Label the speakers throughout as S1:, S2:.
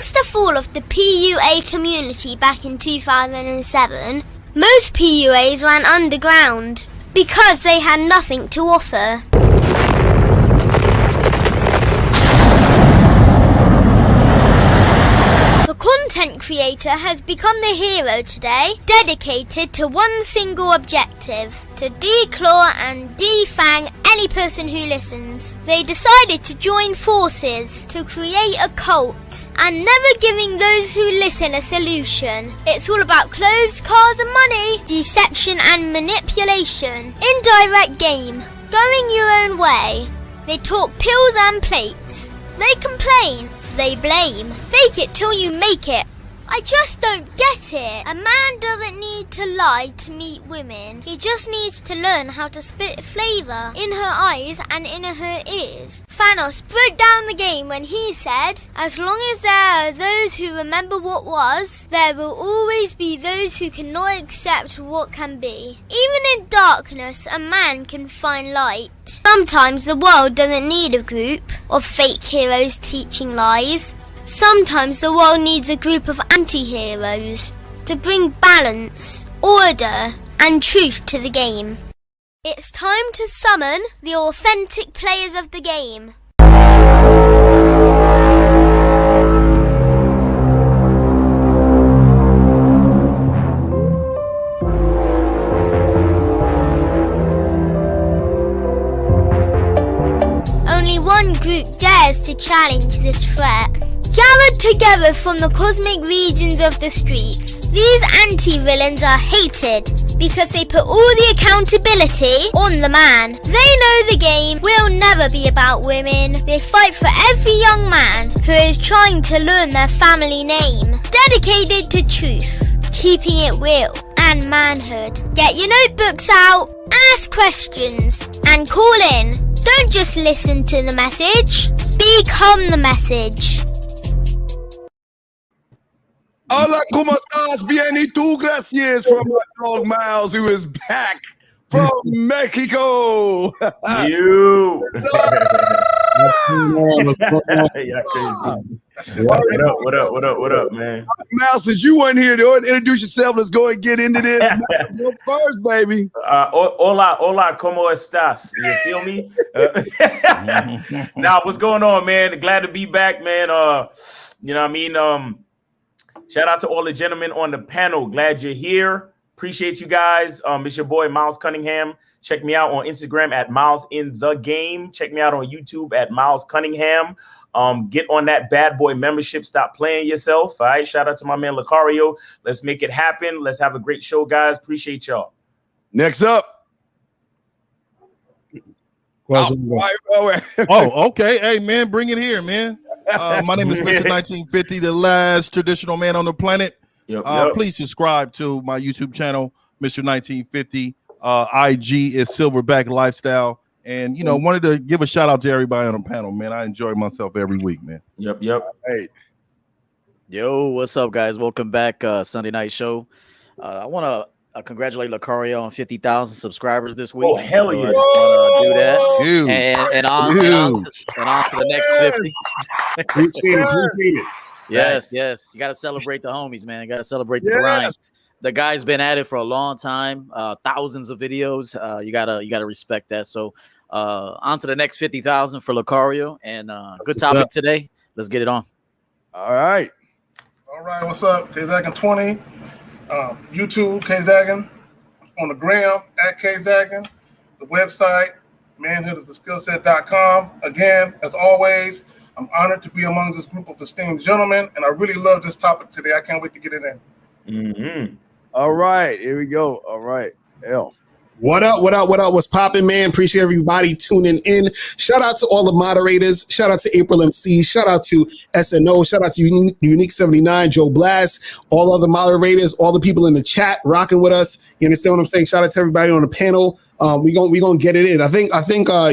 S1: Since the fall of the PUA community back in 2007, most PUAs ran underground because they had nothing to offer. The content creator has become the hero today, dedicated to one single objective: to declaw and defang any person who listens. They decided to join forces to create a cult, and never giving those who listen a solution. It's all about clothes, cars and money, deception and manipulation, indirect game, going your own way. They talk pills and plates. They complain. They blame. Fake it till you make it. I just don't get it. A man doesn't need to lie to meet women. He just needs to learn how to spit flavour in her eyes and in her ears. Thanos broke down the game when he said, as long as there are those who remember what was, there will always be those who cannot accept what can be. Even in darkness, a man can find light. Sometimes the world doesn't need a group of fake heroes teaching lies. Sometimes the world needs a group of anti-heroes to bring balance, order, and truth to the game. It's time to summon the authentic players of the game. Only one group dares to challenge this threat. Gathered together from the cosmic regions of the streets, these anti-villains are hated because they put all the accountability on the man. They know the game will never be about women. They fight for every young man who is trying to learn their family name. Dedicated to truth, keeping it real, and manhood. Get your notebooks out, ask questions, and call in. Don't just listen to the message, become the message.
S2: Hola, ¿cómo estás? Bien, y tú, gracias, from my dog Miles, who is back from Mexico.
S3: You. What up, man?
S2: Miles, since you weren't here to introduce yourself, let's go and get into this. Go first, baby.
S3: Hola, ¿cómo estás? You feel me? Nah, what's going on, man? Glad to be back, man. You know what I mean? Shout out to all the gentlemen on the panel. Glad you're here. Appreciate you guys. It's your boy, Miles Cunningham. Check me out on Instagram at Miles in the Game. Check me out on YouTube at Miles Cunningham. Get on that bad boy membership. Stop playing yourself. All right. Shout out to my man, Lucario. Let's make it happen. Let's have a great show, guys. Appreciate y'all.
S2: Next up.
S4: Oh, okay. Hey, man, bring it here, man. My name is Mr. 1950, the last traditional man on the planet.
S3: Yep.
S4: Please subscribe to my YouTube channel, Mr. 1950. IG is Silverback Lifestyle. And, you know, wanted to give a shout out to everybody on the panel, man. I enjoy myself every week, man.
S3: Yep.
S2: Hey.
S5: Yo, what's up, guys? Welcome back. Sunday night show. I want to congratulate Lucario on 50,000 subscribers this week.
S3: Oh, hell yeah.
S5: I just want to do that.
S4: Huge.
S5: And on to the next 50.
S2: Appreciate it.
S5: Yes. You got to celebrate the homies, man. You got to celebrate the grind. The guy's been at it for a long time, thousands of videos. You gotta respect that. So on to the next 50,000 for Lucario. And good topic today. Let's get it on.
S2: All right.
S6: What's up? Kzagan 20. YouTube Kzagan, on the gram at Kzagan, the website manhoodistheskillset.com. Again, as always, I'm honored to be among this group of esteemed gentlemen, and I really love this topic today. I can't wait to get it in.
S3: Mm-hmm.
S2: All right, here we go. All right, L.
S7: What up? What's popping, man? Appreciate everybody tuning in. Shout out to all the moderators. Shout out to April MC. Shout out to SNO. Shout out to Unique 79, Joe Blast, all other moderators, all the people in the chat rocking with us. You understand what I'm saying? Shout out to everybody on the panel. We gonna get it in. I think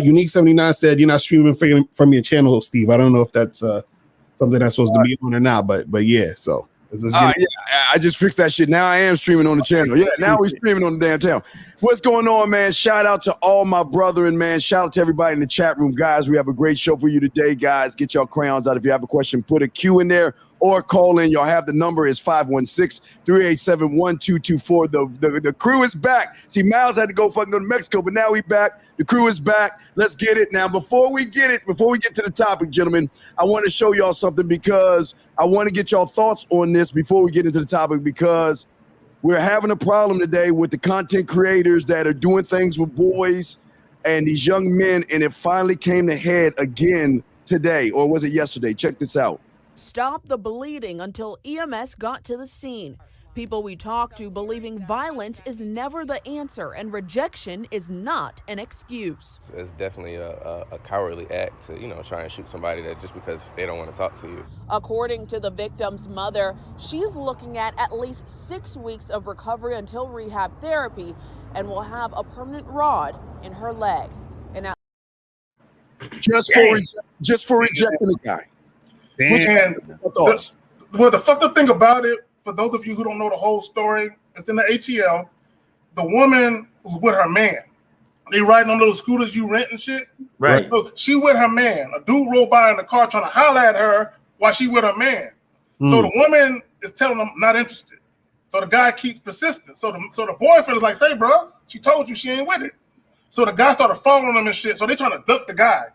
S7: Unique 79 said you're not streaming from your channel, Steve. I don't know if that's something that's supposed to be on or not, but yeah. So
S2: Yeah, I just fixed that shit. Now I am streaming on the channel. Yeah, now we're streaming on the damn channel. What's going on, man? Shout out to all my brethren, man. Shout out to everybody in the chat room, guys. We have a great show for you today, guys. Get your crayons out. If you have a question, put a Q in there or call in. Y'all have the number is 516-387-1224. The crew is back. See, Miles had to go fucking go to Mexico, but now we back. The crew is back. Let's get it. Now, before we get to the topic, gentlemen, I want to show y'all something because I want to get y'all thoughts on this before we get into the topic, because we're having a problem today with the content creators that are doing things with boys and these young men, and it finally came to head again today, or was it yesterday? Check this out.
S8: Stop the bleeding until EMS got to the scene. People we talk to believing violence is never the answer and rejection is not an excuse.
S9: It's definitely a cowardly act to, try and shoot somebody that just because they don't want to talk to you.
S8: According to the victim's mother, she's looking at least 6 weeks of recovery until rehab therapy and will have a permanent rod in her leg. And now,
S2: just for rejecting a guy.
S6: And the fucked up thing about it, for those of you who don't know the whole story, it's in the ATL. The woman was with her man. They riding on those scooters you rent and shit.
S3: Right.
S6: So she with her man. A dude rolled by in the car trying to holler at her while she with her man. So the woman is telling him not interested. So the guy keeps persisting. So the boyfriend is like, "Say, bro, she told you she ain't with it." So the guy started following them and shit. So they trying to duck the guy.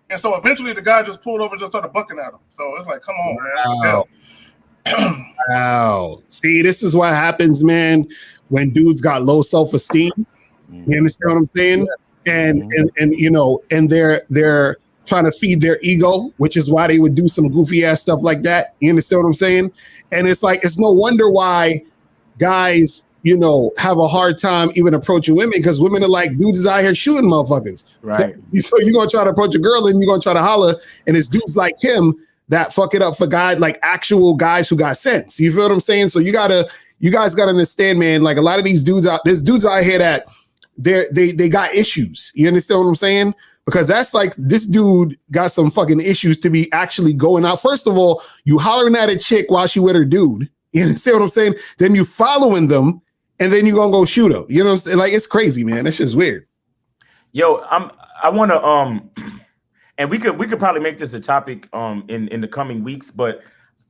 S6: And so eventually the guy just pulled over and just started bucking at him. So it's like, come on, man.
S7: Wow. See, this is what happens, man, when dudes got low self-esteem. You understand what I'm saying? And they're trying to feed their ego, which is why they would do some goofy ass stuff like that. You understand what I'm saying? And it's like, it's no wonder why guys, have a hard time even approaching women, because women are like, dudes is out here shooting motherfuckers.
S3: Right.
S7: So you're going to try to approach a girl and you're going to try to holler, and it's dudes like him that fuck it up for guys, like actual guys who got sense. You feel what I'm saying? So you guys gotta understand, man, like a lot of these dudes there's dudes out here that they got issues. You understand what I'm saying? Because that's like, this dude got some fucking issues to be actually going out. First of all, you hollering at a chick while she with her dude. You understand what I'm saying? Then you following them, and then you gonna go shoot them. You know what I'm saying? Like, it's crazy, man. It's just weird.
S3: Yo, I want to and we could probably make this a topic in the coming weeks, but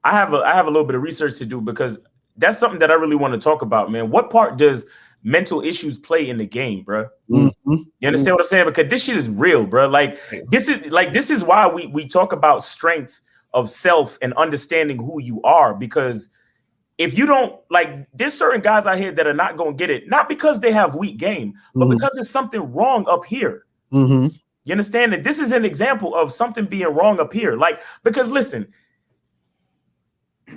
S3: I have a little bit of research to do, because that's something that I really want to talk about, man. What part does mental issues play in the game, bro?
S7: Mm-hmm.
S3: You understand what I'm saying? Because this shit is real, bro. Like this is why we talk about strength of self and understanding who you are, because if you don't, like, there's certain guys out here that are not going to get it, not because they have weak game, but because there's something wrong up here.
S7: Mm-hmm.
S3: You understand that this is an example of something being wrong up here. Like, because listen,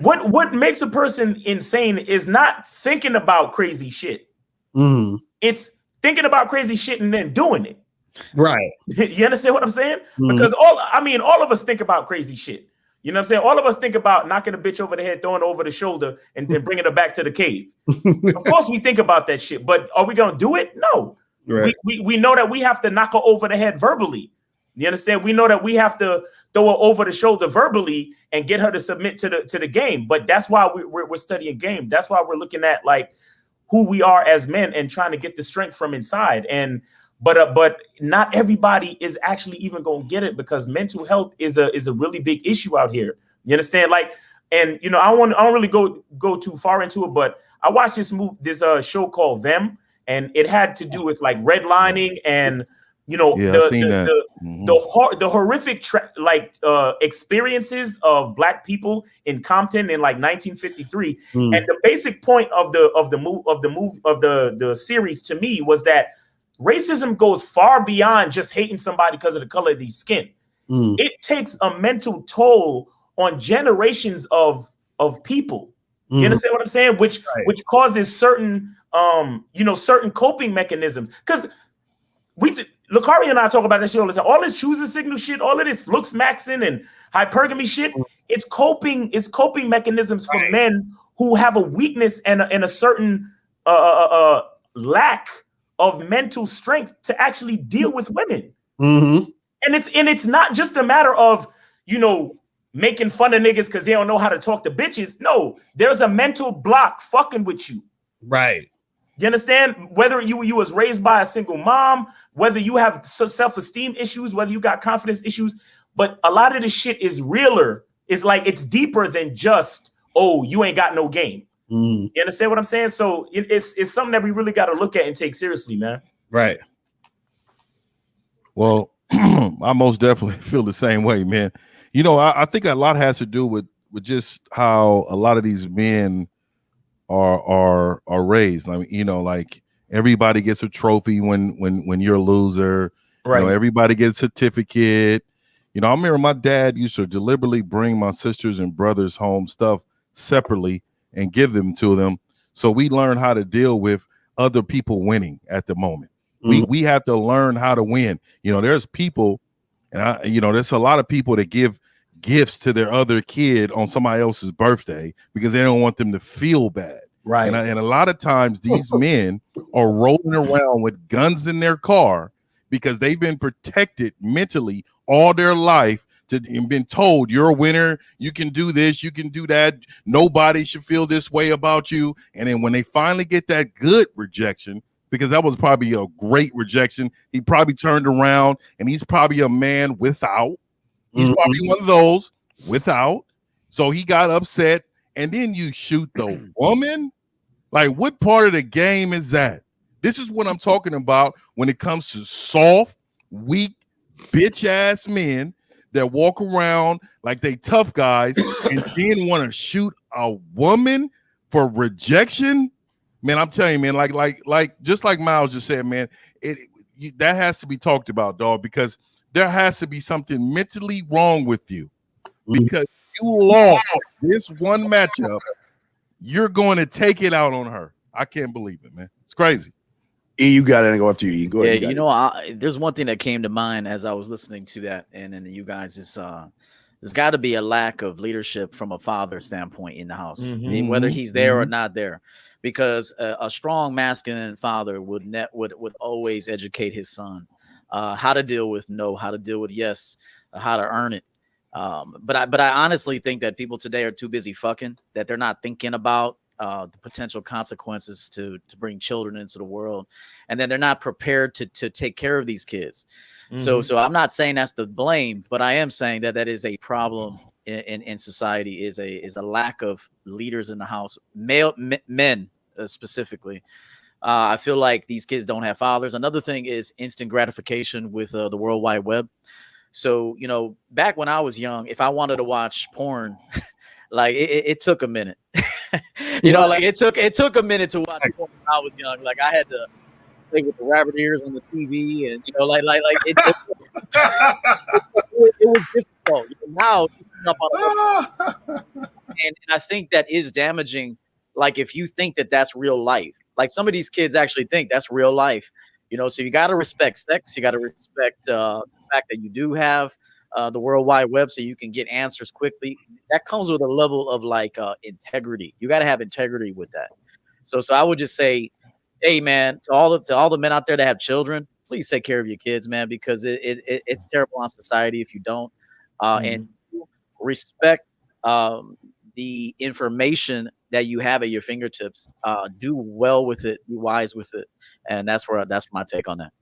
S3: what makes a person insane is not thinking about crazy shit.
S7: Mm-hmm.
S3: It's thinking about crazy shit and then doing it.
S7: Right.
S3: You understand what I'm saying?
S7: Mm-hmm.
S3: Because all of us think about crazy shit. You know what I'm saying? All of us think about knocking a bitch over the head, throwing her over the shoulder, and then bringing her back to the cave. Of course we think about that shit, but are we going to do it? No.
S7: Right.
S3: We know that we have to knock her over the head verbally. You understand? We know that we have to throw her over the shoulder verbally and get her to submit to the game. But that's why we're studying game. That's why we're looking at like who we are as men and trying to get the strength from inside. And but not everybody is actually even going to get it, because mental health is a really big issue out here. You understand? Like, and I don't really go too far into it, but I watched this show called Them. And it had to do with like redlining and, the horrific experiences of Black people in Compton in like 1953. And the basic point of the series to me was that racism goes far beyond just hating somebody because of the color of their skin. It takes a mental toll on generations of people. You understand what I'm saying? Which causes certain certain coping mechanisms. Because Lucari and I talk about that shit all the time. All this choosing signal shit, all of this looks maxing and hypergamy shit, it's coping mechanisms for men who have a weakness and a certain lack of mental strength to actually deal with women. And it's not just a matter of making fun of niggas because they don't know how to talk to bitches. No, there's a mental block fucking with you.
S4: Right.
S3: You understand? Whether you was raised by a single mom, whether you have self-esteem issues, whether you got confidence issues, but a lot of this shit is realer. It's like it's deeper than just, oh, you ain't got no game. You understand what I'm saying? So it's something that we really got to look at and take seriously, man.
S4: Right. Well, I most definitely feel the same way, man. You know, I think a lot has to do with just how a lot of these men are raised. I mean, you know, like everybody gets a trophy when you're a loser. Right. You know, everybody gets a certificate. You know, I remember my dad used to deliberately bring my sisters and brothers home stuff separately and give them to them, so we learn how to deal with other people winning at the moment. We have to learn how to win. You know, there's people, and there's a lot of people that give gifts to their other kid on somebody else's birthday because they don't want them to feel bad. Right. And a lot of times these men are rolling around with guns in their car because they've been protected mentally all their life and been told you're a winner, you can do this, you can do that, nobody should feel this way about you. And then when they finally get that good rejection, because that was probably a great rejection, he probably turned around and he's probably a man without. He's probably one of those without. So he got upset, and then you shoot the woman. Like, what part of the game is that? This is what I'm talking about when it comes to soft, weak, bitch ass men that walk around like they tough guys and then want to shoot a woman for rejection. Man, I'm telling you, man, like just like Miles just said, man, that has to be talked about, dog, because there has to be something mentally wrong with you, because you lost this one matchup. You're going to take it out on her. I can't believe it, man. It's crazy.
S2: E, you got it. And go after you. E. Go ahead.
S5: Yeah, there's one thing that came to mind as I was listening to that, and then you guys is there's got to be a lack of leadership from a father standpoint in the house, whether he's there or not there, because a strong masculine father would always educate his son how to deal with no, how to deal with yes, how to earn it. But I honestly think that people today are too busy fucking that they're not thinking about the potential consequences to bring children into the world, and then they're not prepared to take care of these kids. So I'm not saying that's the blame, but I am saying that is a problem in society, is a lack of leaders in the house, men specifically. I feel like these kids don't have fathers. Another thing is instant gratification with the World Wide Web. So, you know, back when I was young, if I wanted to watch porn, like it took a minute. Like it took a minute to watch porn when I was young. Like I had to play with the rabbit ears on the TV, and it was difficult. Now, and I think that is damaging. Like if you think that that's real life, like some of these kids actually think that's real life. So you got to respect sex. You got to respect the fact that you do have the World Wide Web, so you can get answers quickly. That comes with a level of integrity. You got to have integrity with that. So I would just say, hey man, to all the men out there that have children, please take care of your kids, man, because it's terrible on society if you don't. And respect the information that you have at your fingertips. Do well with it, be wise with it, and that's my take on that.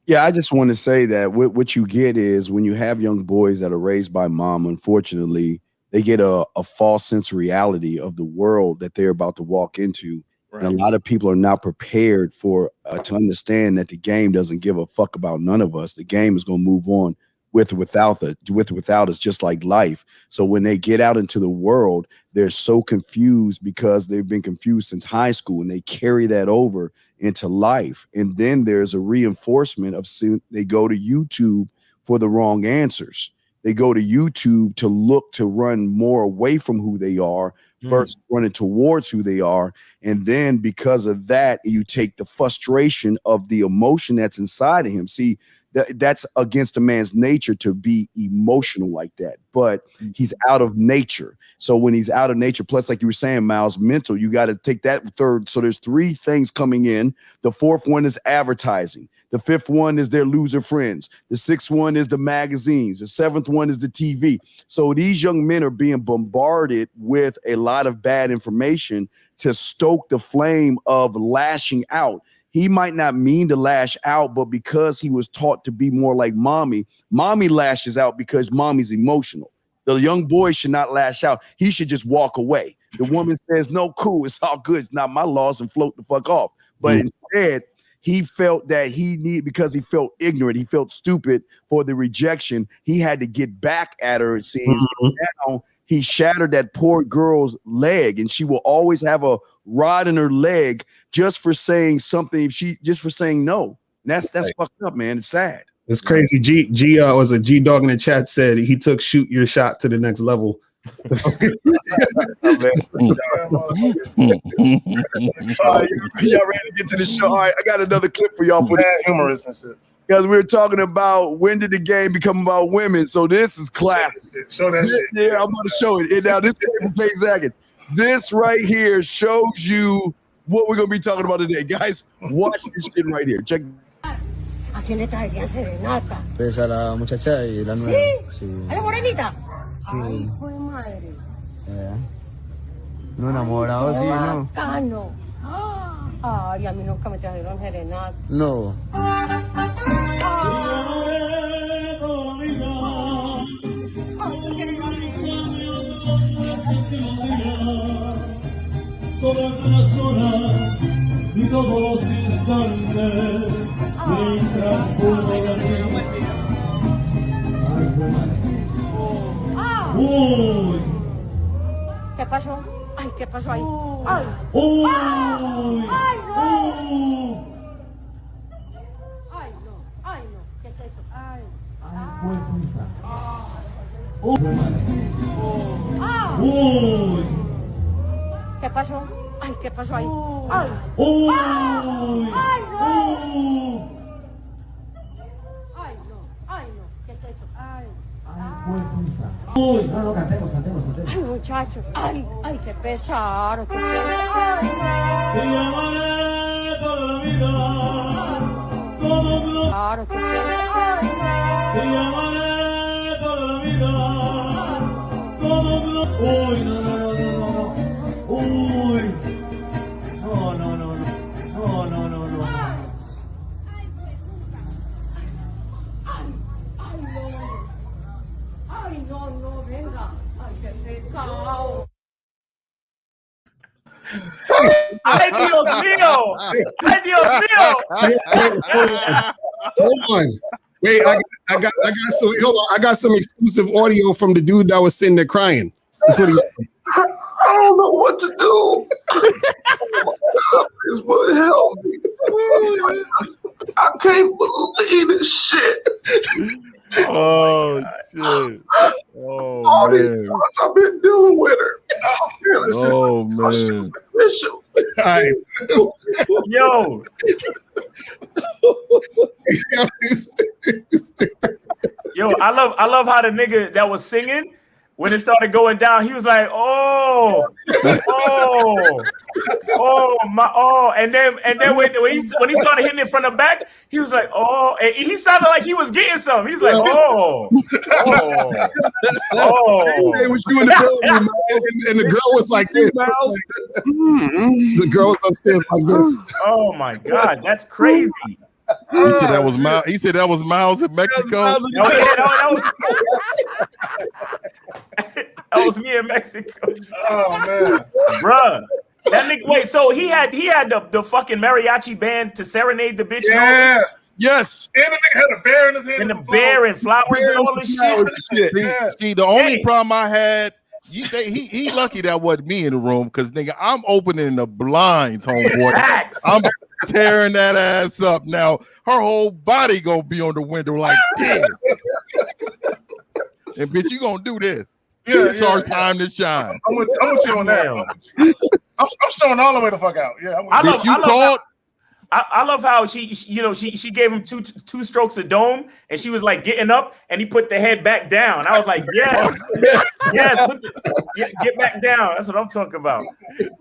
S2: Yeah, I just want to say that what you get is when you have young boys that are raised by mom, unfortunately, they get a false sense of reality of the world that they're about to walk into. Right. And a lot of people are not prepared to understand that the game doesn't give a fuck about none of us. The game is going to move on with or without us, just like life. So when they get out into the world, they're so confused because they've been confused since high school, and they carry that over into life. And then there's a reinforcement of they go to YouTube for the wrong answers. They go to YouTube to run more away from who they are versus running towards who they are. And then because of that, you take the frustration of the emotion that's inside of him. See, that's against a man's nature to be emotional like that, but he's out of nature. So when he's out of nature, plus like you were saying, Miles, mental, you got to take that third. So there's three things coming in. The fourth one is advertising. The 5th one is their loser friends. The 6th one is the magazines. The 7th one is the TV. So these young men are being bombarded with a lot of bad information to stoke the flame of lashing out. He might not mean to lash out, but because he was taught to be more like mommy lashes out because mommy's emotional. The young boy should not lash out. He should just walk away. The woman says, no, cool, it's all good. It's not my loss, and float the fuck off. But instead, he felt that because he felt ignorant, he felt stupid for the rejection. He had to get back at her, it seems. Now he shattered that poor girl's leg, and she will always have a rod in her leg just for saying something. Just for saying no. And that's fucked up, man. It's sad.
S7: It's crazy. G was a G dog in the chat said he took shoot your shot to the next level.
S2: Y'all ready to get to the show? All right, I got another clip for y'all for
S6: Mad humorous and shit.
S2: because we were talking about when did the game become about women. So this is classic.
S6: Show that shit.
S2: Yeah, I'm gonna show it. And now this came from Faye Zaggett. This right here shows you what we're gonna be talking about today, guys. Watch this shit right here. Check.
S10: ¿A quién le traerían serenata?
S11: Pues a la muchacha y la nueva.
S10: ¿Sí? ¿A la morenita?
S11: Sí.
S10: Ay, hijo de madre.
S11: No enamorado, sí, ¿no?
S10: Bacano. Ay, a mí nunca me trajeron serenata.
S11: No.
S12: Todas las horas y todos los instantes mientras puedo dormir. Uy.
S10: ¿Qué pasó? Ay, ¿qué pasó ahí? Ay.
S12: Uy.
S10: Ay, no. Ay, no. Ay, no. ¿Qué es eso? Ay.
S12: Uy.
S10: ¿Qué pasó? Ay, ¿qué pasó ahí? Ay.
S12: Uy.
S10: Ay, no. Ay, no. Ay, no. ¿Qué es eso? Ay.
S12: Uy. No, cantemos.
S10: Ay, muchachos. Ay, qué pesar. Qué pesar.
S12: Te llamaré toda la vida. Todos los.
S10: Ay, qué pesar.
S12: Te llamaré toda la vida. Todos los. Uy, no. Uy. No.
S10: Ay, no, venga. Ay, qué pecado.
S3: ¡Ay, Dios mío! ¡Ay, Dios mío!
S7: Hold on. Wait, I got some. Hold on. I got some exclusive audio from the dude that was sitting there crying. That's what he said.
S13: I don't know what to do. Oh my God, this would help me. I can't believe this shit.
S4: Oh shit! Oh
S13: All
S4: man!
S13: these months I've been dealing with her.
S4: Oh man!
S13: Official.
S7: Right.
S3: Yo, yo, I love how the nigga that was singing, when it started going down, he was like, oh, and then when he started hitting it from the back, he was like, oh, and he sounded like he was getting something. He's like, oh.
S2: Hey, was you in the building,
S7: and the girl was like this. The girl was upstairs like this.
S3: Oh my God, that's crazy.
S4: He said that was Miles. He said that was Miles in Mexico.
S3: That was me in Mexico.
S6: Oh man,
S3: bruh. That nigga. Wait, so he had the fucking mariachi band to serenade the bitch.
S2: Yes.
S6: And the nigga had a bear in his hand.
S3: And the bear and flowers and all this shit.
S4: See, the only problem I had, you say he lucky that wasn't me in the room, because nigga, I'm opening the blinds, homeboy. I'm tearing that ass up. Now her whole body gonna be on the window like damn. And bitch, you gonna do this? It's our time to shine.
S6: I'm with you on that. I'm showing all the way the fuck out. Yeah,
S3: I love how she gave him two strokes of dome, and she was like getting up, and he put the head back down. I was like, yes, get back down. That's what I'm talking about.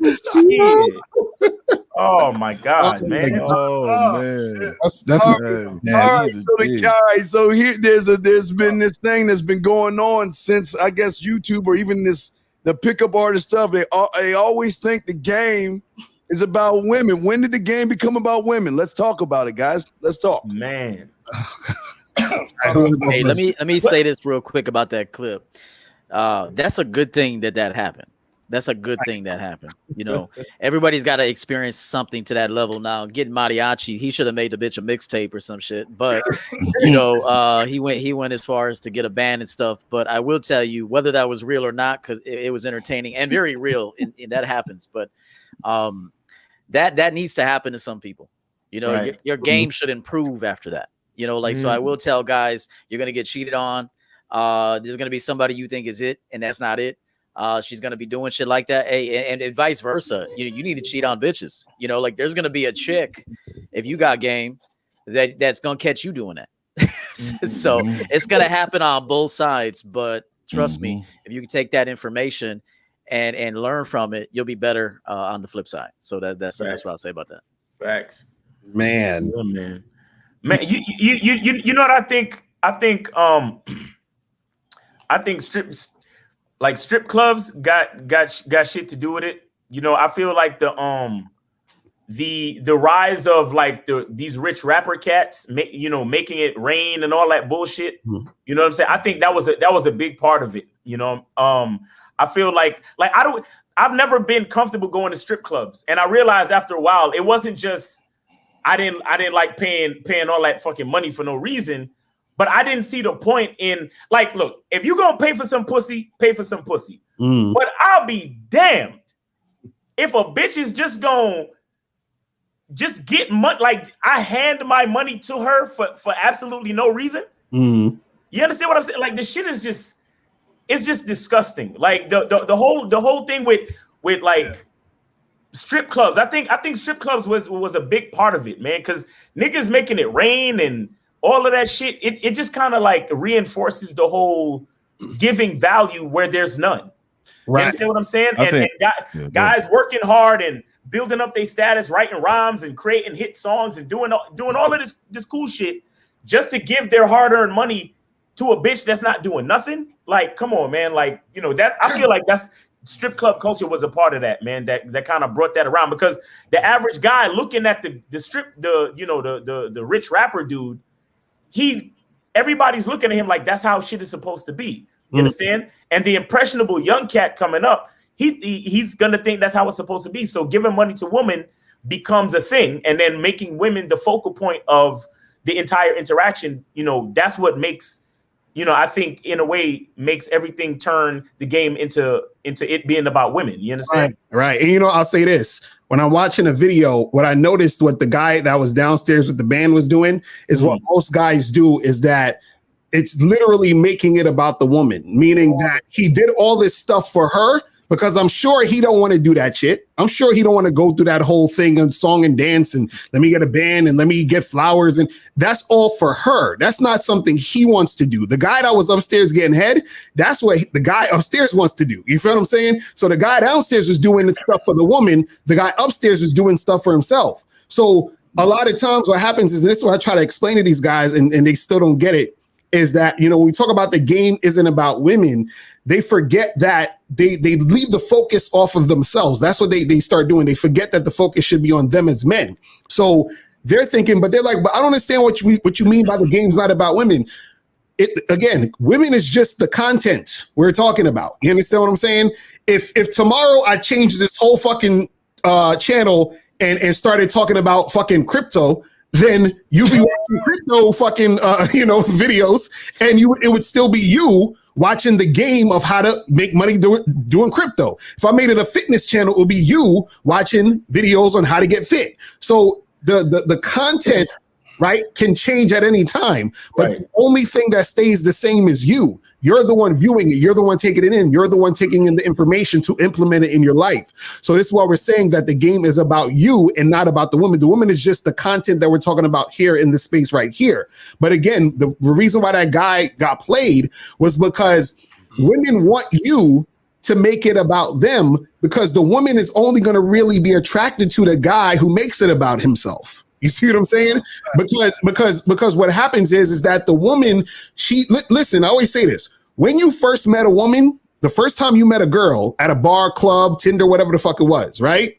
S3: Shit. Oh my God, man.
S4: Oh man.
S7: That's
S2: All
S7: man.
S2: right,
S4: he's a
S2: so,
S4: G.
S2: so here there's been this thing that's been going on since I guess YouTube or even the pickup artist stuff. They always think the game is about women. When did the game become about women? Let's talk about it, guys. Let's talk.
S3: Man.
S5: Hey, let me say this real quick about that clip. That's a good thing that happened. That's a good thing that happened. You know, everybody's got to experience something to that level. Now, getting mariachi, he should have made the bitch a mixtape or some shit. But you know, he went as far as to get a band and stuff. But I will tell you, whether that was real or not, because it was entertaining and very real, and that happens. But that needs to happen to some people. You know,
S3: Right.
S5: your game should improve after that. You know, like, so I will tell guys, you're going to get cheated on. There's going to be somebody you think is it, and that's not it. She's going to be doing shit like that. Hey, and vice versa. You need to cheat on bitches. You know, like there's going to be a chick, if you got game, that's going to catch you doing that. So it's going to happen on both sides. But trust me, if you can take that information and learn from it, you'll be better on the flip side. So that's what I'll say about that.
S3: Facts.
S7: Man.
S3: Oh, man. Man, you know what I think? I think strip clubs got shit to do with it. You know, I feel like the rise of like these rich rapper cats, making it rain and all that bullshit. You know what I'm saying? I think that was a big part of it. You know, I feel like I've never been comfortable going to strip clubs, and I realized after a while it wasn't just I didn't like paying all that fucking money for no reason. But I didn't see the point in, like, look, if you're going to pay for some pussy, pay for some pussy. But I'll be damned if a bitch is just going to just get money. Like, I hand my money to her for absolutely no reason. You understand what I'm saying? Like, the shit is just, it's just disgusting. Like, the whole thing with like strip clubs. I think strip clubs was a big part of it, man, because niggas making it rain and all of that shit, it just kind of like reinforces the whole giving value where there's none. Right. You understand what I'm saying? Guys working hard and building up their status, writing rhymes and creating hit songs and doing all of this cool shit just to give their hard-earned money to a bitch that's not doing nothing. Like, come on, man. Like, you know, that I feel like that's strip club culture was a part of that, man. That kind of brought that around, because the average guy looking at the rich rapper dude, everybody's looking at him like that's how shit is supposed to be. You understand? And the impressionable young cat coming up, he's gonna think that's how it's supposed to be. So giving money to women becomes a thing, and then making women the focal point of the entire interaction. You know, that's what makes, you know, I think in a way makes everything turn the game into it being about women. You understand?
S7: Right. And you know, I'll say this. When I'm watching a video, what I noticed what the guy that was downstairs with the band was doing is what most guys do, is that it's literally making it about the woman, meaning that he did all this stuff for her, because I'm sure he don't want to do that shit. I'm sure he don't want to go through that whole thing of song and dance and let me get a band and let me get flowers. And that's all for her. That's not something he wants to do. The guy that was upstairs getting head, that's what the guy upstairs wants to do. You feel what I'm saying? So the guy downstairs was doing the stuff for the woman. The guy upstairs was doing stuff for himself. So a lot of times what happens is, and this is what I try to explain to these guys, and they still don't get it, is that, you know, when we talk about the game isn't about women, they forget that they leave the focus off of themselves. That's what they start doing. They forget that the focus should be on them as men. So they're thinking, but they're like, but I don't understand what you mean by the game's not about women. Again, women is just the content we're talking about. You understand what I'm saying? If tomorrow I change this whole fucking channel and started talking about fucking crypto, then you'll be watching crypto fucking videos, and it would still be you watching the game of how to make money doing crypto. If I made it a fitness channel, it would be you watching videos on how to get fit. So the content, right, can change at any time, but the only thing that stays the same is you. You're the one viewing it. You're the one taking it in. You're the one taking in the information to implement it in your life. So this is why we're saying that the game is about you and not about the woman. The woman is just the content that we're talking about here in the space right here. But again, the reason why that guy got played was because women want you to make it about them, because the woman is only going to really be attracted to the guy who makes it about himself. You see what I'm saying? Because what happens is that the woman, listen, I always say this. When you first met a woman, the first time you met a girl at a bar, club, Tinder, whatever the fuck it was, right?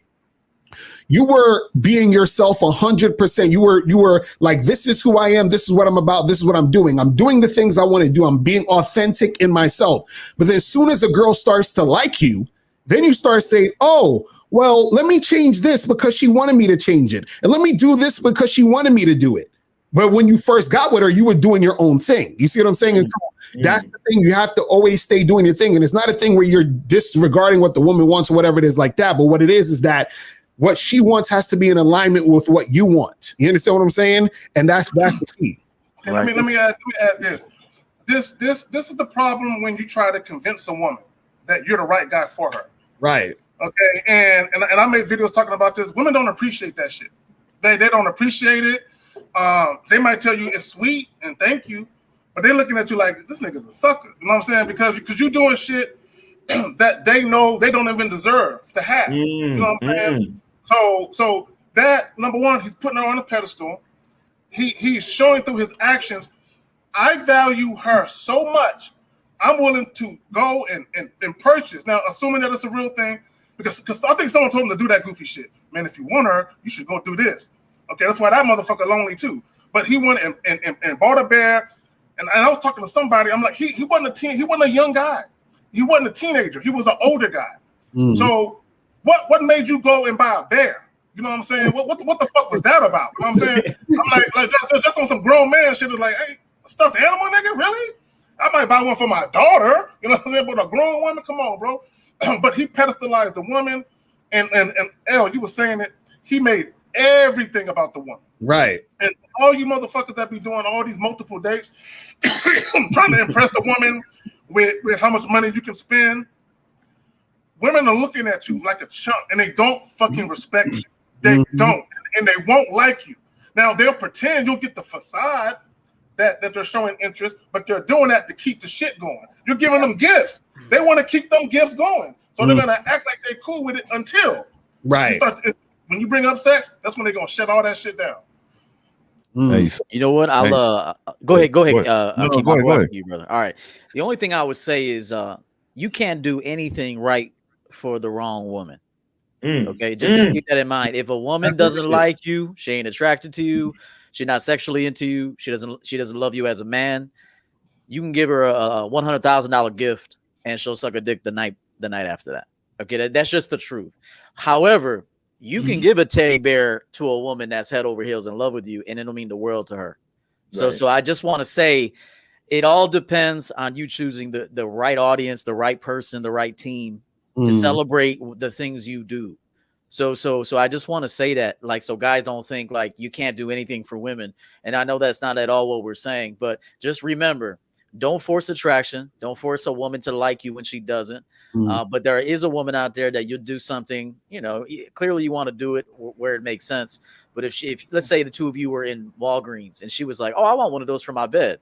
S7: You were being yourself 100%. You were like, this is who I am. This is what I'm about. This is what I'm doing. I'm doing the things I want to do. I'm being authentic in myself. But then as soon as a girl starts to like you, then you start saying, oh, well, let me change this because she wanted me to change it. And let me do this because she wanted me to do it. But when you first got with her, you were doing your own thing. You see what I'm saying? And so that's the thing. You have to always stay doing your thing. And it's not a thing where you're disregarding what the woman wants or whatever it is like that. But what it is that what she wants has to be in alignment with what you want. You understand what I'm saying? And that's the key.
S6: Let me add this. This is the problem when you try to convince a woman that you're the right guy for her.
S7: Right.
S6: Okay. And I made videos talking about this. Women don't appreciate that shit. They don't appreciate it. They might tell you it's sweet and thank you, but they're looking at you like this nigga's a sucker. You know what I'm saying? Because you're doing shit that they know they don't even deserve to have. You know what I'm saying? So that, number one, he's putting her on a pedestal. He's showing through his actions, I value her so much, I'm willing to go and purchase. Now, assuming that it's a real thing, because I think someone told him to do that goofy shit. Man, if you want her, you should go do this. Okay, that's why that motherfucker lonely too. But he went and bought a bear. And I was talking to somebody. I'm like, he wasn't he wasn't a young guy. He wasn't a teenager. He was an older guy. Mm-hmm. So what made you go and buy a bear? You know what I'm saying? What the fuck was that about? You know what I'm saying? I'm like just on some grown man shit. Is like, hey, stuffed animal, nigga, really? I might buy one for my daughter. You know what I'm saying? But a grown woman, come on, bro. But he pedestalized the woman, and L, you were saying it. He made everything about the woman.
S7: Right.
S6: And all you motherfuckers that be doing all these multiple dates, trying to impress the woman with how much money you can spend. Women are looking at you like a chump, and they don't fucking respect you. They don't, and they won't like you. Now, they'll pretend you'll get the facade that they're showing interest, but they're doing that to keep the shit going. You're giving them gifts. They want to keep them gifts going. So they're going to act like they're cool with it until.
S7: Right.
S6: When you bring up sex, that's when they're going to shut all that shit down.
S5: You know what? I'll go ahead. I'll keep going with you, brother. All right. The only thing I would say is you can't do anything right for the wrong woman. Okay, just keep that in mind. If a woman doesn't like you, she ain't attracted to you, she's not sexually into you, she doesn't love you as a man, you can give her a $100,000 gift and she'll suck a dick the night after that. Okay, that's just the truth. However, you can give a teddy bear to a woman that's head over heels in love with you, and it'll mean the world to her. So I just want to say it all depends on you choosing the right audience, the right person, the right team to celebrate the things you do. So I just want to say that, like, so guys don't think like you can't do anything for women. And I know that's not at all what we're saying, but just remember, don't force attraction. Don't force a woman to like you when she doesn't. But there is a woman out there that you'll do something, you know, clearly you want to do it where it makes sense. But if let's say the two of you were in Walgreens and she was like, oh, I want one of those for my bed.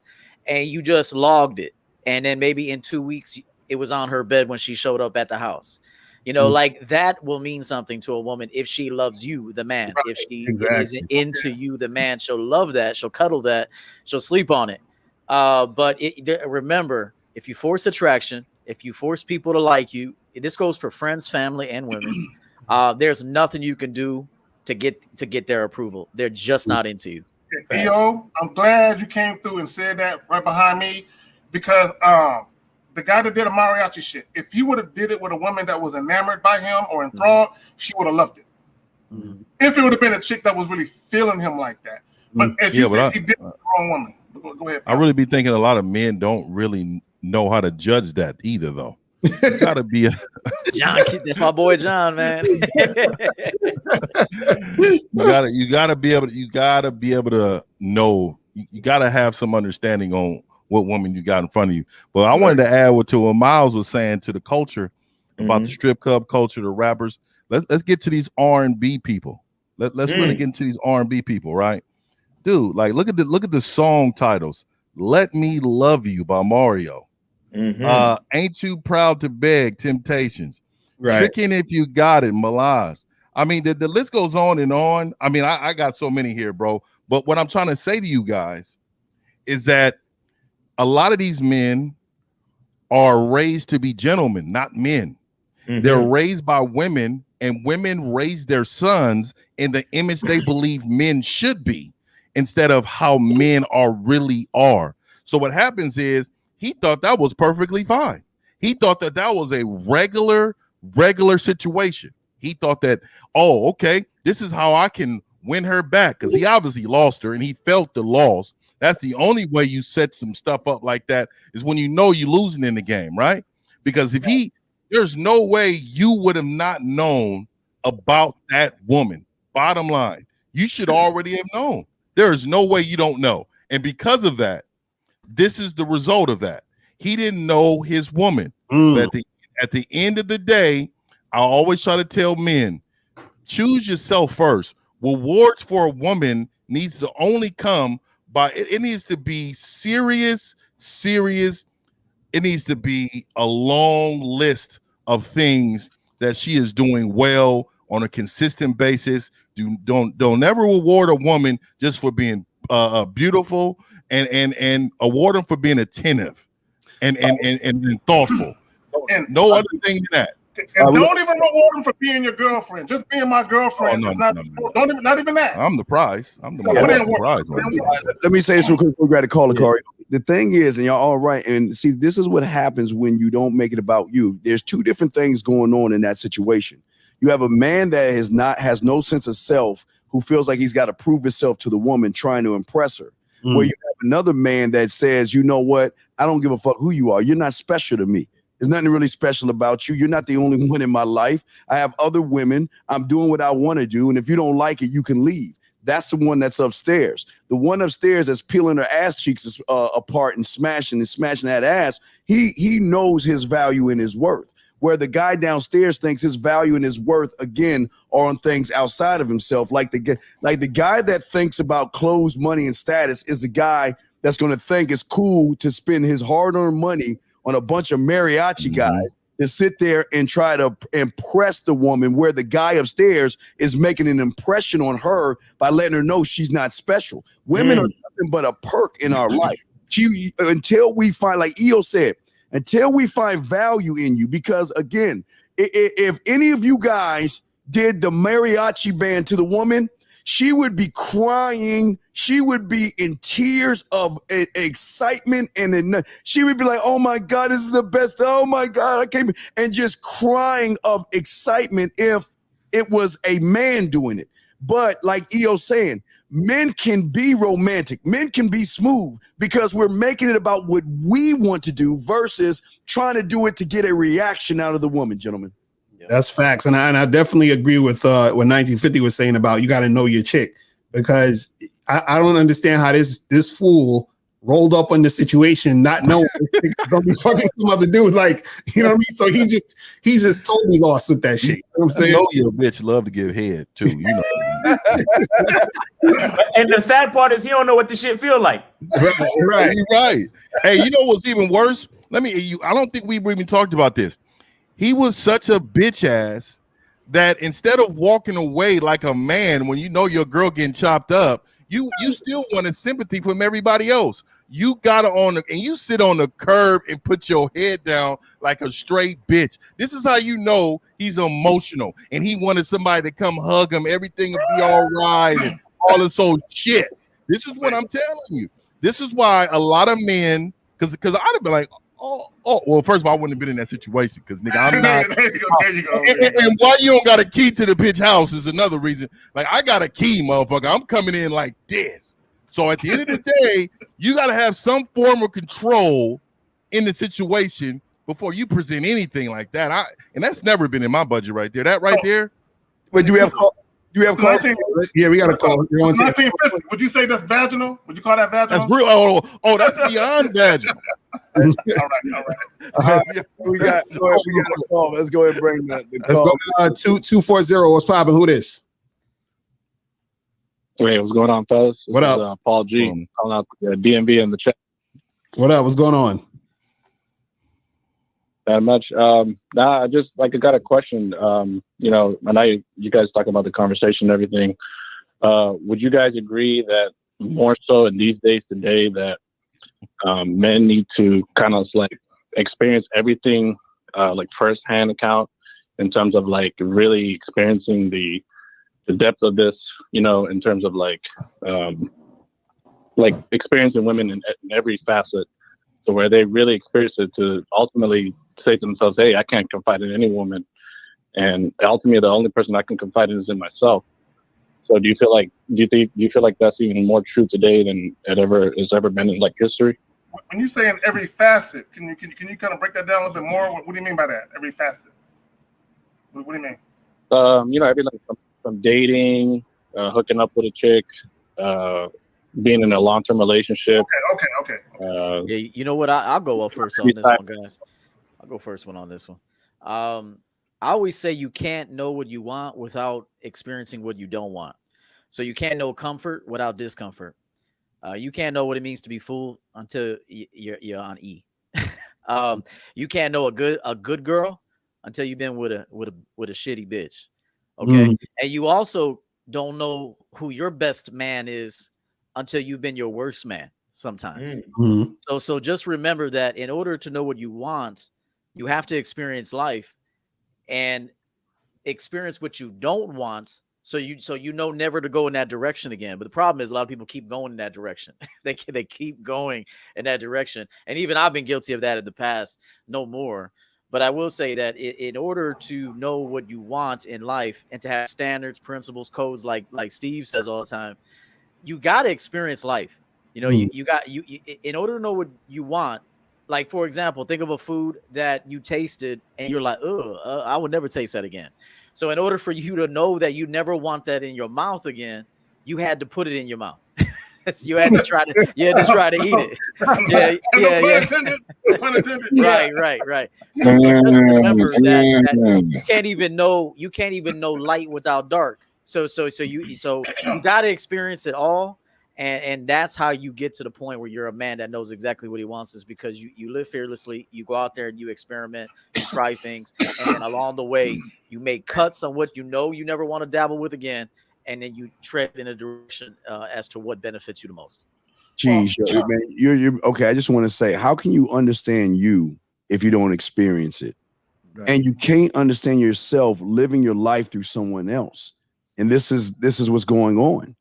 S5: And you just logged it. And then maybe in 2 weeks, it was on her bed when she showed up at the house. You know, like that will mean something to a woman if she loves you, the man. Right. If she isn't into you, the man, she'll love that. She'll cuddle that. She'll sleep on it. But remember, if you force attraction, if you force people to like you, this goes for friends, family, and women. There's nothing you can do to get their approval. They're just not into you.
S6: Theo, I'm glad you came through and said that right behind me, because the guy that did a mariachi shit, if he would have did it with a woman that was enamored by him or enthralled, she would have loved it. If it would have been a chick that was really feeling him like that. But as you said, he did it with the wrong woman. Go ahead.
S4: I really be thinking a lot of men don't really know how to judge that either, though. You gotta be a
S5: John. That's my boy John, man.
S4: you gotta be able to know. You gotta have some understanding on what woman you got in front of you. But I wanted to add to what Miles was saying to the culture about the strip club culture, the rappers. Let's get to these R&B people. Let's really get into these R&B people, right? Dude, like look at the song titles. Let Me Love You by Mario. Ain't too proud to beg, Temptations.
S7: Right.
S4: Tricking if you got it, Malage. I mean, the list goes on and on. I mean, I got so many here, bro. But what I'm trying to say to you guys is that a lot of these men are raised to be gentlemen, not men. They're raised by women, and women raise their sons in the image they believe men should be instead of how men really are. So what happens is he thought that was perfectly fine. He thought that was a regular situation. He thought that, oh, okay, this is how I can win her back, because he obviously lost her and he felt the loss. That's the only way you set some stuff up like that, is when you know you're losing in the game, right? Because if there's no way you would have not known about that woman. Bottom line, you should already have known. There is no way you don't know. And because of that, this is the result of that. He didn't know his woman. But at the end of the day, I always try to tell men, choose yourself first. Rewards for a woman needs to only come by, it needs to be serious. It needs to be a long list of things that she is doing well on a consistent basis. Don't ever reward a woman just for being beautiful, and award them for being attentive and thoughtful.
S6: And
S4: no other thing than that.
S6: And don't even reward them for being your girlfriend. Just being my girlfriend. Not even that.
S4: I'm the prize. I'm the prize.
S2: Let me say this real quick before we got to call it, Corey. The thing is, and y'all all right, and see, this is what happens when you don't make it about you. There's two different things going on in that situation. You have a man that has no sense of self, who feels like he's got to prove himself to the woman, trying to impress her. Where you have another man that says, you know what, I don't give a fuck who you are. You're not special to me. There's nothing really special about you. You're not the only one in my life. I have other women. I'm doing what I want to do. And if you don't like it, you can leave. That's the one that's upstairs. The one upstairs that's peeling her ass cheeks apart and smashing that ass. He knows his value and his worth. Where the guy downstairs thinks his value and his worth, again, are on things outside of himself. Like the guy that thinks about clothes, money, and status is the guy that's going to think it's cool to spend his hard-earned money on a bunch of mariachi guys to sit there and try to impress the woman, where the guy upstairs is making an impression on her by letting her know she's not special. Women are nothing but a perk in our life. Until we find, like EO said, until we find value in you. Because again, if any of you guys did the mariachi band to the woman, she would be crying. She would be in tears of excitement, and she would be like, "Oh my God, this is the best! Oh my God, I can't!" And just crying of excitement if it was a man doing it. But like EO saying, men can be romantic, men can be smooth, because we're making it about what we want to do versus trying to do it to get a reaction out of the woman, gentlemen.
S7: That's facts. And I definitely agree with what 1950 was saying about you got to know your chick, because I don't understand how this fool rolled up on the situation not knowing he's gonna be fucking some other dude. Like, you know what I mean? So he's just totally lost with that shit. You know what I'm saying?
S4: I know your bitch love to give head too, you know.
S3: And the sad part is he don't know what the shit feel like.
S4: Right. Hey, you know what's even worse? I don't think we've even talked about this. He was such a bitch ass that instead of walking away like a man when you know your girl getting chopped up, you still wanted sympathy from everybody else. You got and you sit on the curb and put your head down like a straight bitch. This is how you know he's emotional, and he wanted somebody to come hug him. Everything will be all right and all this old shit. This is what I'm telling you. This is why a lot of men, because I'd have been like, well, first of all, I wouldn't have been in that situation because, nigga, I'm not.
S6: There you go.
S4: And why you don't got a key to the bitch house is another reason. Like, I got a key, motherfucker. I'm coming in like this. So at the end of the day, you got to have some form of control in the situation before you present anything like that. And that's never been in my budget right there. That right there.
S2: Wait, do we have calls?
S7: Yeah, we got a call.
S6: 1950. Would you say that's vaginal? Would you call that vaginal?
S4: That's real. Oh, that's beyond vaginal.
S6: All right.
S2: We got a call. Let's go ahead and bring the call.
S7: Let's go 2240. What's popping? Who this?
S14: Hey, what's going on, fellas?
S7: What
S14: this
S7: up?
S14: Is, Paul G. Calling out DMV in the chat.
S7: What up? What's going on?
S14: Not much. Nah, I just like I got a question. You know, I know you guys talk about the conversation and everything. Would you guys agree that more so in these days today that men need to kind of like experience everything like firsthand account in terms of like really experiencing the depth of this, you know, in terms of like experiencing women in every facet, to where they really experience it to ultimately say to themselves, hey, I can't confide in any woman, and ultimately the only person I can confide in is in myself. So do you feel like that's even more true today than it ever been in like history?
S6: When you say in every facet, can you kind of break that down a little bit more? What do you mean by that? Every facet. What do you mean?
S14: You know, everything from dating, hooking up with a chick, being in a long-term relationship.
S6: Okay.
S5: Yeah, you know what? I'll go up first on this one, guys. I'll go first one on this one. I always say you can't know what you want without experiencing what you don't want. So you can't know comfort without discomfort. You can't know what it means to be fooled until you're on E. You can't know a good girl until you've been with a shitty bitch. Okay, and you also don't know who your best man is until you've been your worst man. Sometimes. So just remember that in order to know what you want, you have to experience life and experience what you don't want. So you know never to go in that direction again. But the problem is a lot of people keep going in that direction. they keep going in that direction. And even I've been guilty of that in the past, no more. But I will say that in order to know what you want in life and to have standards, principles, codes, like Steve says all the time, you got to experience life. You know, you in order to know what you want, like, for example, think of a food that you tasted and you're like, I would never taste that again. So in order for you to know that you never want that in your mouth again, you had to put it in your mouth. You had to try to eat it. Yeah. Right. So just remember that you can't even know light without dark. So you got to experience it all. And that's how you get to the point where you're a man that knows exactly what he wants, is because you live fearlessly. You go out there and you experiment, you try things. And then along the way, you make cuts on what you know you never want to dabble with again. And then you tread in a direction as to what benefits you the most.
S2: Geez, man, you're okay. I just want to say, how can you understand you if you don't experience it? Right. And you can't understand yourself living your life through someone else. And this is what's going on.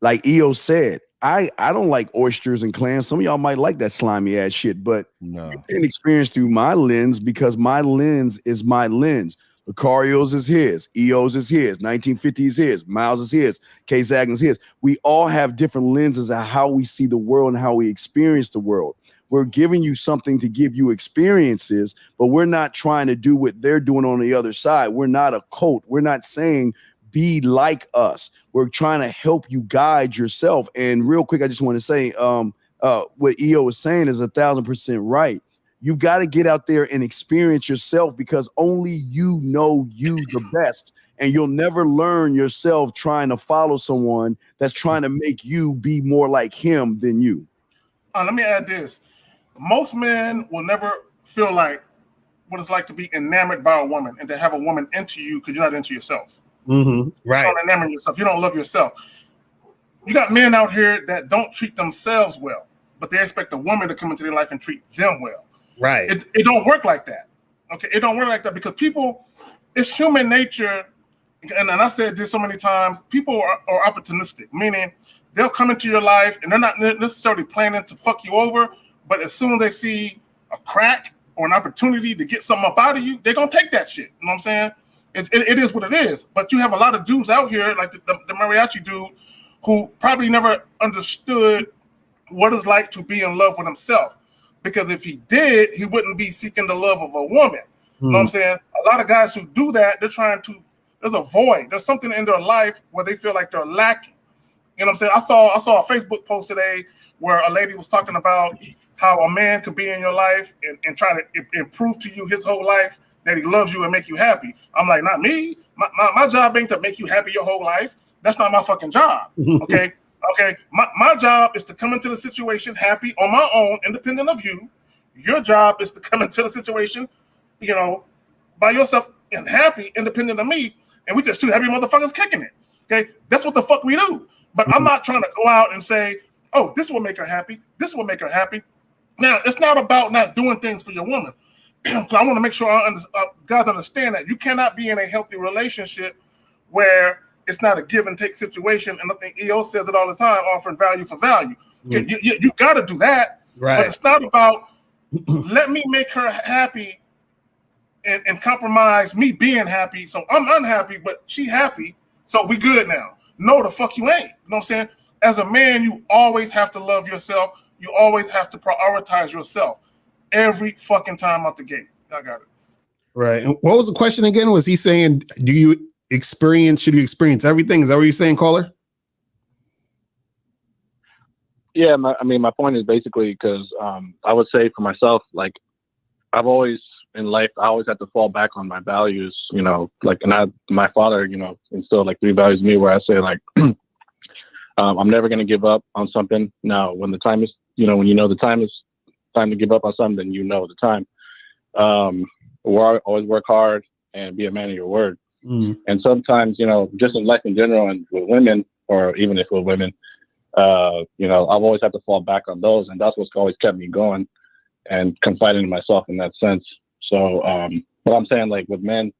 S2: Like EO said, I don't like oysters and clams. Some of y'all might like that slimy ass shit, but you can experience through my lens, because my lens is my lens. Lucario's is his, EO's is his, 1950 is his, Miles is his, K Zagin's his. We all have different lenses of how we see the world and how we experience the world. We're giving you something to give you experiences, but we're not trying to do what they're doing on the other side. We're not a cult. We're not saying be like us. We're trying to help you guide yourself. And real quick, I just want to say what EO is saying is 1,000% right. You've got to get out there and experience yourself, because only you know you the best. And you'll never learn yourself trying to follow someone that's trying to make you be more like him than you.
S6: Let me add this. Most men will never feel like what it's like to be enamored by a woman and to have a woman into you because you're not into yourself.
S7: Right.
S6: You don't enamor yourself. You don't love yourself. You got men out here that don't treat themselves well, but they expect a woman to come into their life and treat them well.
S7: Right.
S6: It don't work like that. Okay. It don't work like that, because people, it's human nature. And I said this so many times, people are opportunistic, meaning they'll come into your life and they're not necessarily planning to fuck you over, but as soon as they see a crack or an opportunity to get something up out of you, they're going to take that shit. You know what I'm saying? It is what it is. But you have a lot of dudes out here, like the mariachi dude, who probably never understood what it's like to be in love with himself. Because if he did, he wouldn't be seeking the love of a woman. You know what I'm saying? A lot of guys who do that, they're trying to, there's a void. There's something in their life where they feel like they're lacking. You know what I'm saying? I saw a Facebook post today where a lady was talking about how a man could be in your life and try to improve to you his whole life, that he loves you and make you happy. I'm like, not me. My job ain't to make you happy your whole life. That's not my fucking job. Okay. Okay. My job is to come into the situation happy on my own, independent of you. Your job is to come into the situation you know, by yourself and happy, independent of me, and we just two happy motherfuckers kicking it. Okay, that's what the fuck we do. But I'm not trying to go out and say, oh, this will make her happy. This will make her happy. Now, it's not about not doing things for your woman. So I want to make sure guys understand that you cannot be in a healthy relationship where it's not a give and take situation. And I think EO says it all the time, offering value for value. Okay, you got to do that.
S7: Right.
S6: But it's not about let me make her happy and compromise me being happy. So I'm unhappy, but she happy. So we good now. No, the fuck you ain't. You know what I'm saying? As a man, you always have to love yourself. You always have to prioritize yourself every fucking time out the gate. I got it.
S7: Right. And what was the question again? Was he saying, should you experience everything? Is that what you're saying, caller?
S14: Yeah, my point is basically because I would say for myself, like I've always in life, I always have to fall back on my values, you know, like, and my father, you know, instilled like 3 values in me where I say like, I'm never going to give up on something. Now, when the time is, you know, when you know the time is time to give up on something, then you know the time. Always work hard and be a man of your word. And sometimes, you know, just in life in general and with women, or even if with women, you know, I've always had to fall back on those, and that's what's always kept me going and confiding in myself in that sense. So, but I'm saying, like with men,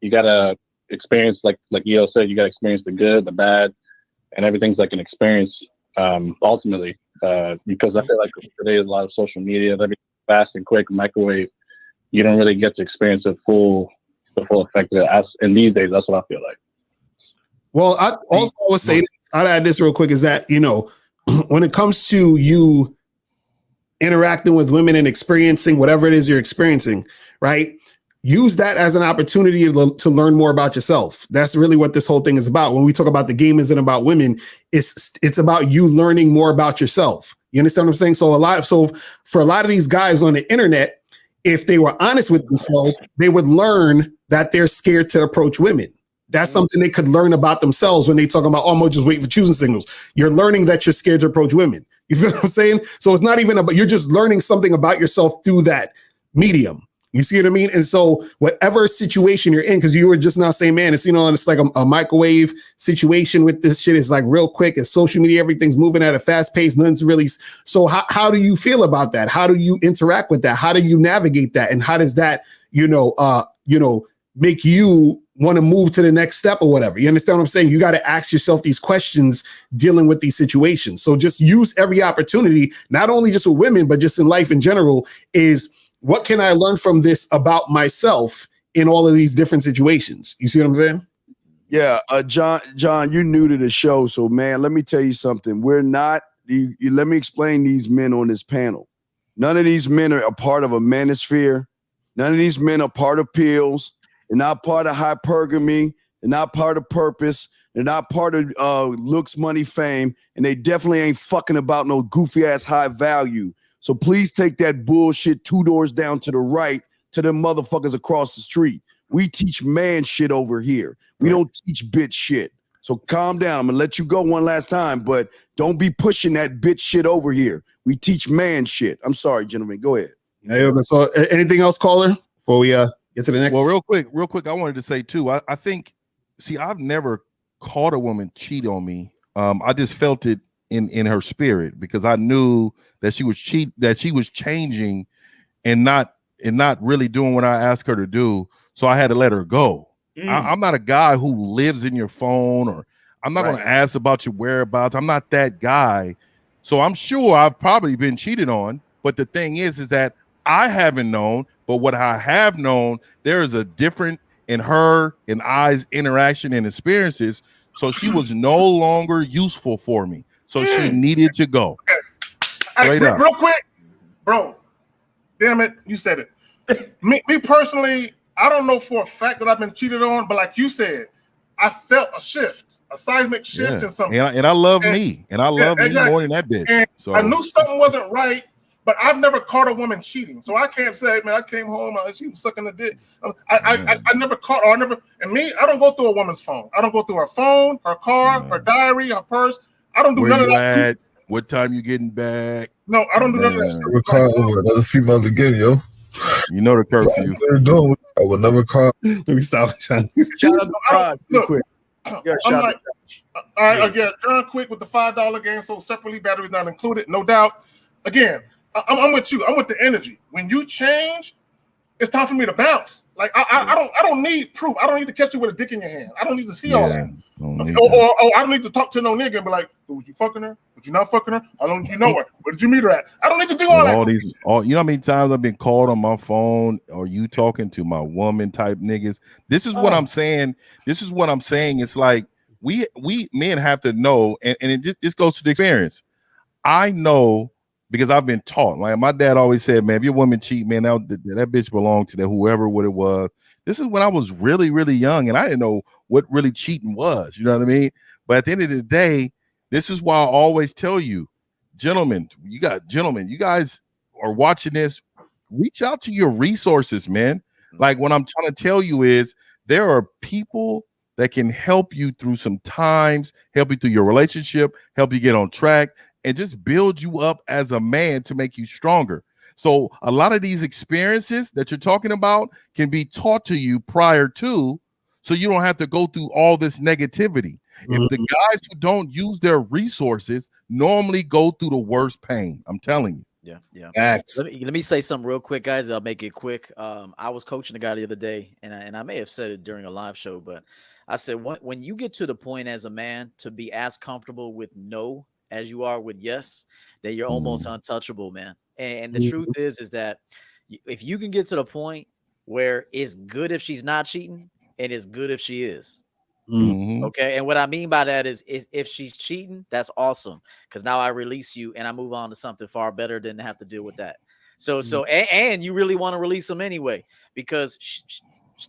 S14: you gotta experience, like EO said, you gotta experience the good, the bad, and everything's like an experience. Ultimately, because I feel like today is a lot of social media, everything fast and quick, microwave. You don't really get to experience the full effect of it. As in these days, that's what I feel like.
S7: Well, I also would say, I'd add this real quick, is that, you know, when it comes to you interacting with women and experiencing whatever it is you're experiencing, right? Use that as an opportunity to learn more about yourself. That's really what this whole thing is about. When we talk about the game isn't about women, it's about you learning more about yourself. You understand what I'm saying? So for a lot of these guys on the internet, if they were honest with themselves, they would learn that they're scared to approach women. That's something they could learn about themselves when they talk about, I'm just waiting for choosing signals. You're learning that you're scared to approach women. You feel what I'm saying? So it's not even about, you're just learning something about yourself through that medium. You see what I mean? And so whatever situation you're in, because you were just now saying, man, it's, you know, it's like a microwave situation with this shit. Is like real quick. It's social media. Everything's moving at a fast pace. Nothing's really. So how do you feel about that? How do you interact with that? How do you navigate that? And how does that, make you want to move to the next step or whatever? You understand what I'm saying? You got to ask yourself these questions dealing with these situations. So just use every opportunity, not only just with women, but just in life in general, is what can I learn from this about myself in all of these different situations? You see what I'm saying?
S2: Yeah. John, you're new to the show. So, man, let me tell you something. We're not, let me explain these men on this panel. None of these men are a part of a manosphere. None of these men are part of pills. They're not part of hypergamy. They're not part of purpose. They're not part of looks, money, fame. And they definitely ain't fucking about no goofy ass high value. So please take that bullshit 2 doors down to the right to them motherfuckers across the street. We teach man shit over here. We don't teach bitch shit. So calm down. I'm going to let you go one last time, but don't be pushing that bitch shit over here. We teach man shit. I'm sorry, gentlemen. Go ahead.
S7: So anything else, caller, before we get to the next?
S4: Well, real quick, I wanted to say too, I think, see, I've never caught a woman cheat on me. I just felt it in her spirit, because I knew that she was changing and not really doing what I asked her to do. So I had to let her go. I'm not a guy who lives in your phone, or I'm not going to ask about your whereabouts. I'm not that guy. So I'm sure I've probably been cheated on. But the thing is that I haven't known. But what I have known, there is a different in her and I's interaction and experiences. So she was no longer useful for me. So she needed to go.
S6: Real quick, bro. Damn it, you said it. me personally, I don't know for a fact that I've been cheated on, but like you said, I felt a shift, a seismic shift in something.
S4: And I love me. And I love me more than that bitch.
S6: And
S4: so
S6: I knew something wasn't right, but I've never caught a woman cheating. So I can't say, man, I came home and she was sucking a dick. I never caught, or I don't go through a woman's phone. I don't go through her phone, her car, her diary, her purse. I don't do none of that.
S4: What time you getting back?
S6: No, I don't do none of that.
S13: We're calling over another female again, yo.
S4: You know the curfew.
S13: They're doing. I would never call.
S7: Let me stop. Shout
S2: out to Rod,
S6: look,
S2: quick. Yeah,
S6: I'm like, all right, again, John Quick with the $5 game sold separately, batteries not included, no doubt. Again, I'm with you. I'm with the energy. When you change, it's time for me to bounce. Like I don't need proof. I don't need to catch you with a dick in your hand. I don't need to see all that. Or I don't need to talk to no nigga and be like, was you fucking her? Was you not fucking her? How long did you know her? Where did you meet her at? I don't need to do all that.
S4: You know how many times I've been called on my phone, or you talking to my woman type niggas. This is what I'm saying. This is what I'm saying. It's like we men have to know, and this goes to the experience. I know because I've been taught. Like my dad always said, man, if your woman cheat, man, that bitch belonged to whoever what it was. This is when I was really, really young, and I didn't know what really cheating was. You know what I mean? But at the end of the day, this is why I always tell you, gentlemen, you guys are watching this, reach out to your resources, man. Like what I'm trying to tell you is there are people that can help you through some times, help you through your relationship, help you get on track, and just build you up as a man to make you stronger. So a lot of these experiences that you're talking about can be taught to you prior to, so you don't have to go through all this negativity. If the guys who don't use their resources normally go through the worst pain, I'm telling you.
S5: Yeah. Let me say something real quick, guys. I'll make it quick. I was coaching a guy the other day, and I may have said it during a live show, but I said when you get to the point as a man to be as comfortable with no as you are with yes, that you're almost untouchable, man. And the truth is that if you can get to the point where it's good if she's not cheating and it's good if she is. Okay. And what I mean by that is if she's cheating, that's awesome. Because now I release you and I move on to something far better than to have to deal with that. And you really want to release them anyway, because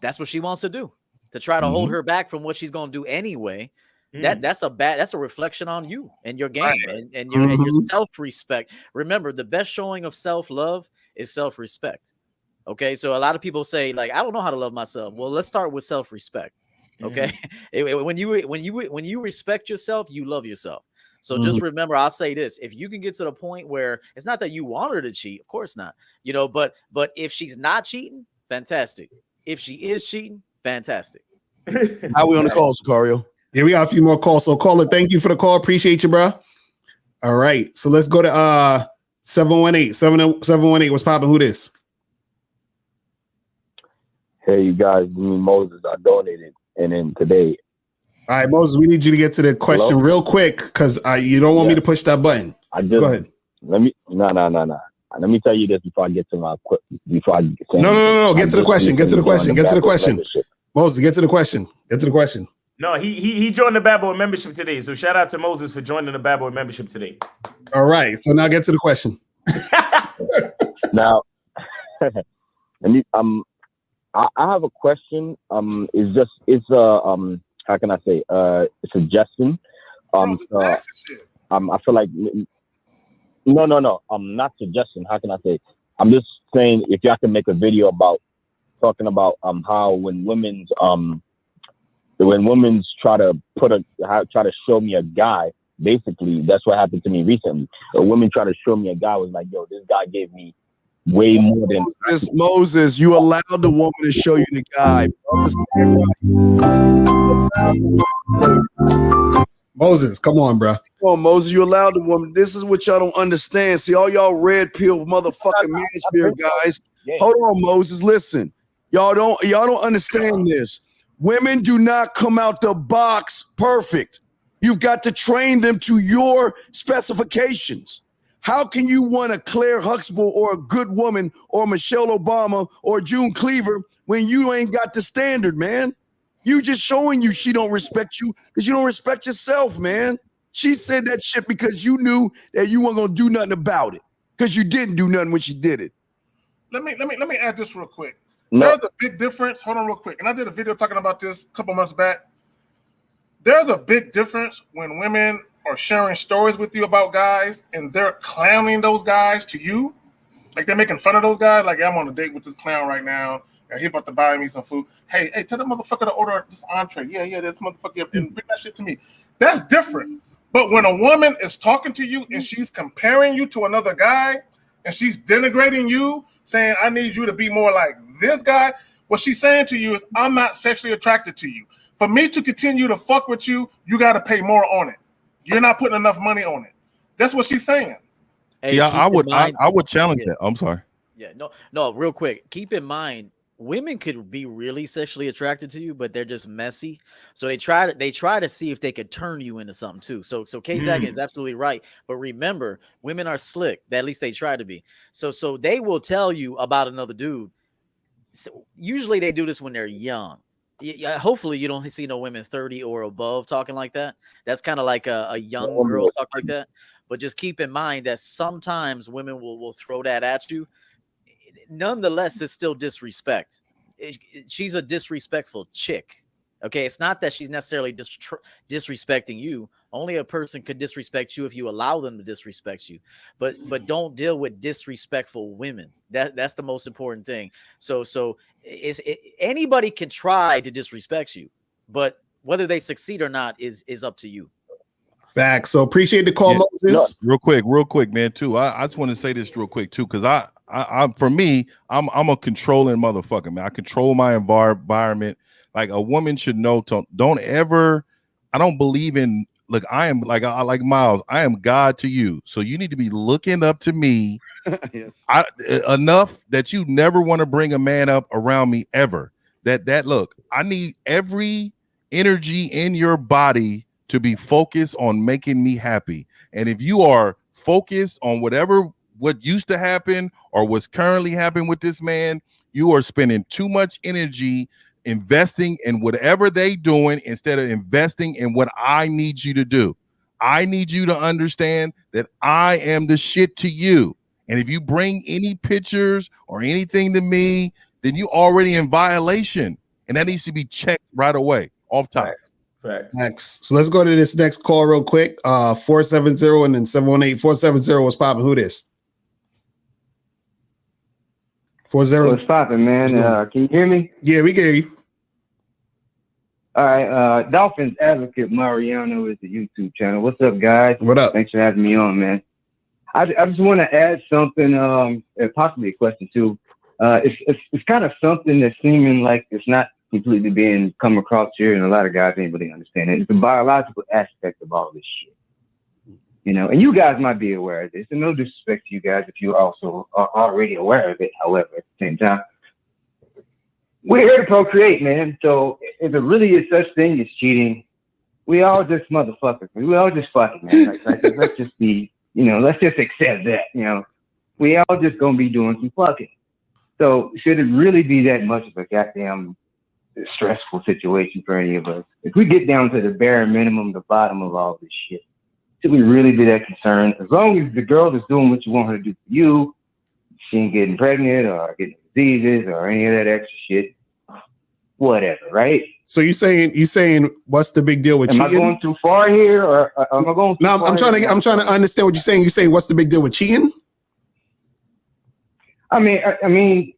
S5: that's what she wants to do, to try to hold her back from what she's going to do anyway. That's a reflection on you and your game and your self-respect. Remember, the best showing of self-love is self-respect. Okay. So a lot of people say, like, I don't know how to love myself. Well, let's start with self-respect. Okay. When you respect yourself, you love yourself. So just remember, I'll say this: if you can get to the point where it's not that you want her to cheat, of course not, but if she's not cheating, fantastic. If she is cheating, fantastic.
S2: How we on the call, Sicario?
S7: Yeah, we got a few more calls. So caller, thank you for the call. Appreciate you, bro. All right. So let's go to 718. What's popping? Who this?
S15: Hey, you guys, me, Moses. I donated. And then today.
S7: All right, Moses, we need you to get to the question real quick, because you don't want me to push that button. Go ahead.
S15: No. Let me tell you this before I get to my
S7: No. Get to the question. Moses, get to the question.
S3: No, he joined the Bad Boy membership today. So shout out to Moses for joining the Bad Boy membership today.
S7: All right. So now get to the question.
S15: Now, I have a question. How can I say? A suggestion. I feel like no. Not suggestion. How can I say? I'm just saying if y'all can make a video about talking about how when women's try to show me a guy. Basically, that's what happened to me recently. A woman tried to show me a guy, was like, yo, this guy gave me way more than
S2: Moses. You allowed the woman to show you the guy.
S7: Moses, come on, bro.
S2: Come on, Moses. You allowed the woman. This is what y'all don't understand. See, all y'all red pill motherfucking manosphere guys. Hold on, Moses. Listen, y'all don't understand this. Women do not come out the box perfect. You've got to train them to your specifications. How can you want a Claire Huxtable or a good woman or Michelle Obama or June Cleaver when you ain't got the standard, man? You just showing you she don't respect you because you don't respect yourself, man. She said that shit because you knew that you weren't gonna do nothing about it because you didn't do nothing when she did it.
S6: Let me add this real quick. There's a big difference. Hold on real quick. And I did a video talking about this a couple months back. There's a big difference when women are sharing stories with you about guys and they're clowning those guys to you. Like they're making fun of those guys. Like, I'm on a date with this clown right now and he about to buy me some food. Hey, tell that motherfucker to order this entree. Yeah, this motherfucker, and bring that shit to me. That's different. But when a woman is talking to you and she's comparing you to another guy and she's denigrating you, saying, I need you to be more like this guy, what she's saying to you is, I'm not sexually attracted to you. For me to continue to fuck with you, you got to pay more on it. You're not putting enough money on it. That's what she's saying.
S5: Hey,
S4: See, I would challenge
S5: Yeah.
S4: that. I'm sorry.
S5: Yeah, no, real quick. Keep in mind, women could be really sexually attracted to you, but they're just messy. So they try to see if they could turn you into something too. So K-Zag is absolutely right. But remember, women are slick. At least they try to be. So they will tell you about another dude. So usually they do this when they're young. Yeah, hopefully you don't see no women 30 or above talking like that. That's kind of like a young girl talk like that. But just keep in mind that sometimes women will throw that at you. Nonetheless, it's still disrespect. She's a disrespectful chick. Okay, it's not that she's necessarily disrespecting you. Only a person could disrespect you if you allow them to disrespect you. But don't deal with disrespectful women. That's the most important thing. So anybody can try to disrespect you, but whether they succeed or not is up to you.
S7: Facts. So appreciate the call, Moses.
S4: Real quick, man. Too. I just want to say this real quick too, because I'm for me, I'm a controlling motherfucker, man. I control my environment. Like a woman should know. Don't ever. I don't believe in. Look, I am like Miles. I am God to you, so you need to be looking up to me.
S2: Yes.
S4: Enough that you never want to bring a man up around me ever. That look, I need every energy in your body to be focused on making me happy. And if you are focused on what used to happen or what's currently happening with this man, you are spending too much energy investing in whatever they doing instead of investing in what I need you to do. I need you to understand that I am the shit to you. And if you bring any pictures or anything to me, then you already in violation. And that needs to be checked right away off top.
S7: Next. So let's go to this next call real quick. 470 and then 718. 470 was popping. Who this? 40.
S16: What's popping, man? Can you hear me?
S7: Yeah, we can hear you.
S16: All right. Dolphins Advocate Mariano is the YouTube channel. What's up, guys?
S7: What up?
S16: Thanks for having me on, man. I just want to add something, and possibly a question too. It's kind of something that's seeming like it's not completely being come across here, and a lot of guys ain't really understand it. It's the biological aspect of all this shit. You know, and you guys might be aware of this, and no disrespect to you guys if you also are already aware of it. However, at the same time, we're here to procreate, man. So if it really is such thing as cheating, we all just motherfuckers. We all just fucking, man. Like, let's just be, let's just accept that, We all just gonna be doing some fucking. So should it really be that much of a goddamn stressful situation for any of us? If we get down to the bare minimum, the bottom of all this shit, should we really be that concerned? As long as the girl is doing what you want her to do for you, she ain't getting pregnant or getting diseases or any of that extra shit, whatever, right?
S7: So you saying what's the big deal with cheating?
S16: Am I going too far here, or am I going?
S7: No, I'm trying to understand what you're saying. You're saying what's the big deal with cheating?
S16: I mean,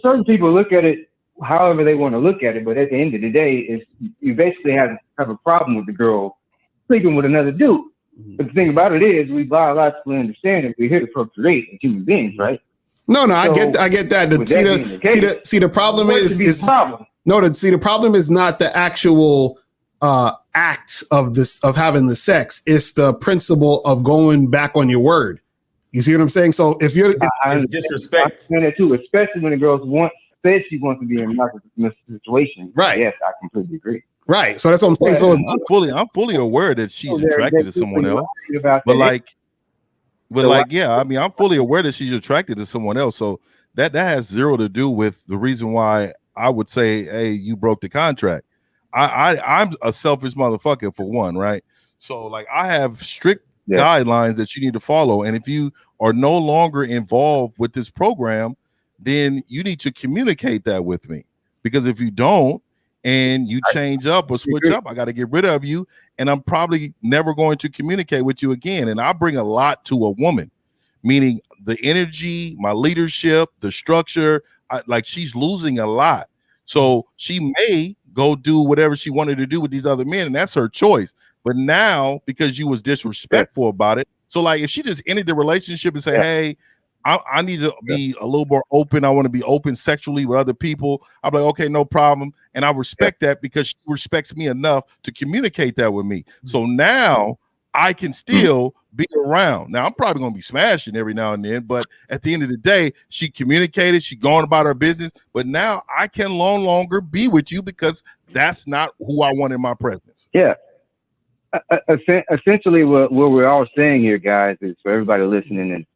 S16: certain people look at it however they want to look at it, but at the end of the day, is you basically have a problem with the girl sleeping with another dude. But the thing about it is, we biologically understand that we're here to procreate as human beings, right?
S7: No, I get that. The problem is the problem is not the actual act of having the sex. It's the principle of going back on your word. You see what I'm saying? So if you're
S3: it's disrespect,
S16: I understand that too, especially when the girl says she wants to be in a situation.
S7: Right.
S16: Yes, I completely agree.
S7: Right. So that's what I'm saying. So
S4: I'm fully aware that she's attracted to someone else. I'm fully aware that she's attracted to someone else. So that has zero to do with the reason why I would say, hey, you broke the contract. I'm a selfish motherfucker for one, right? So like I have strict guidelines that you need to follow. And if you are no longer involved with this program, then you need to communicate that with me. Because if you don't, and you change up or switch up, I got to get rid of you, and I'm probably never going to communicate with you again. And I bring a lot to a woman, meaning the energy, my leadership, the structure. Like she's losing a lot, so she may go do whatever she wanted to do with these other men, and that's her choice. But now, because you was disrespectful about it, so like if she just ended the relationship and say, "Hey, I need to be a little more open. I want to be open sexually with other people. I'm like, okay, no problem. And I respect that because she respects me enough to communicate that with me. So now I can still be around. Now I'm probably going to be smashing every now and then, but at the end of the day, she communicated, she going about her business, but now I can no longer be with you because that's not who I want in my presence.
S16: Yeah. Essentially what we're all saying here, guys, is for everybody listening, and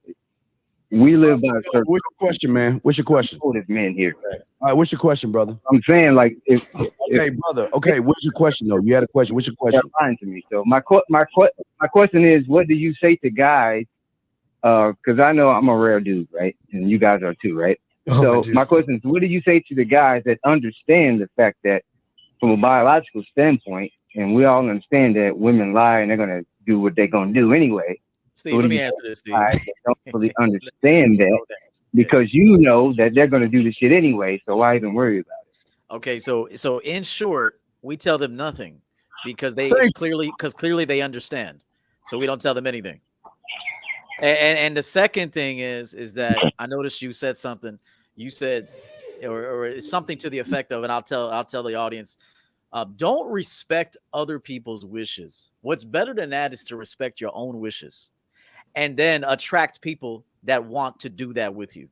S16: we live by a certain.
S2: What's your question, man? What's your question?
S16: Men here.
S2: All right, what's your question, brother?
S16: I'm saying, like,
S2: okay, brother. Okay, what's your question though? You had a question. What's your question?
S16: Lying to me. So my question is, what do you say to guys? Because I know I'm a rare dude, right? And you guys are too, right? So my question is, what do you say to the guys that understand the fact that, from a biological standpoint, and we all understand that women lie and they're gonna do what they're gonna do anyway.
S5: Steve, let me answer this, Steve.
S16: They don't really understand that because you know that they're going to do the shit anyway, so why even worry about it?
S5: Okay, so in short, we tell them nothing because they clearly they understand. So we don't tell them anything. And the second thing is that I noticed you said something. You said, or something to the effect of, and I'll tell the audience. Don't respect other people's wishes. What's better than that is to respect your own wishes. And then attract people that want to do that with you.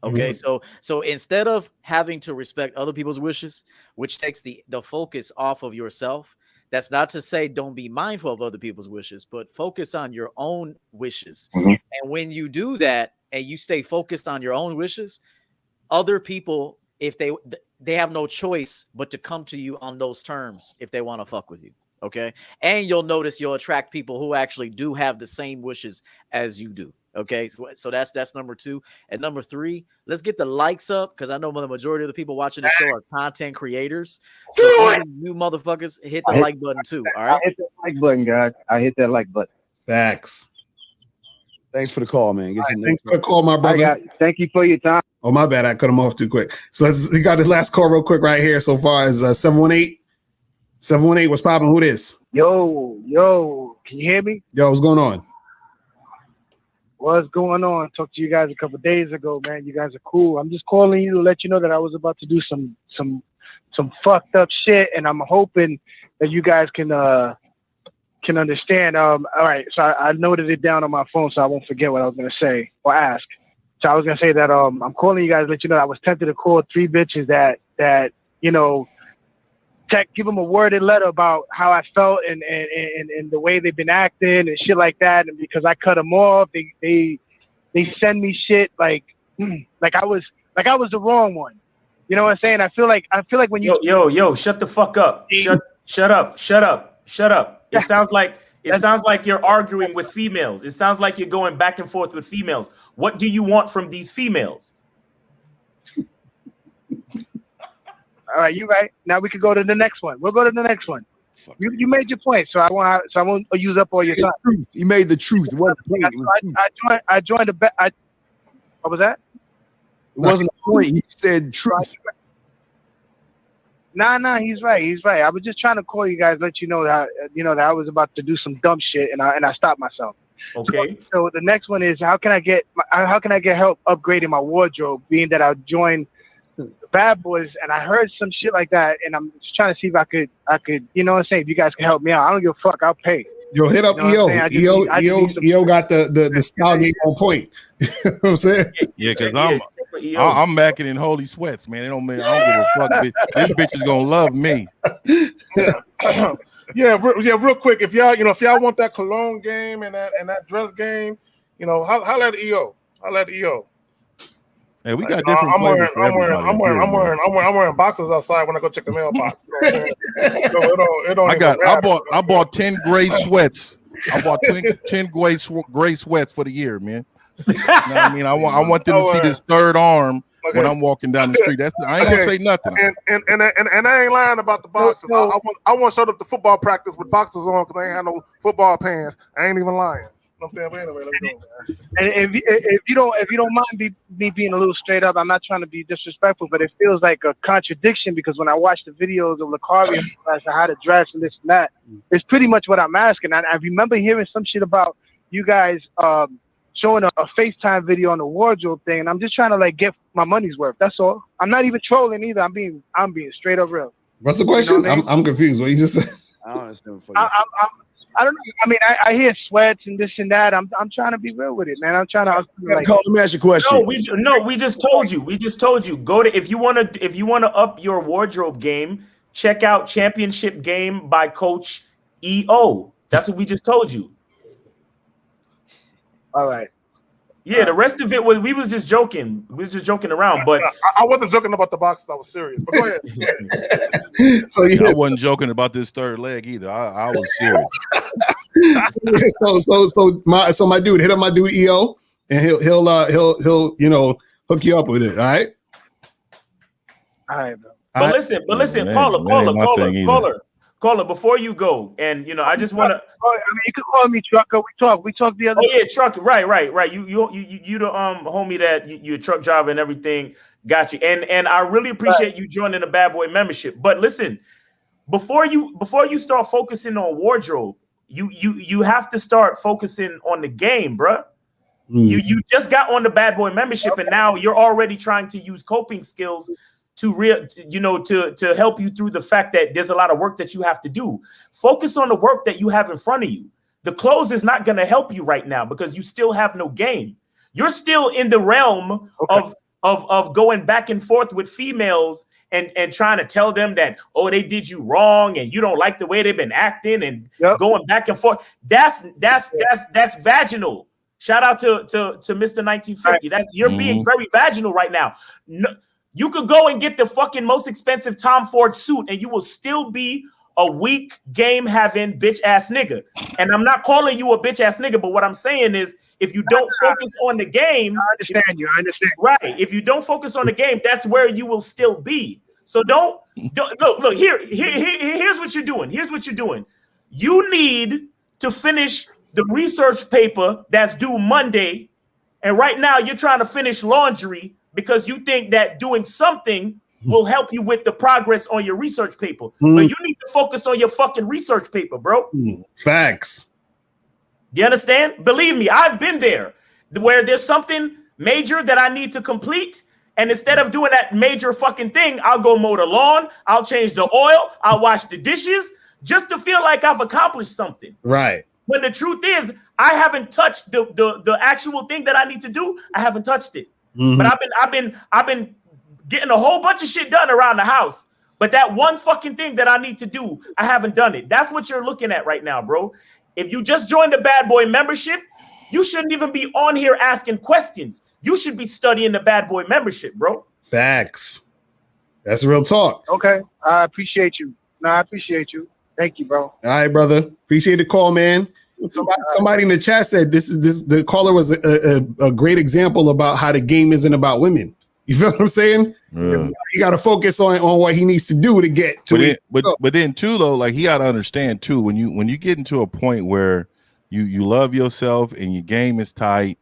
S5: Okay, so instead of having to respect other people's wishes, which takes the focus off of yourself, that's not to say don't be mindful of other people's wishes, but focus on your own wishes. And when you do that and you stay focused on your own wishes, other people, if they have no choice but to come to you on those terms if they want to fuck with you. Okay. And you'll notice you'll attract people who actually do have the same wishes as you do. Okay. So that's number 2. And number 3, let's get the likes up, because I know the majority of the people watching the show are content creators. So you motherfuckers hit the like button too. All right.
S16: I hit that like button, guys. I hit that like button.
S7: Facts.
S2: Thanks for the call, man.
S7: Thanks for the call, my brother.
S16: Thank you for your time.
S7: Oh, my bad. I cut him off too quick. So we got the last call real quick right here so far as 718. 718, what's popping? Who this?
S17: Yo, can you hear me?
S7: Yo, what's going on?
S17: What's going on? Talked to you guys a couple of days ago, man. You guys are cool. I'm just calling you to let you know that I was about to do some fucked up shit, and I'm hoping that you guys can understand. All right, so I noted it down on my phone so I won't forget what I was gonna say or ask. So I was gonna say that I'm calling you guys to let you know I was tempted to call 3 bitches that you know, give them a worded letter about how I felt and the way they've been acting and shit like that. And because I cut them off, they send me shit like I was the wrong one. You know what I'm saying? I feel like when you
S3: yo, shut the fuck up. Shut up. It sounds like you're arguing with females. It sounds like you're going back and forth with females. What do you want from these females?
S17: All right, you right. Now we can go to the next one. We'll go to the next one. You made your point, so I won't use up all your time.
S2: You made the truth.
S17: I joined the bet. What was that?
S2: It wasn't a point. He said truth.
S17: Nah, he's right. I was just trying to call you guys, let you know that that I was about to do some dumb shit, and I stopped myself.
S3: Okay.
S17: So the next one is how can I get help upgrading my wardrobe, being that I joined the Bad Boys, and I heard some shit like that, and I'm just trying to see if I could, you know what I'm saying? If you guys can help me out, I don't give a fuck. I'll pay.
S7: Yo, hit up EO. EO got the style game on point. You know what I'm saying?
S4: Yeah, because I'm macking in holy sweats, man. I don't give a fuck. This bitch is gonna love me.
S6: Yeah, real quick. If y'all want that cologne game and that dress game, holla at EO.
S4: Hey, we got different flavors.
S6: I'm wearing boxes outside when I go check the mailbox.
S4: I bought 10 gray sweats. I bought 10 gray sweats for the year, man. You know what I mean? I want them to see this third arm when I'm walking down the street. I ain't gonna say nothing.
S6: And I ain't lying about the boxes. I want to show up to football practice with boxers on because I ain't had no football pants. I ain't even lying. You know what I'm saying? But anyway, let's go, man.
S17: And if you don't mind me being a little straight up, I'm not trying to be disrespectful, but it feels like a contradiction because when I watch the videos of Lakari as to how to dress and this and that, it's pretty much what I'm asking. I remember hearing some shit about you guys showing a FaceTime video on the wardrobe thing, and I'm just trying to like get my money's worth. That's all. I'm not even trolling either. I'm being straight up real.
S7: What's the question?
S17: You know what I mean?
S7: I'm confused. What you just said?
S18: I don't understand.
S17: I don't know. I mean, I hear sweats and this and that. I'm trying to be real with it, man. I'm trying to like.
S2: Call me ask you a question.
S3: We just told you. We just told you. Go to if you wanna up your wardrobe game. Check out Championship Game by Coach EO. That's what we just told you.
S17: All right.
S3: Yeah, the rest of it was we was just joking. We was just joking around, but
S6: I wasn't joking about the box. I was serious. But go ahead.
S7: So
S4: I wasn't joking about this third leg either. I was serious.
S7: So my dude, hit up my dude EO, and he'll hook you up with it. All right.
S17: All right, bro.
S3: But listen, caller, before you go, and I just want to.
S17: I mean, you can call me Trucker. We talked the other.
S3: Oh yeah, Trucker. Right. You the homie that you a truck driver and everything. Got you. And I really appreciate you joining the Bad Boy membership. But listen, before you start focusing on wardrobe, you have to start focusing on the game, bruh. You just got on the Bad Boy membership, and now you're already trying to use coping skills to help you through the fact that there's a lot of work that you have to do. Focus on the work that you have in front of you. The clothes is not going to help you right now because you still have no game. You're still in the realm of going back and forth with females and trying to tell them that, oh, they did you wrong and you don't like the way they've been acting and going back and forth. That's vaginal. Shout out to Mr. 1950. You're being very vaginal right now. No, you could go and get the fucking most expensive Tom Ford suit and you will still be a weak game having bitch ass nigga. And I'm not calling you a bitch ass nigga, but what I'm saying is if you don't focus on the game,
S17: I understand you.
S3: Right. If you don't focus on the game, that's where you will still be. So don't look here's what you're doing. Here's what you're doing. You need to finish the research paper that's due Monday. And right now you're trying to finish laundry because you think that doing something will help you with the progress on your research paper. But you need to focus on your fucking research paper, bro.
S7: Facts.
S3: You understand? Believe me, I've been there where there's something major that I need to complete. And instead of doing that major fucking thing, I'll go mow the lawn. I'll change the oil. I'll wash the dishes just to feel like I've accomplished something.
S7: Right.
S3: When the truth is, I haven't touched the actual thing that I need to do. I haven't touched it. But I've been getting a whole bunch of shit done around the house. But that one fucking thing that I need to do, I haven't done it. That's what you're looking at right now, bro. If you just joined the Bad Boy membership, you shouldn't even be on here asking questions. You should be studying the Bad Boy membership, bro.
S7: Facts. That's real talk.
S17: Okay. I appreciate you. No, I appreciate you. Thank you, bro.
S7: All right, brother. Appreciate the call, man. Somebody in the chat said this. The caller was a great example about how the game isn't about women. You feel what I'm saying? Yeah. You got to focus on what he needs to do to get to it.
S4: But then too, though, like he got to understand too, when you get into a point where you love yourself and your game is tight,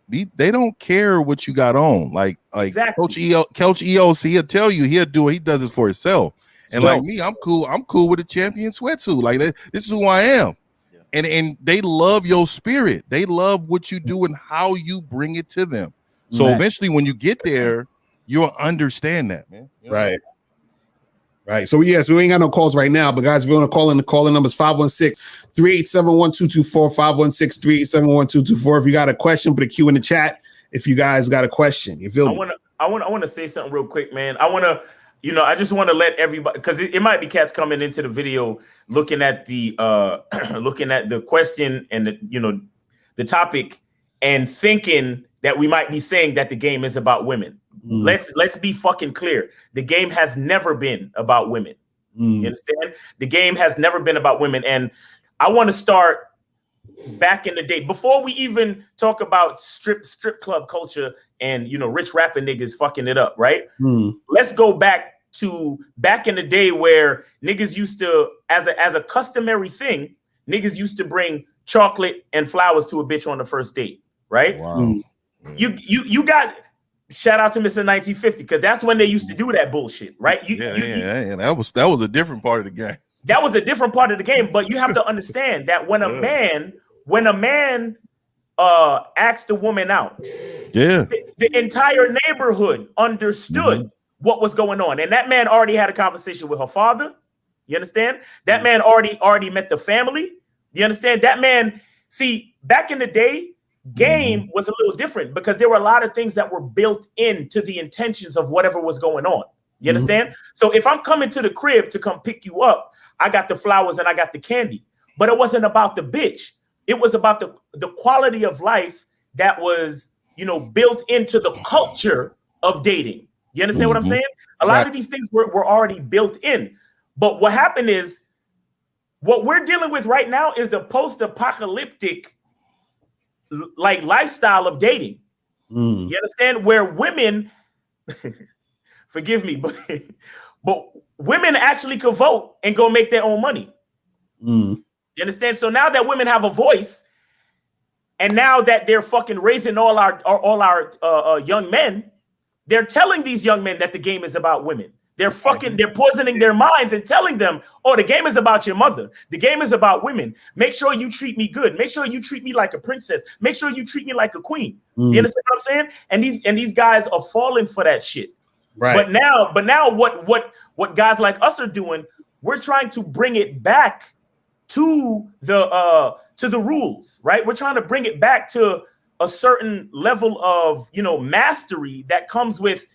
S4: they don't care what you got on. Like exactly. Coach EOC, he'll tell you he'll do it. He does it for himself. And like me, I'm cool with a champion sweatsuit. Like this is who I am. And they love your spirit. They love what you do and how you bring it to them. So eventually when you get there, you'll understand that, man. You know?
S7: Right. So yes, we ain't got no calls right now, but guys, if you want to call in, the calling number is 516-387-1224, 516-387-1224. If you got a question, put a Q in the chat. If you guys got a question, you feel me?
S3: I want to say something real quick, man. I just want to let everybody, because it might be cats coming into the video looking at the question and the topic and thinking that we might be saying that the game is about women. Let's be fucking clear. The game has never been about women. You understand? The game has never been about women. And I want to start back in the day before we even talk about strip club culture and rich rapping niggas fucking it up, right? Let's go back in the day where niggas used to, as a customary thing, niggas used to bring chocolate and flowers to a bitch on the first date, right?
S4: Wow.
S3: You got shout out to Mr. 1950 because that's when they used to do that bullshit, right?
S4: That was a different part of the game. That was a different
S3: part of the game, but you have to understand that when a man asked the woman out,
S4: Yeah,
S3: the entire neighborhood understood what was going on, and that man already had a conversation with her father. You understand? That man already met the family. You understand? That man, see, back in the day, game was a little different because there were a lot of things that were built into the intentions of whatever was going on. You understand? So if I'm coming to the crib to come pick you up, I got the flowers and I got the candy, but it wasn't about the bitch. It was about the quality of life that was, you know, built into the culture of dating. You understand what I'm saying? A lot of these things were already built in. But what happened is, what we're dealing with right now is the post-apocalyptic like lifestyle of dating. You understand? Where women, forgive me, but women actually could vote and go make their own money. You understand? So now that women have a voice, and now that they're fucking raising all our young men, they're telling these young men that the game is about women. They're poisoning their minds and telling them, oh, the game is about your mother. The game is about women. Make sure you treat me good. Make sure you treat me like a princess. Make sure you treat me like a queen. You understand what I'm saying? And these guys are falling for that shit. Right. But now what guys like us are doing, we're trying to bring it back to the rules, right? We're trying to bring it back to a certain level of, you know, mastery that comes with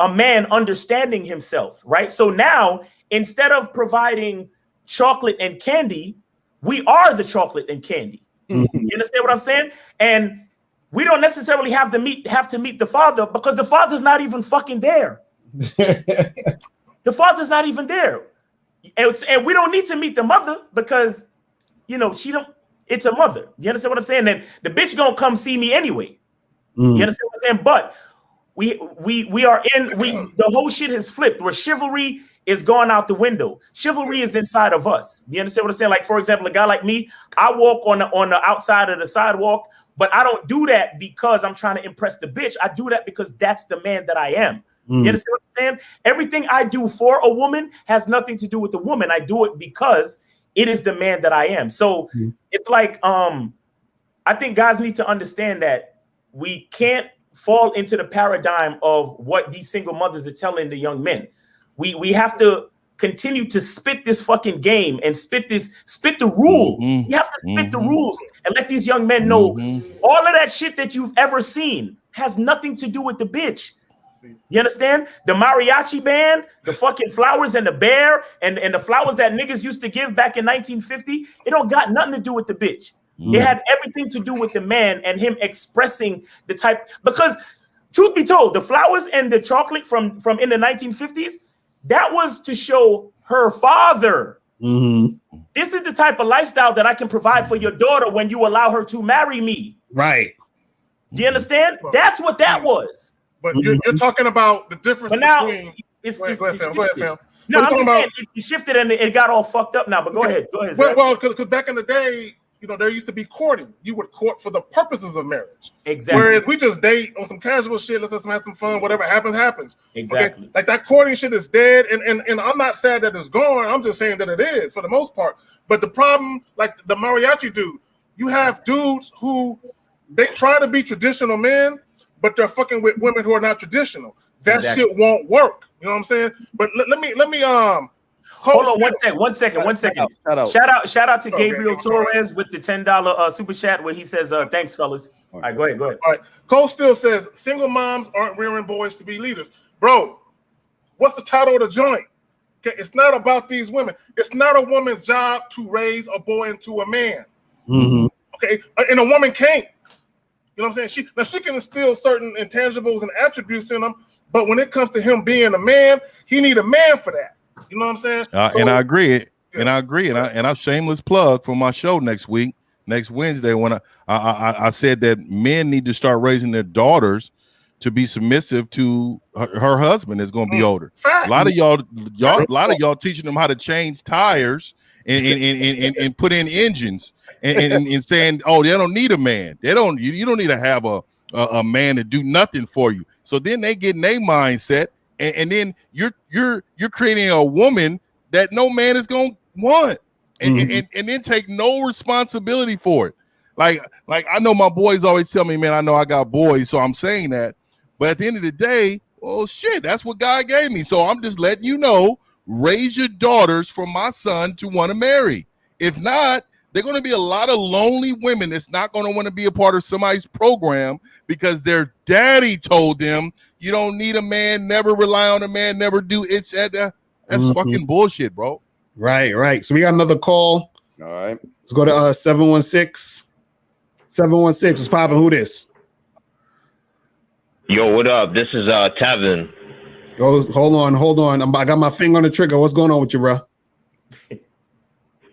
S3: a man understanding himself, right? So now, instead of providing chocolate and candy, we are the chocolate and candy. You understand what I'm saying? And we don't necessarily have to meet the father, because the father's not even fucking there. The father's not even there. And we don't need to meet the mother because, you know, it's a mother. You understand what I'm saying? And the bitch gonna come see me anyway. You understand what I'm saying? But the whole shit has flipped where chivalry is going out the window. Chivalry is inside of us. You understand what I'm saying? Like, for example, a guy like me, I walk on the outside of the sidewalk, but I don't do that because I'm trying to impress the bitch. I do that because that's the man that I am. You understand what I'm saying? Everything I do for a woman has nothing to do with the woman. I do it because it is the man that I am. So it's like, I think guys need to understand that we can't fall into the paradigm of what these single mothers are telling the young men. We have to continue to spit this fucking game and spit the rules. We have to spit the rules and let these young men know all of that shit that you've ever seen has nothing to do with the bitch. You understand? The mariachi band, the fucking flowers and the bear, and the flowers that niggas used to give back in 1950, it don't got nothing to do with the bitch. It had everything to do with the man and him expressing the type, because truth be told, the flowers and the chocolate from in the 1950s, that was to show her father. This is the type of lifestyle that I can provide for your daughter when you allow her to marry me.
S7: Right.
S3: Do you understand? That's what that was.
S6: But you're talking about the difference between. Go ahead, fam.
S3: No, I'm just saying it shifted and it got all fucked up now. But go ahead.
S6: Well, because back in the day, you know, there used to be courting. You would court for the purposes of marriage.
S3: Exactly.
S6: Whereas we just date on some casual shit. Let's just have some fun. Whatever happens.
S3: Exactly.
S6: Okay? Like that courting shit is dead. And I'm not sad that it's gone. I'm just saying that it is for the most part. But the problem, like the mariachi dude, you have dudes who they try to be traditional men, but they're fucking with women who are not traditional. That shit won't work. You know what I'm saying? But let me
S3: hold on 1 second. Shout out to Gabriel Torres with the $10 super chat where he says, thanks, fellas. All right, go ahead. All
S6: right. Cole still says single moms aren't rearing boys to be leaders. Bro, what's the title of the joint? Okay, it's not about these women. It's not a woman's job to raise a boy into a man. Okay, and a woman can't. You know what I'm saying? She can instill certain intangibles and attributes in him, but when it comes to him being a man, he need a man for that. You know what I'm saying?
S4: And I agree. And I agree. And I shameless plug for my show next Wednesday, when I said that men need to start raising their daughters to be submissive to her husband is going to be older.
S6: Facts.
S4: A lot of y'all teaching them how to change tires and put in engines and saying, oh, they don't need a man. You don't need to have a man to do nothing for you. So then they get in their mindset, and then you're creating a woman that no man is gonna want, and then take no responsibility for it. Like I know my boys always tell me, man, I know I got boys, so I'm saying that. But at the end of the day, well, shit, that's what God gave me. So I'm just letting you know, raise your daughters for my son to want to marry. If not, they're going to be a lot of lonely women that's not going to want to be a part of somebody's program because their daddy told them, you don't need a man, never rely on a man, never do it. That's fucking bullshit, bro.
S7: Right. So we got another call.
S2: All right.
S7: Let's go to 716. 716. What's popping? Who this?
S18: Yo, what up? This is Tevin.
S7: Oh, hold on. I got my finger on the trigger. What's going on with you, bro?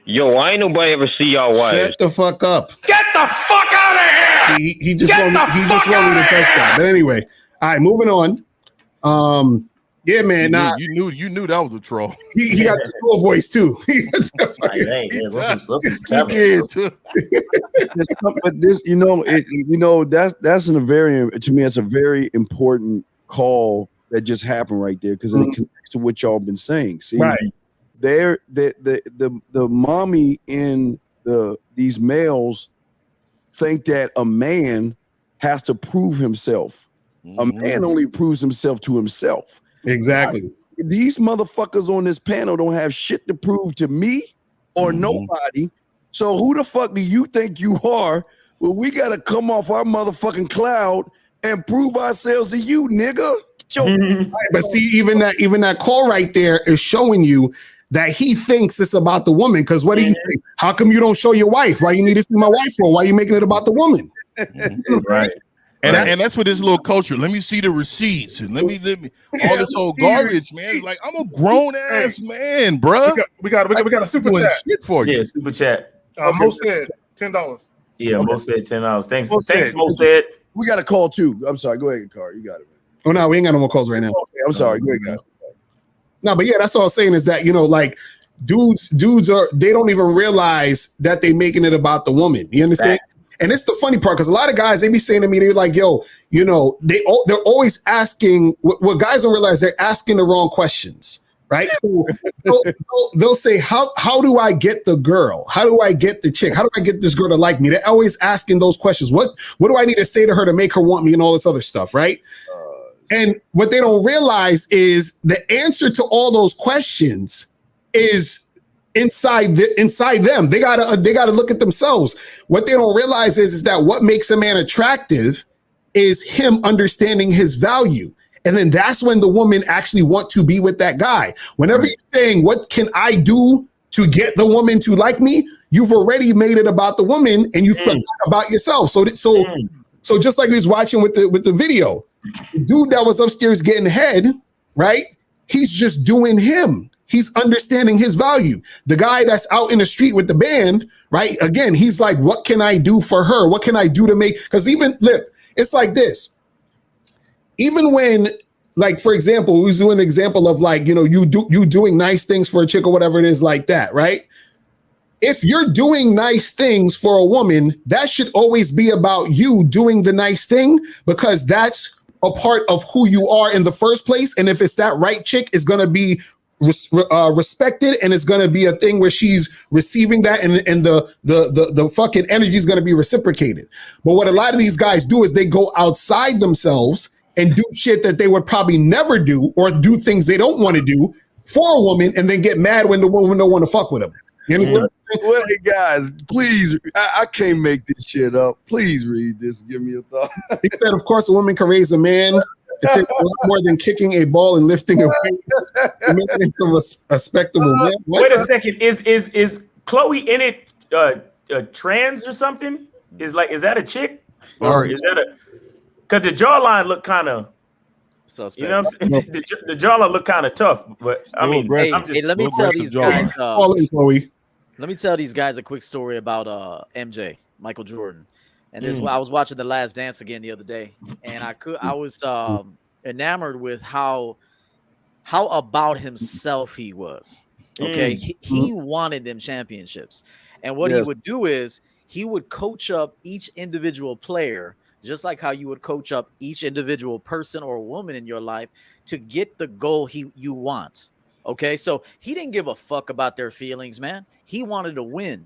S18: Yo, I ain't nobody ever see y'all wives.
S7: Shut the fuck up.
S18: Get the fuck out of here!
S7: He just want me to touch that. But anyway, all right, moving on. Yeah, man.
S4: You knew that was a troll.
S7: He got the troll voice too.
S2: But this, that's a very important call that just happened right there, because it connects to what y'all been saying. See,
S7: right.
S2: The mommy in these males think that a man has to prove himself. A man only proves himself to himself.
S7: Exactly.
S2: These motherfuckers on this panel don't have shit to prove to me or nobody. So who the fuck do you think you are? Well, we gotta come off our motherfucking cloud and prove ourselves to you, nigga.
S7: But see, even that call right there is showing you that he thinks it's about the woman. Because what do you think? How come you don't show your wife? Why you need to see my wife for? Why are you making it about the woman?
S4: Right. And that's what this little culture. Let me see the receipts and let me all this old garbage, man. It's like, I'm a grown ass man, bro.
S6: We got a super chat
S4: shit for you.
S3: Yeah, super chat.
S6: Mo said $10.
S3: Yeah,
S2: Okay.
S3: Mo said $10. Thanks,
S2: Mo
S3: Mo said.
S2: We got a call too. I'm sorry. Go ahead, Car. You got it.
S7: Oh no, we ain't got no more calls right now.
S2: Okay, I'm sorry. Go ahead, guys.
S7: No, but yeah, that's all I'm saying is that, like dudes they don't even realize that they making it about the woman. You understand?
S3: Facts.
S7: And it's the funny part, because a lot of guys, they be saying to me, they're like, yo, they're always asking, what guys don't realize, they're asking the wrong questions, right? So they'll say, how do I get the girl? How do I get the chick? How do I get this girl to like me? They're always asking those questions. What do I need to say to her to make her want me and all this other stuff, right? And what they don't realize is the answer to all those questions is inside them. They gotta look at themselves. What they don't realize is that what makes a man attractive is him understanding his value. And then that's when the woman actually want to be with that guy. Whenever you're saying, what can I do to get the woman to like me? You've already made it about the woman and you forgot about yourself. So just like he was watching with the video, the dude that was upstairs getting head, right? He's just doing him. He's understanding his value. The guy that's out in the street with the band, right? Again, he's like, what can I do for her? What can I do to make? Because it's like this. Even when, like, for example, we was doing an example of like, you doing nice things for a chick or whatever it is like that, right? If you're doing nice things for a woman, that should always be about you doing the nice thing, because that's a part of who you are in the first place. And if it's that right chick, it's going to be respected, and it's going to be a thing where she's receiving that, and the fucking energy is going to be reciprocated. But what a lot of these guys do is they go outside themselves and do shit that they would probably never do, or do things they don't want to do for a woman, and then get mad when the woman don't want to fuck with them. You understand?
S2: Well, hey guys, please, I can't make this shit up. Please read this and give me a thought.
S7: He said, of course, a woman can raise a man. It takes a lot more than kicking a ball and lifting a weight. It's a respectable man.
S3: Wait a second. Is Chloe in it trans or something? Is that a chick? Or is that because the jawline look kind of suspect. You know what I'm saying? The jawline look kind of tough, but I mean,
S5: let me tell these guys.
S7: Chloe.
S5: Let me tell these guys a quick story about MJ, Michael Jordan. And this is why I was watching The Last Dance again the other day, and I was enamored with how about himself he was. Okay, he wanted them championships, and what he would do is he would coach up each individual player, just like how you would coach up each individual person or woman in your life to get the goal you want. Okay, so he didn't give a fuck about their feelings, man. He wanted to win.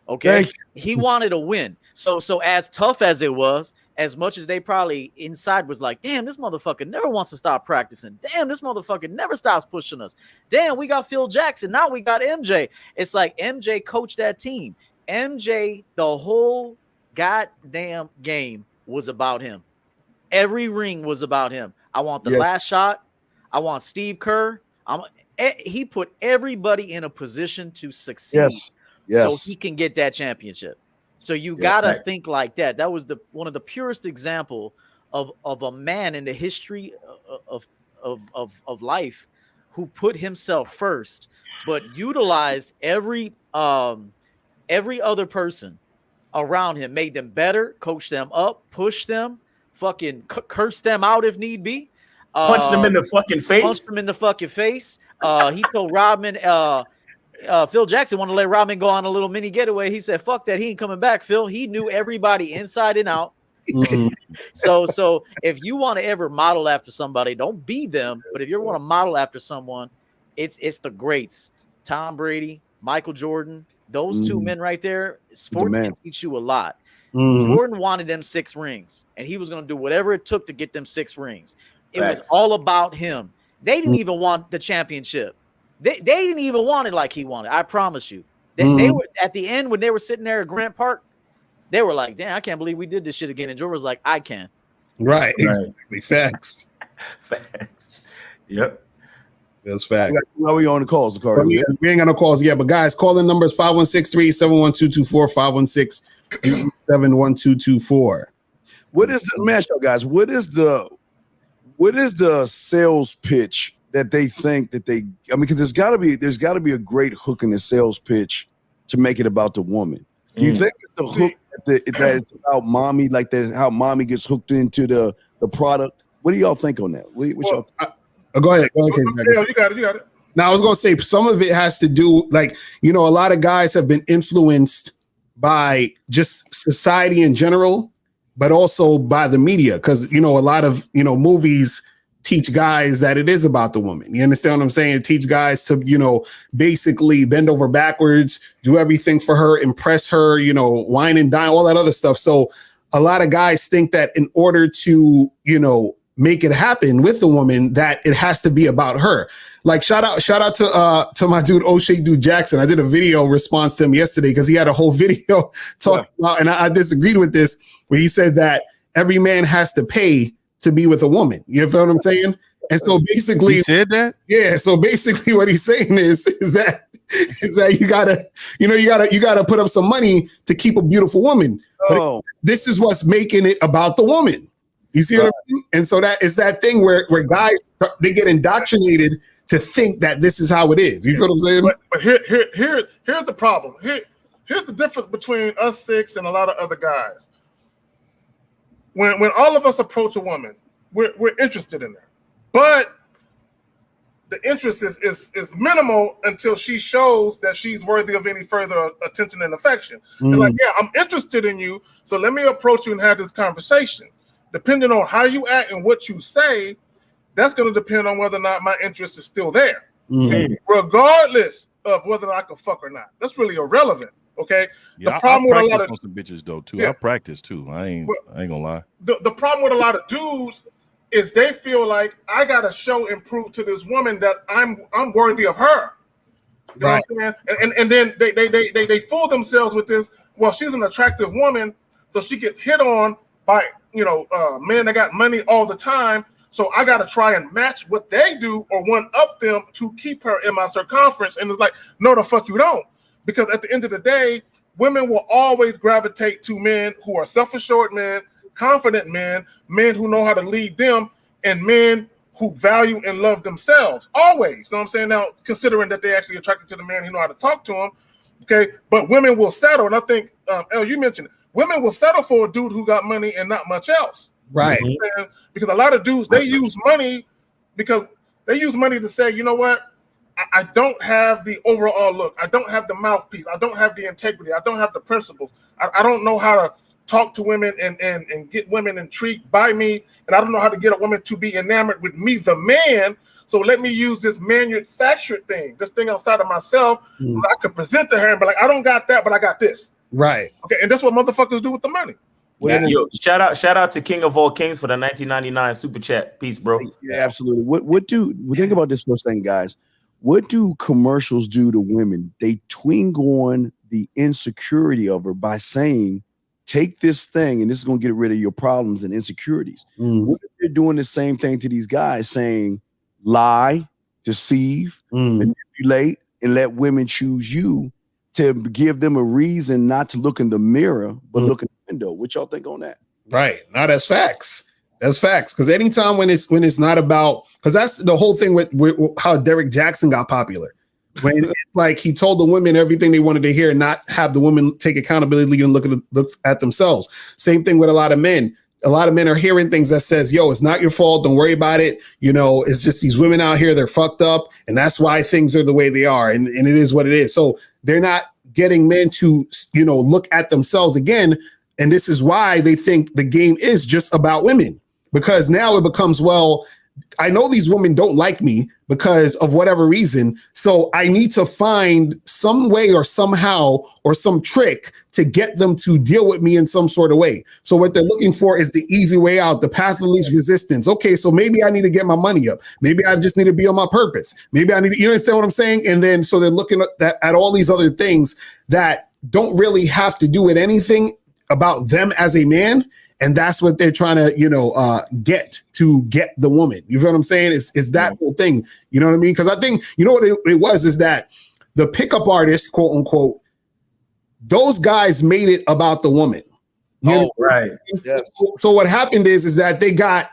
S5: Okay, he wanted to win. So as tough as it was, as much as they probably inside was like, damn, this motherfucker never wants to stop practicing. Damn, this motherfucker never stops pushing us. Damn, we got Phil Jackson. Now we got MJ. It's like MJ coached that team. MJ, the whole goddamn game was about him. Every ring was about him. I want the last shot. I want Steve Kerr. He put everybody in a position to succeed. So he can get that championship. So you gotta think like that. That was one of the purest example of a man in the history of life who put himself first, but utilized every other person around him, made them better, coached them up, pushed them, fucking cursed them out if need be.
S3: Punched them in the fucking face.
S5: Punched them in the fucking face. He told Rodman, Phil Jackson wanted to let Rodman go on a little mini getaway. He said, fuck that. He ain't coming back, Phil. He knew everybody inside and out. So if you want to ever model after somebody, don't be them. But if you ever want to model after someone, it's the greats. Tom Brady, Michael Jordan, those two men right there. Sports can teach you a lot. Jordan wanted them 6 rings, and he was going to do whatever it took to get them 6 rings. It was all about him. They didn't even want the championship. They didn't even want it like he wanted. I promise you. They were at the end when they were sitting there at Grant Park. They were like, "Damn, I can't believe we did this shit again." And Jordan was like, "I can."
S7: Right. Exactly. Facts.
S2: Yep.
S7: That's facts.
S2: Where we on the calls, Carter?
S7: We ain't got no calls yet, but guys, call in numbers 516-371-2224, 516-371-2224.
S2: What is the man show, guys? What is the sales pitch that they think that they? I mean, because there's got to be a great hook in the sales pitch to make it about the woman. Do you think that the hook that it's about mommy, like that, how mommy gets hooked into the product? What do y'all think on that? What y'all
S7: go ahead.
S6: You got it.
S7: Now, I was going to say some of it has to do, like, a lot of guys have been influenced by just society in general, but also by the media. Because, a lot of, movies teach guys that it is about the woman. You understand what I'm saying? Teach guys to, basically bend over backwards, do everything for her, impress her, wine and dine, all that other stuff. So a lot of guys think that in order to, make it happen with the woman, that it has to be about her. Like shout out to my dude O'Shea Dude Jackson. I did a video response to him yesterday because he had a whole video talking about, and I disagreed with this, where he said that every man has to pay to be with a woman. You feel what I'm saying? And so basically,
S4: he said that.
S7: Yeah. So basically, what he's saying is that you gotta put up some money to keep a beautiful woman. But this is what's making it about the woman. You see what I mean? And so that is that thing where guys, they get indoctrinated to think that this is how it is. You feel what I'm saying?
S6: But here's the problem. Here's the difference between us 6 and a lot of other guys. When all of us approach a woman, we're interested in her, but the interest is minimal until she shows that she's worthy of any further attention and affection. It's like, yeah, I'm interested in you, so let me approach you and have this conversation. Depending on how you act and what you say, that's going to depend on whether or not my interest is still there, regardless of whether I can fuck or not. That's really irrelevant. Okay.
S4: Yeah, the problem with a lot of some bitches though too. I practice too. I ain't gonna lie.
S6: The problem with a lot of dudes is they feel like I gotta show and prove to this woman that I'm worthy of her. You know what I'm saying? And then they fool themselves with this. Well, she's an attractive woman, so she gets hit on by men that got money all the time. So I got to try and match what they do or one up them to keep her in my circumference. And it's like, no, the fuck you don't. Because at the end of the day, women will always gravitate to men who are self-assured men, confident men, men who know how to lead them, and men who value and love themselves. Always. You know what I'm saying? Now, considering that they're actually attracted to the man who know how to talk to him. Okay. But women will settle. And I think, El, you mentioned it. Women will settle for a dude who got money and not much else.
S7: Right.
S6: You know, because a lot of dudes, they use money to say, you know what? I don't have the overall look. I don't have the mouthpiece. I don't have the integrity. I don't have the principles. I don't know how to talk to women and get women intrigued by me. And I don't know how to get a woman to be enamored with me, the man. So let me use this manufactured thing, this thing outside of myself that I could present to her and be like, I don't got that, but I got this.
S7: Right.
S6: Okay, and that's what motherfuckers do with the money.
S3: Yo, shout out to King of All Kings for the 1999 super chat. Peace, bro.
S2: Yeah, absolutely. Think about this for a second, guys. What do commercials do to women? They twing on the insecurity of her by saying, take this thing and this is going to get rid of your problems and insecurities. What if they're doing the same thing to these guys, saying lie, deceive, manipulate, and let women choose you to give them a reason not to look in the mirror, but look in the window? What y'all think on that?
S7: Right. Now that's facts. That's facts. Because anytime when it's not about, because that's the whole thing with how Derek Jackson got popular. When it's like he told the women everything they wanted to hear, and not have the women take accountability and look at themselves. Same thing with a lot of men. A lot of men are hearing things that says, yo, it's not your fault. Don't worry about it. You know, it's just these women out here, they're fucked up. And that's why things are the way they are. And it is what it is. So they're not getting men to, you know, look at themselves again. And this is why they think the game is just about women. Because now it becomes, well, I know these women don't like me because of whatever reason. So I need to find some way or somehow or some trick to get them to deal with me in some sort of way. So what they're looking for is the easy way out, the path of least resistance. Okay, so maybe I need to get my money up. Maybe I just need to be on my purpose. Maybe I need to, you understand what I'm saying? And then so they're looking at all these other things that don't really have to do with anything about them as a man. And that's what they're trying to, you know, get the woman. You feel what I'm saying? It's that whole thing. You know what I mean? Because I think, you know what it was, is that the pickup artists, quote unquote, those guys made it about the woman.
S3: Right.
S2: Yes.
S7: So what happened is that they got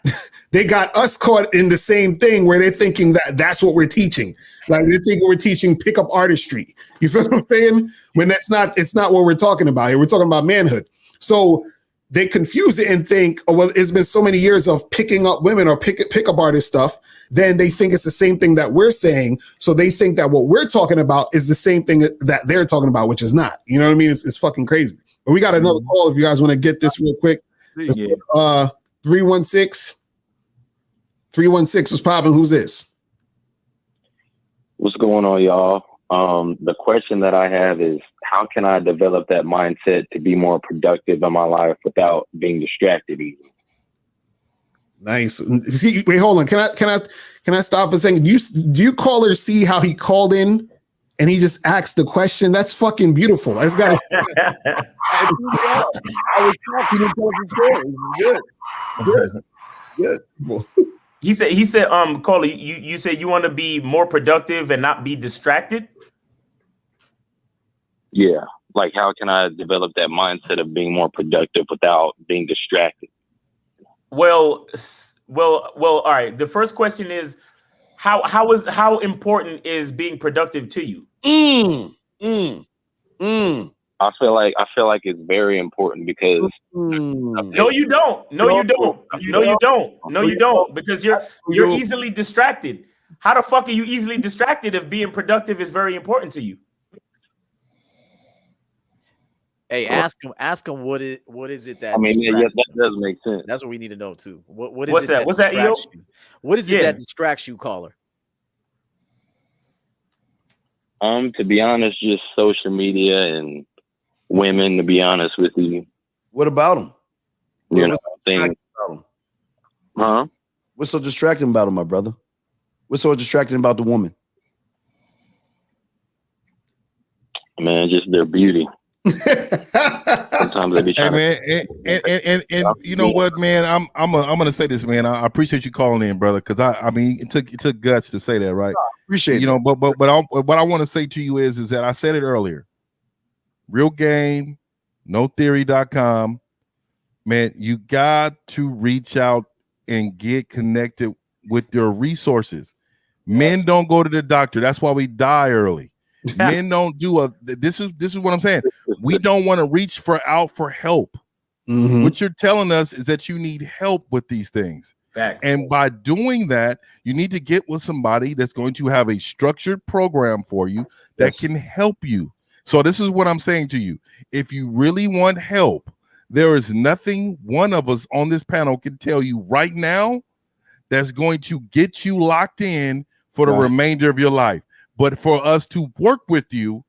S7: us caught in the same thing where they're thinking that that's what we're teaching. Like they're thinking we're teaching pickup artistry. You feel what I'm saying? When it's not what we're talking about here. We're talking about manhood. So they confuse it and think, oh, well, it's been so many years of picking up women or pickup artist stuff. Then they think it's the same thing that we're saying. So they think that what we're talking about is the same thing that they're talking about, which is not. You know what I mean? It's fucking crazy. But we got another call if you guys want to get this real quick. 316. 316 was popping. Who's this?
S15: What's going on, y'all? The question that I have is, how can I develop that mindset to be more productive in my life without being distracted easily?
S7: Nice. See, wait, hold on. Can I stop for a second? Do you caller see how he called in and he just asked the question? That's fucking beautiful. I just gotta
S2: I was talking to the story. Good.
S3: He said, Caller, you said you want to be more productive and not be distracted?
S15: Yeah. Like, how can I develop that mindset of being more productive without being distracted?
S3: Well, all right. The first question is, how important is being productive to you?
S15: I feel like it's very important because
S3: No, you don't. Because you're easily distracted. How the fuck are you easily distracted if being productive is very important to you?
S5: Hey, ask him what is it that,
S15: I mean, yeah, that does make sense.
S5: That's what we need to know too. What is
S3: What's
S5: it
S3: that? What's that, EO?
S5: What is it that distracts you, caller?
S15: To be honest, just social media and women, to be honest with you.
S2: What about them?
S15: You know, things. Huh?
S2: What's so distracting about them, my brother? What's so distracting about the woman?
S15: Man, just their beauty. Sometimes they be trying
S4: and you know what, man? I'm gonna say this, man. I appreciate you calling in, brother, because I mean it took guts to say that, right?
S2: Appreciate
S4: you know, but what I want to say to you is that I said it earlier. Real game, notheory.com. Man, you got to reach out and get connected with your resources. Men don't go to the doctor. That's why we die early. Men don't do this is what I'm saying. We don't want to reach out for help. What you're telling us is that you need help with these things.
S3: Facts.
S4: And by doing that, you need to get with somebody that's going to have a structured program for you that can help you. So this is what I'm saying to you. If you really want help, there is nothing one of us on this panel can tell you right now that's going to get you locked in for the remainder of your life. But for us to work with you,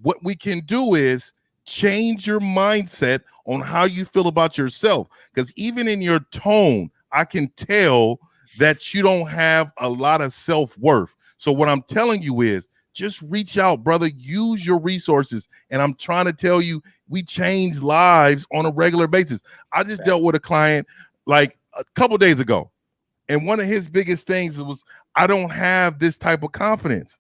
S4: what we can do is change your mindset on how you feel about yourself. Because even in your tone, I can tell that you don't have a lot of self-worth. So what I'm telling you is just reach out, brother. Use your resources. And I'm trying to tell you, we change lives on a regular basis. I just dealt with a client like a couple days ago. And one of his biggest things was, I don't have this type of confidence.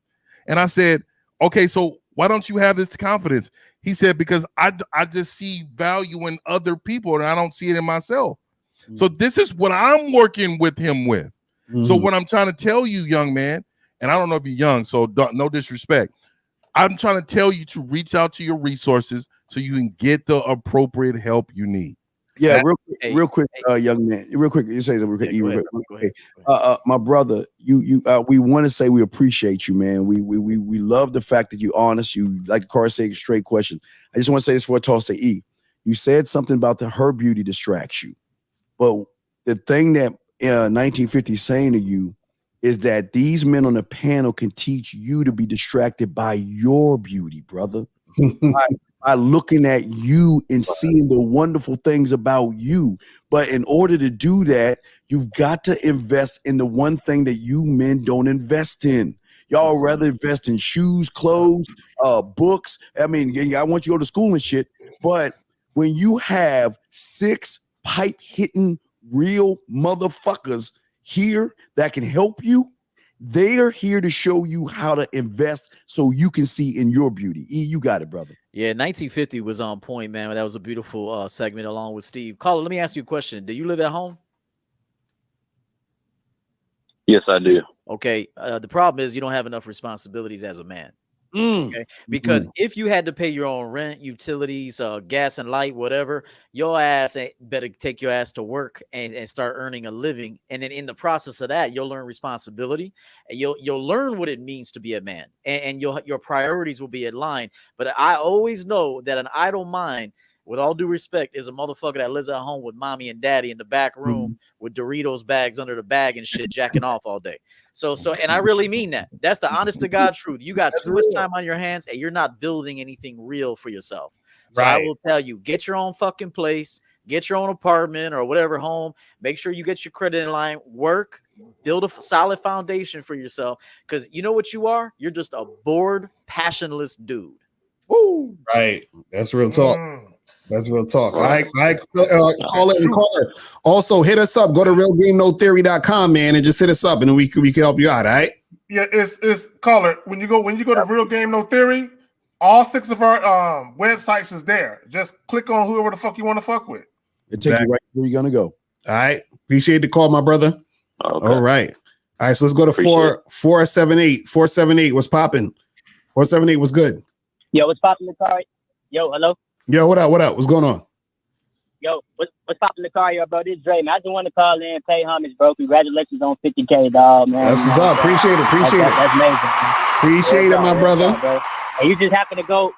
S4: And I said, okay, so why don't you have this confidence? He said, because I just see value in other people and I don't see it in myself. So this is what I'm working with him with. So what I'm trying to tell you, young man, and I don't know if you're young, so no disrespect. I'm trying to tell you to reach out to your resources so you can get the appropriate help you need.
S2: Yeah, real quick, young man. Real quick, you say something real quick. My brother, we want to say we appreciate you, man. We love the fact that you're honest. You, like Carl said, straight question. I just want to say this for a toss to E. You said something about her beauty distracts you, but the thing that 1950 is saying to you is that these men on the panel can teach you to be distracted by your beauty, brother. By looking at you and seeing the wonderful things about you. But in order to do that, you've got to invest in the one thing that you men don't invest in. Y'all rather invest in shoes, clothes, books. I mean, I want you to go to school and shit. But when you have 6 pipe-hitting real motherfuckers here that can help you, they're here to show you how to invest so you can see in your beauty. E, you got it, brother.
S5: Yeah, 1950 was on point, man. That was a beautiful segment along with Steve. Caller, let me ask you a question. Do you live at home?
S14: Yes, I do.
S5: Okay. The problem is you don't have enough responsibilities as a man. Okay, because if you had to pay your own rent, utilities, gas and light, whatever, your ass better take your ass to work and start earning a living. And then in the process of that, you'll learn responsibility and you'll learn what it means to be a man, and your priorities will be in line. But I always know that an idle mind, with all due respect, is a motherfucker that lives at home with mommy and daddy in the back room with Doritos bags under the bag and shit, jacking off all day. So, and I really mean that. That's the honest to God truth. You got too much time on your hands and you're not building anything real for yourself. So I will tell you, get your own fucking place, get your own apartment or whatever home. Make sure you get your credit in line, work, build a solid foundation for yourself. Because you know what you are? You're just a bored, passionless dude.
S7: Woo. Right. That's real talk. That's real talk. All right. Call it. Also, hit us up. Go to realgamenotheory.com, man, and just hit us up, and we can help you out. All right.
S6: Yeah, it's caller. When you go to Real Game No Theory, all 6 of our websites is there. Just click on whoever the fuck you want to fuck with.
S2: It take you right where you're gonna go.
S7: All right. Appreciate the call, my brother. Okay. All right. All right. So let's go to 478. 478. What's popping? 478. What's good?
S19: Yo, what's popping the car? Yo, hello.
S7: Yo, what up? What up? What's going on?
S19: Yo, what's popping the car, yo, bro? This is Dre, man. I just want to call in, pay homage, bro. Congratulations on 50K, dog, man.
S7: That's what's up. Appreciate it.
S19: That's amazing, man.
S7: Appreciate it, my brother.
S19: Bro. And you just happen to go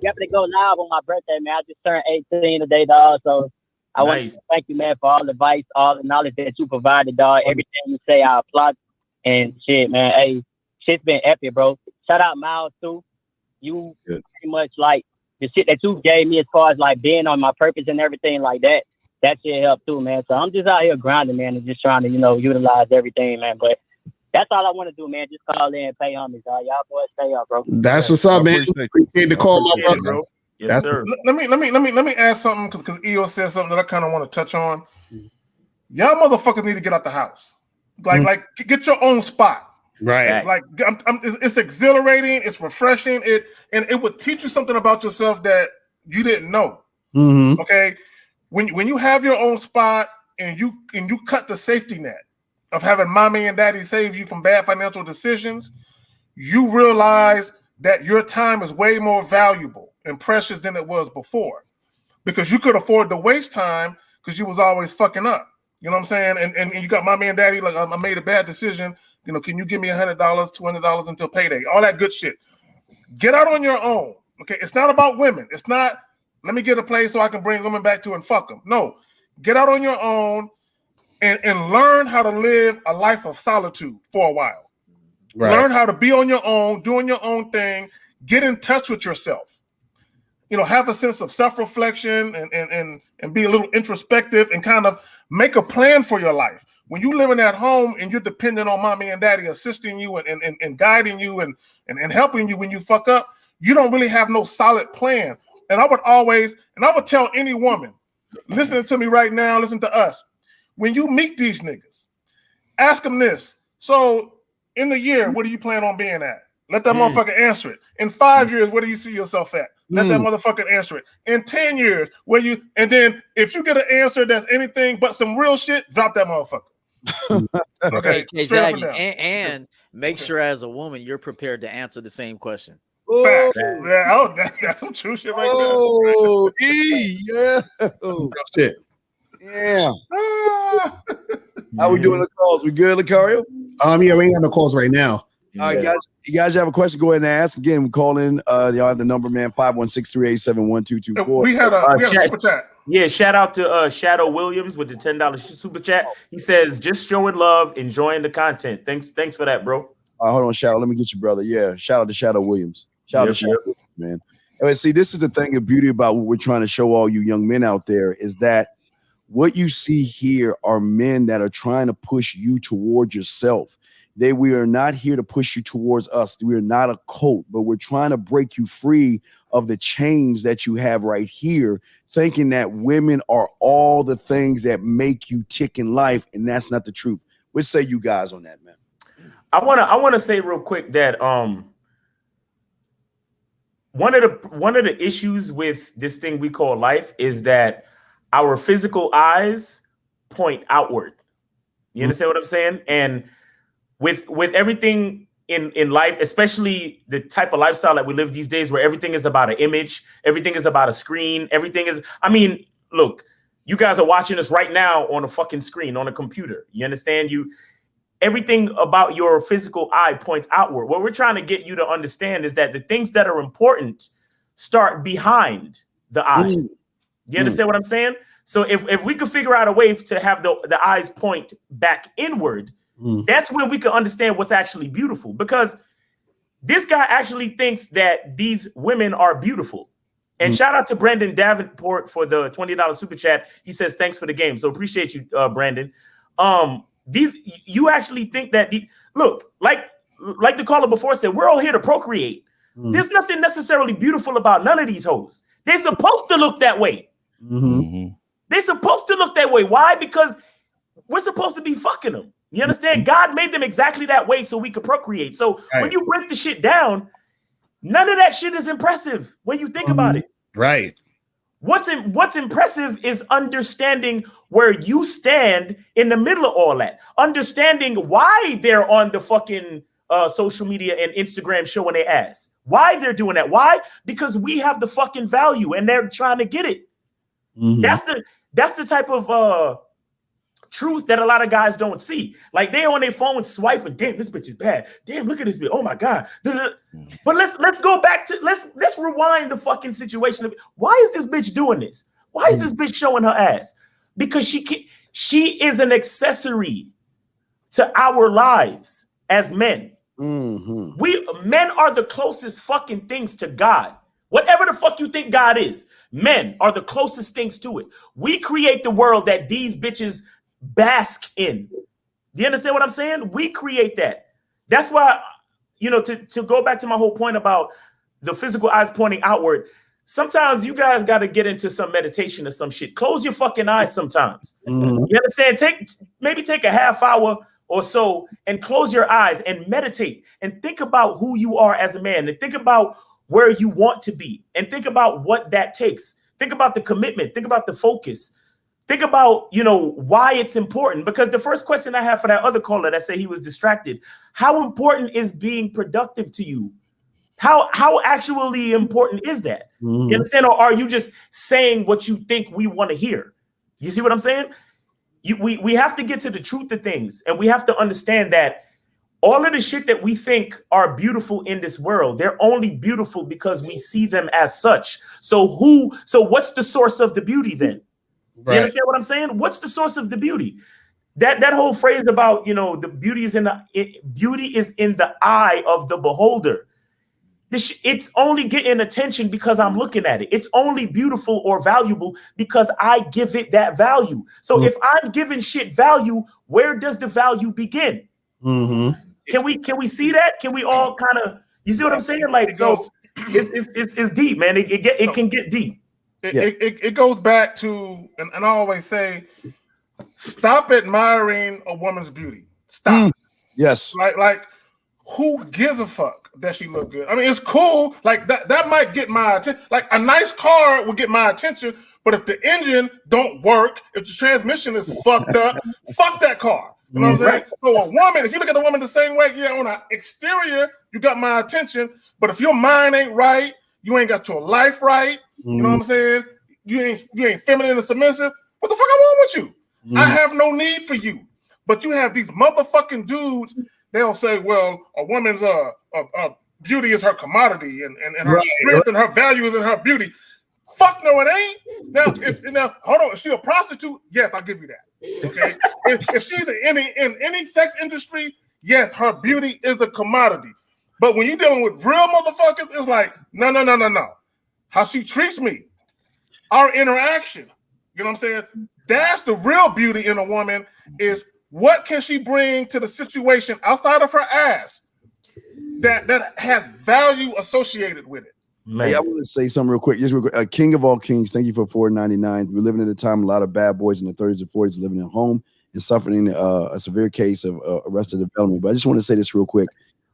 S19: live on my birthday, man. I just turned 18 today, dog. So I want to thank you, man, for all the advice, all the knowledge that you provided, dog. Everything you say, I applaud. And shit, man. Hey, shit's been epic, bro. Shout out Miles too. You pretty much like the shit that you gave me as far as like being on my purpose and everything like that. That shit helped too, man. So I'm just out here grinding, man, and just trying to, utilize everything, man. But that's all I want to do, man. Just call in and pay homage, dog. Y'all boys stay up, bro.
S7: That's what's up, man. Appreciate the call, my brother.
S3: Bro. Yes, sir.
S6: Let me add something because EO said something that I kind of want to touch on. Y'all motherfuckers need to get out the house. Like get your own spot.
S7: Right.
S6: Like it's exhilarating, it's refreshing, it would teach you something about yourself that you didn't know.
S7: Mm-hmm.
S6: Okay. When you have your own spot and you cut the safety net of having mommy and daddy save you from bad financial decisions, you realize that your time is way more valuable and precious than it was before. Because you could afford to waste time because you was always fucking up. You know what I'm saying? And you got mommy and daddy like, I made a bad decision. Can you give me $100, $200 until payday? All that good shit. Get out on your own. Okay, it's not about women. It's not, let me get a place so I can bring women back to and fuck them. No, get out on your own and learn how to live a life of solitude for a while. Right. Learn how to be on your own, doing your own thing. Get in touch with yourself. have a sense of self-reflection and be a little introspective and kind of make a plan for your life. When you're living at home and you're dependent on mommy and daddy assisting you and guiding you and helping you when you fuck up, you don't really have no solid plan. And I would tell any woman listening to me right now, listen to us, when you meet these niggas, ask them this. So in the year, what do you plan on being at? Let that motherfucker answer it. In 5 years, where do you see yourself at? Let that motherfucker answer it. In 10 years, and then if you get an answer that's anything but some real shit, drop that motherfucker. Okay,
S5: exactly. And make sure as a woman, you're prepared to answer the same question.
S6: Facts. Yeah, that's some true shit right there.
S2: Shit. Yeah. How we doing the calls? We good, Lucario?
S7: Yeah, we ain't got no calls right now.
S2: All right, guys. You guys have a question? Go ahead and ask. Again, we call in. Y'all have the number, man. 516-387-1224.
S6: We had a super chat.
S3: Yeah, shout out to Shadow Williams with the $10 super chat. He says, "Just showing love, enjoying the content." Thanks for that, bro.
S2: Hold on, Shadow. Let me get you, brother. Yeah, shout out to Shadow Williams. Shout out to Shadow Williams, man. And see, this is the thing of beauty about what we're trying to show all you young men out there is that what you see here are men that are trying to push you towards yourself. We are not here to push you towards us. We are not a cult, but we're trying to break you free of the chains that you have right here, thinking that women are all the things that make you tick in life, and that's not the truth. What say you guys on that, man?
S3: I wanna say real quick that one of the issues with this thing we call life is that our physical eyes point outward. You understand what I'm saying? And with everything in life, especially the type of lifestyle that we live these days, where everything is about an image, everything is about a screen, look, you guys are watching us right now on a fucking screen, on a computer. You understand? Everything about your physical eye points outward. What we're trying to get you to understand is that the things that are important start behind the eye. You understand what I'm saying? So if we could figure out a way to have the eyes point back inward, that's when we can understand what's actually beautiful. Because this guy actually thinks that these women are beautiful. And shout out to Brandon Davenport for the $20 super chat. He says, "Thanks for the game." So appreciate you, Brandon. You actually think that look, like the caller before said, we're all here to procreate. There's nothing necessarily beautiful about none of these hoes. They're supposed to look that way. They're supposed to look that way. Why? Because we're supposed to be fucking them. You understand? God made them exactly that way so we could procreate. So when you break the shit down, none of that shit is impressive when you think about it.
S7: Right.
S3: What's impressive is understanding where you stand in the middle of all that. Understanding why they're on the fucking social media and Instagram showing their ass. Why they're doing that. Why? Because we have the fucking value and they're trying to get it. That's the type of truth that a lot of guys don't see. Like they on their phone swiping, damn, this bitch is bad. Damn, look at this bitch. Oh my God. But let's go back to let's rewind the fucking situation. Why is this bitch doing this? Why is this bitch showing her ass? Because she is an accessory to our lives as men. We men are the closest fucking things to God. Whatever the fuck you think God is, men are the closest things to it. We create the world that these bitches bask in. Do you understand what I'm saying? We create that. That's why, to go back to my whole point about the physical eyes pointing outward, sometimes you guys got to get into some meditation or some shit. Close your fucking eyes sometimes. You understand? Maybe take a half hour or so and close your eyes and meditate and think about who you are as a man and think about where you want to be and think about what that takes. Think about the commitment. Think about the focus. Think about, why it's important. Because the first question I have for that other caller that said he was distracted, how important is being productive to you? How actually important is that? You understand? Or are you just saying what you think we want to hear? You see what I'm saying? We have to get to the truth of things. And we have to understand that all of the shit that we think are beautiful in this world, they're only beautiful because we see them as such. So what's the source of the beauty then? Right. You understand what I'm saying? What's the source of the beauty? That whole phrase about, the beauty is in the eye of the beholder. It's only getting attention because I'm looking at it. It's only beautiful or valuable because I give it that value. So if I'm giving shit value, where does the value begin? Can we see that? Can we all kind of, you see what I'm saying? Like, so it's deep, man. It can get deep.
S6: It goes back to, and I always say, stop admiring a woman's beauty. Stop.
S2: Yes.
S6: Like, who gives a fuck that she look good? I mean, it's cool. Like that might get my attention. Like a nice car will get my attention, but if the engine don't work, if the transmission is fucked up, fuck that car. You know what I'm saying? So a woman, if you look at a woman the same way, yeah, on an exterior, you got my attention, but if your mind ain't right, you ain't got your life right. You know what I'm saying? You ain't feminine and submissive. What the fuck I want with you? I have no need for you. But you have these motherfucking dudes. They'll say, well, a woman's beauty is her commodity, and her strength and her value is in her beauty. Fuck no, it ain't. Now, hold on. Is she a prostitute? Yes, I'll give you that. Okay. if she's in any sex industry, yes, her beauty is a commodity. But when you're dealing with real motherfuckers, it's like, no. How she treats me, our interaction. You know what I'm saying? That's the real beauty in a woman, is what can she bring to the situation outside of her ass that has value associated with it.
S2: Man. Hey, I want to say something real quick. Just real quick. King of all kings, thank you for $4.99. We're living in a time a lot of bad boys in their 30s and 40s living at home and suffering a severe case of arrested development. But I just want to say this real quick.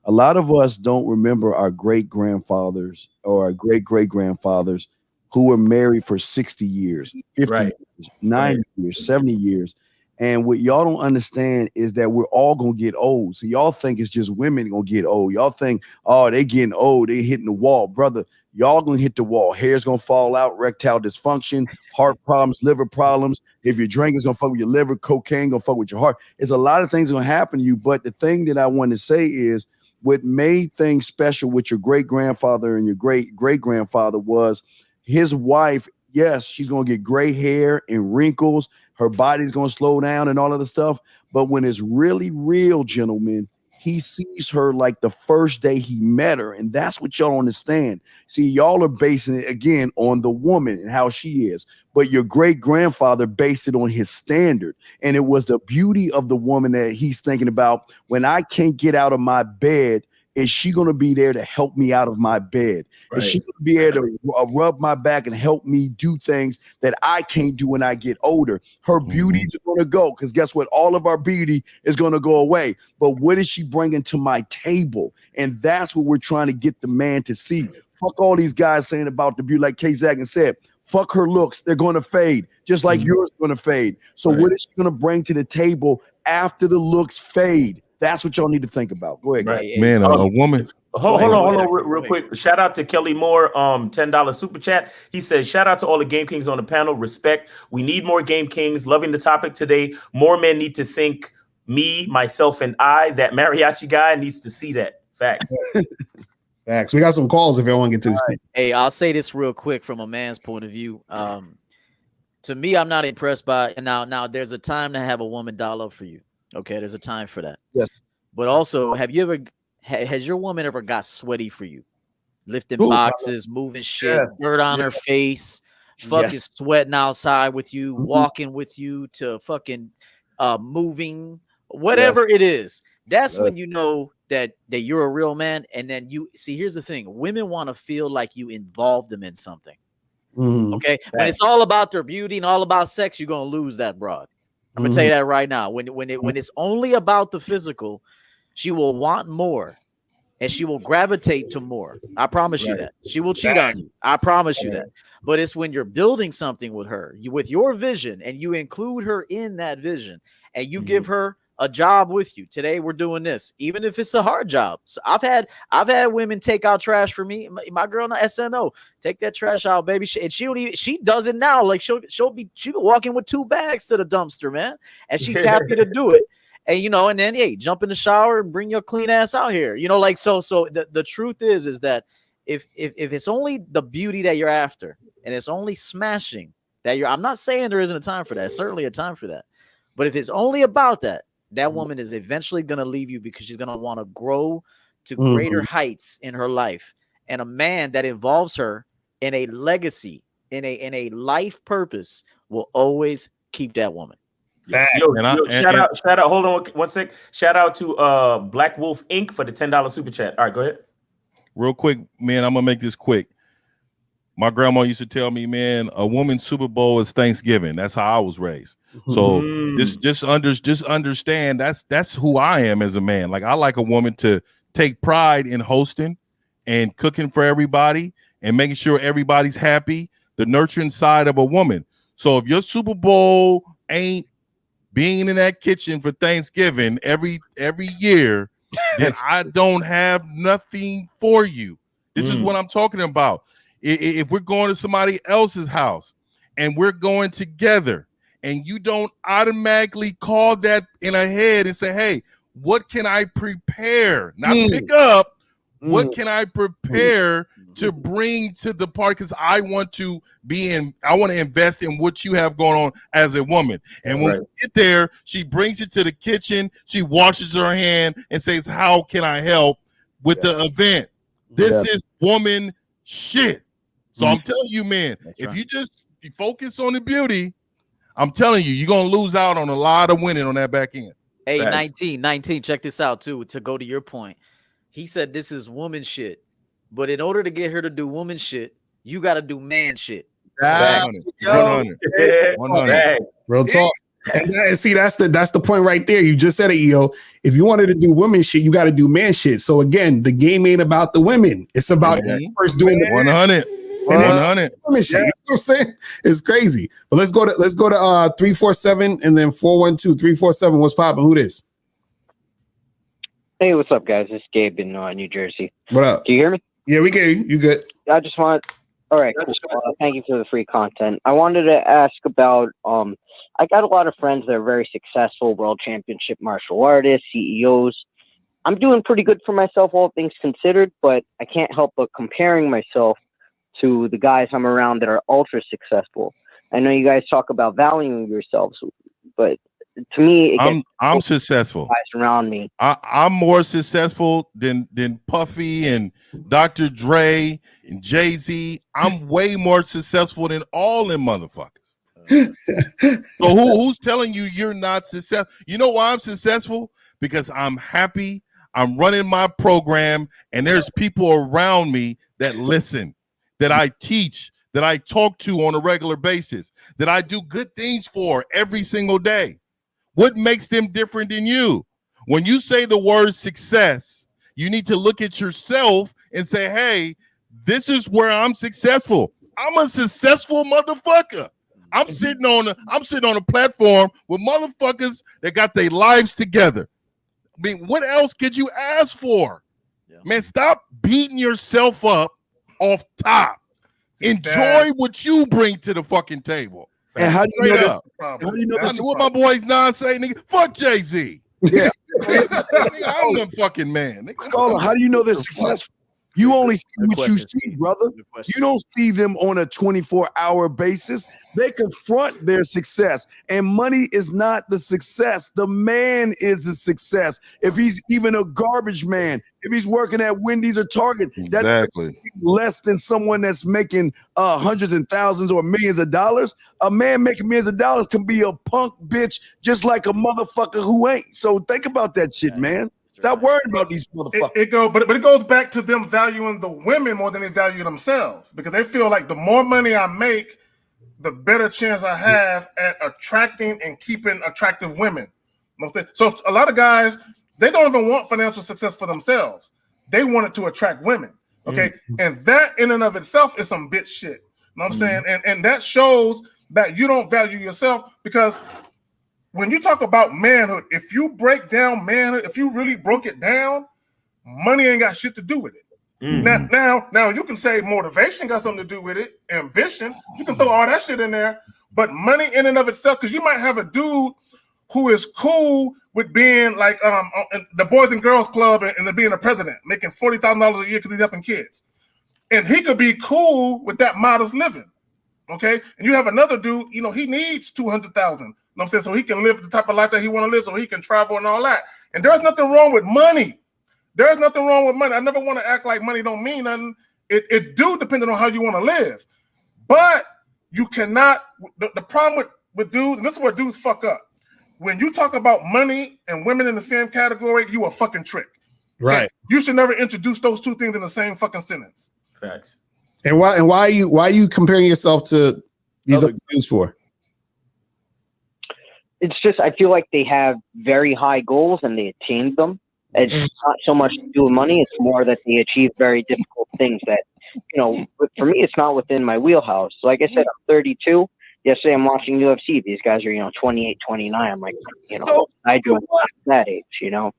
S2: A lot of us don't remember our great-grandfathers or our great-great-grandfathers who were married for 60 years, 50 years, 90 years, 70 years. And what y'all don't understand is that we're all going to get old. So y'all think it's just women going to get old. Y'all think, oh, they getting old. They hitting the wall. Brother, y'all going to hit the wall. Hair's going to fall out, erectile dysfunction, heart problems, liver problems. If you're drinking, it's going to fuck with your liver. Cocaine going to fuck with your heart. There's a lot of things going to happen to you. But the thing that I want to say is what made things special with your great-grandfather and your great-great-grandfather was his wife. Yes, she's going to get gray hair and wrinkles. Her body's going to slow down and all of the stuff. But when it's really real, gentlemen, he sees her like the first day he met her. And that's what y'all understand. See, y'all are basing it, again, on the woman and how she is. But your great-grandfather based it on his standard. And it was the beauty of the woman that he's thinking about. When I can't get out of my bed, is she going to be there to help me out of my bed? Is she going to be there to rub my back and help me do things that I can't do when I get older? Her beauty is going to go, because guess what? All of our beauty is going to go away. But what is she bringing to my table? And that's what we're trying to get the man to see. Fuck all these guys saying about the beauty, like K-Zagan said. Fuck her looks. They're going to fade, just like yours is going to fade. So what is she going to bring to the table after the looks fade? That's what y'all need to think about. Go ahead, guys.
S4: Man, a woman.
S3: Hold on, real quick. Shout out to Kelly Moore, $10 super chat. He says, shout out to all the Game Kings on the panel. Respect. We need more Game Kings. Loving the topic today. More men need to think me, myself, and I. That mariachi guy needs to see that. Facts.
S7: Facts. We got some calls if y'all want to get to this.
S5: Hey, I'll say this real quick from a man's point of view. To me, I'm not impressed by. And now there's a time to have a woman dial up for you. Okay, there's a time for that.
S2: Yes.
S5: But also, has your woman ever got sweaty for you? Lifting boxes, moving shit, dirt on her face, fucking sweating outside with you, walking with you to fucking moving, whatever it is. That's when you know that you're a real man. And then you see, here's the thing. Women want to feel like you involved them in something. Okay. When it's all about their beauty and all about sex, you're going to lose that broad. I'm gonna tell you that right now. When it's only about the physical, she will want more, and she will gravitate to more. I promise you that. She will cheat on you. I promise you that. But it's when you're building something with her, with your vision, and you include her in that vision, and you give her a job with you. Today we're doing this, even if it's a hard job. So I've had women take out trash for me. My girl, SNO, take that trash out, baby. She does it now. Like she'll be walking with 2 bags to the dumpster, man, and she's happy to do it. And and then hey, jump in the shower and bring your clean ass out here. So the truth is that if it's only the beauty that you're after, and it's only smashing that I'm not saying there isn't a time for that. It's certainly a time for that. But if it's only about that woman is eventually going to leave you, because she's going to want to grow to greater heights in her life. and a man that involves her in a legacy, in a life purpose, will always keep that woman.
S3: Yes. Yo, shout out, hold on one sec. Shout out to Black Wolf Inc. for the $10 super chat. All right, go ahead.
S4: Real quick, man, I'm gonna make this quick. My grandma used to tell me, man, a woman's Super Bowl is Thanksgiving. That's how I was raised. So just understand that's who I am as a man. Like, I like a woman to take pride in hosting and cooking for everybody and making sure everybody's happy, the nurturing side of a woman. So if your Super Bowl ain't being in that kitchen for Thanksgiving every year, then I don't have nothing for you. This is what I'm talking about. If we're going to somebody else's house and we're going together and you don't automatically call that in ahead and say, hey, what can I prepare? Not pick up. What can I prepare to bring to the party? Because I want to invest in what you have going on as a woman. And when we get there, she brings it to the kitchen. She washes her hand and says, how can I help with the event? This is woman shit. So I'm telling you, man, if you just focus on the beauty, I'm telling you, you're going to lose out on a lot of winning on that back end.
S5: Hey, 19, check this out too, to go to your point. He said this is woman shit. But in order to get her to do woman shit, you got to do man shit.
S4: 100.
S7: Real talk. And see, that's the point right there. You just said it, EO. If you wanted to do women shit, you got to do man shit. So again, the game ain't about the women. It's about first doing the
S4: 100. 100.
S7: Women shit. You know what I'm saying? It's crazy. But let's go to 347 and then 412. 347. What's popping? Who this?
S20: Hey, what's up, guys? It's Gabe in New Jersey.
S7: What up?
S20: Can you hear me?
S7: Yeah, we can hear you. You good?
S20: I just want. All right, cool. Thank you for the free content. I wanted to ask about. I got a lot of friends that are very successful, world championship martial artists, CEOs. I'm doing pretty good for myself, all things considered, but I can't help but comparing myself to the guys I'm around that are ultra successful. I know you guys talk about valuing yourselves, but to me,
S4: I'm successful.
S20: Guys around me,
S4: I'm more successful than Puffy and Dr. Dre and Jay-Z. I'm way more successful than all them motherfuckers. So who's telling you you're not successful? You know why I'm successful? Because I'm happy. I'm running my program, and there's people around me that listen, that I teach, that I talk to on a regular basis, that I do good things for every single day. What makes them different than you? When you say the word success, you need to look at yourself and say, hey, this is where I'm successful. I'm a successful motherfucker. I'm sitting on a platform with motherfuckers that got their lives together. I mean, what else could you ask for? Man, stop beating yourself up off top. Enjoy what you bring to the fucking table.
S2: And how do you know this?
S4: How do you know this? What my boys Nas say, nigga? Fuck Jay-Z.
S2: Yeah.
S4: I'm the fucking man.
S2: Nigga. How do you know they're successful? You only see what you see, brother. You don't see them on a 24-hour basis. They confront their success, and money is not the success. The man is the success. If he's even a garbage man, if he's working at Wendy's or Target, that's less than someone that's making hundreds and thousands or millions of dollars. A man making millions of dollars can be a punk bitch just like a motherfucker who ain't. So think about that shit, man. Stop worrying about these motherfuckers.
S6: But it goes back to them valuing the women more than they value themselves, because they feel like the more money I make, the better chance I have at attracting and keeping attractive women. So a lot of guys, they don't even want financial success for themselves. They want it to attract women. Okay. And that in and of itself is some bitch shit. You know what I'm saying? And that shows that you don't value yourself, because when you talk about manhood, if you break down manhood, if you really broke it down, money ain't got shit to do with it. Now you can say motivation got something to do with it, ambition. You can throw all that shit in there, but money in and of itself, because you might have a dude who is cool with being like the Boys and Girls Club and being a president, making $40,000 a year because he's helping kids, and he could be cool with that modest living. Okay, and you have another dude, you know, he needs $200,000. You know what I'm saying? So he can live the type of life that he want to live, so he can travel and all that. And there's nothing wrong with money. There's nothing wrong with money. I never want to act like money don't mean nothing. it do depending on how you want to live, but you cannot. The problem with dudes, and this is where dudes fuck up. When you talk about money and women in the same category, you a fucking trick.
S7: Right.
S6: And you should never introduce those two things in the same fucking sentence.
S3: Facts.
S7: And why are you comparing yourself to these other dudes for?
S20: It's just I feel like they have very high goals and they attained them. It's not so much to do with money; it's more that they achieve very difficult things that, for me, it's not within my wheelhouse. Like I said, I'm 32. Yesterday, I'm watching UFC. These guys are, 28, 29. I'm like, I do at that age,
S2: So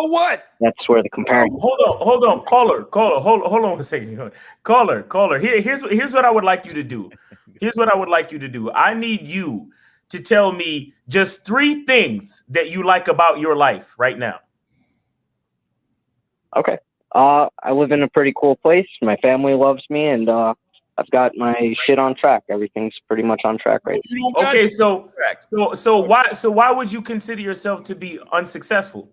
S2: what?
S20: That's where the comparison.
S3: Hold on, caller, hold on a second. Caller. Here's what I would like you to do. I need you to tell me just 3 things that you like about your life right now.
S20: Okay. I live in a pretty cool place. My family loves me, and I've got my shit on track. Everything's pretty much on track right now.
S3: Okay, so why would you consider yourself to be unsuccessful?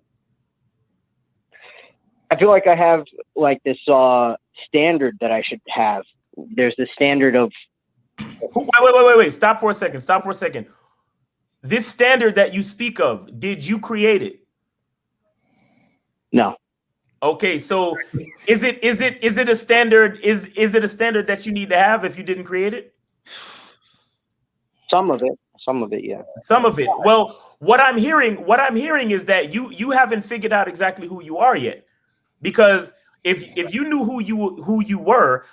S20: I feel like I have like this standard that I should have. There's the standard of.
S3: Wait. Stop for a second. This standard that you speak of, did you create it?
S20: No.
S3: Okay, so is it a standard? Is it a standard that you need to have if you didn't create it?
S20: Some of it, yeah.
S3: Some of it. Well, what I'm hearing is that you haven't figured out exactly who you are yet. Because if you knew who you were,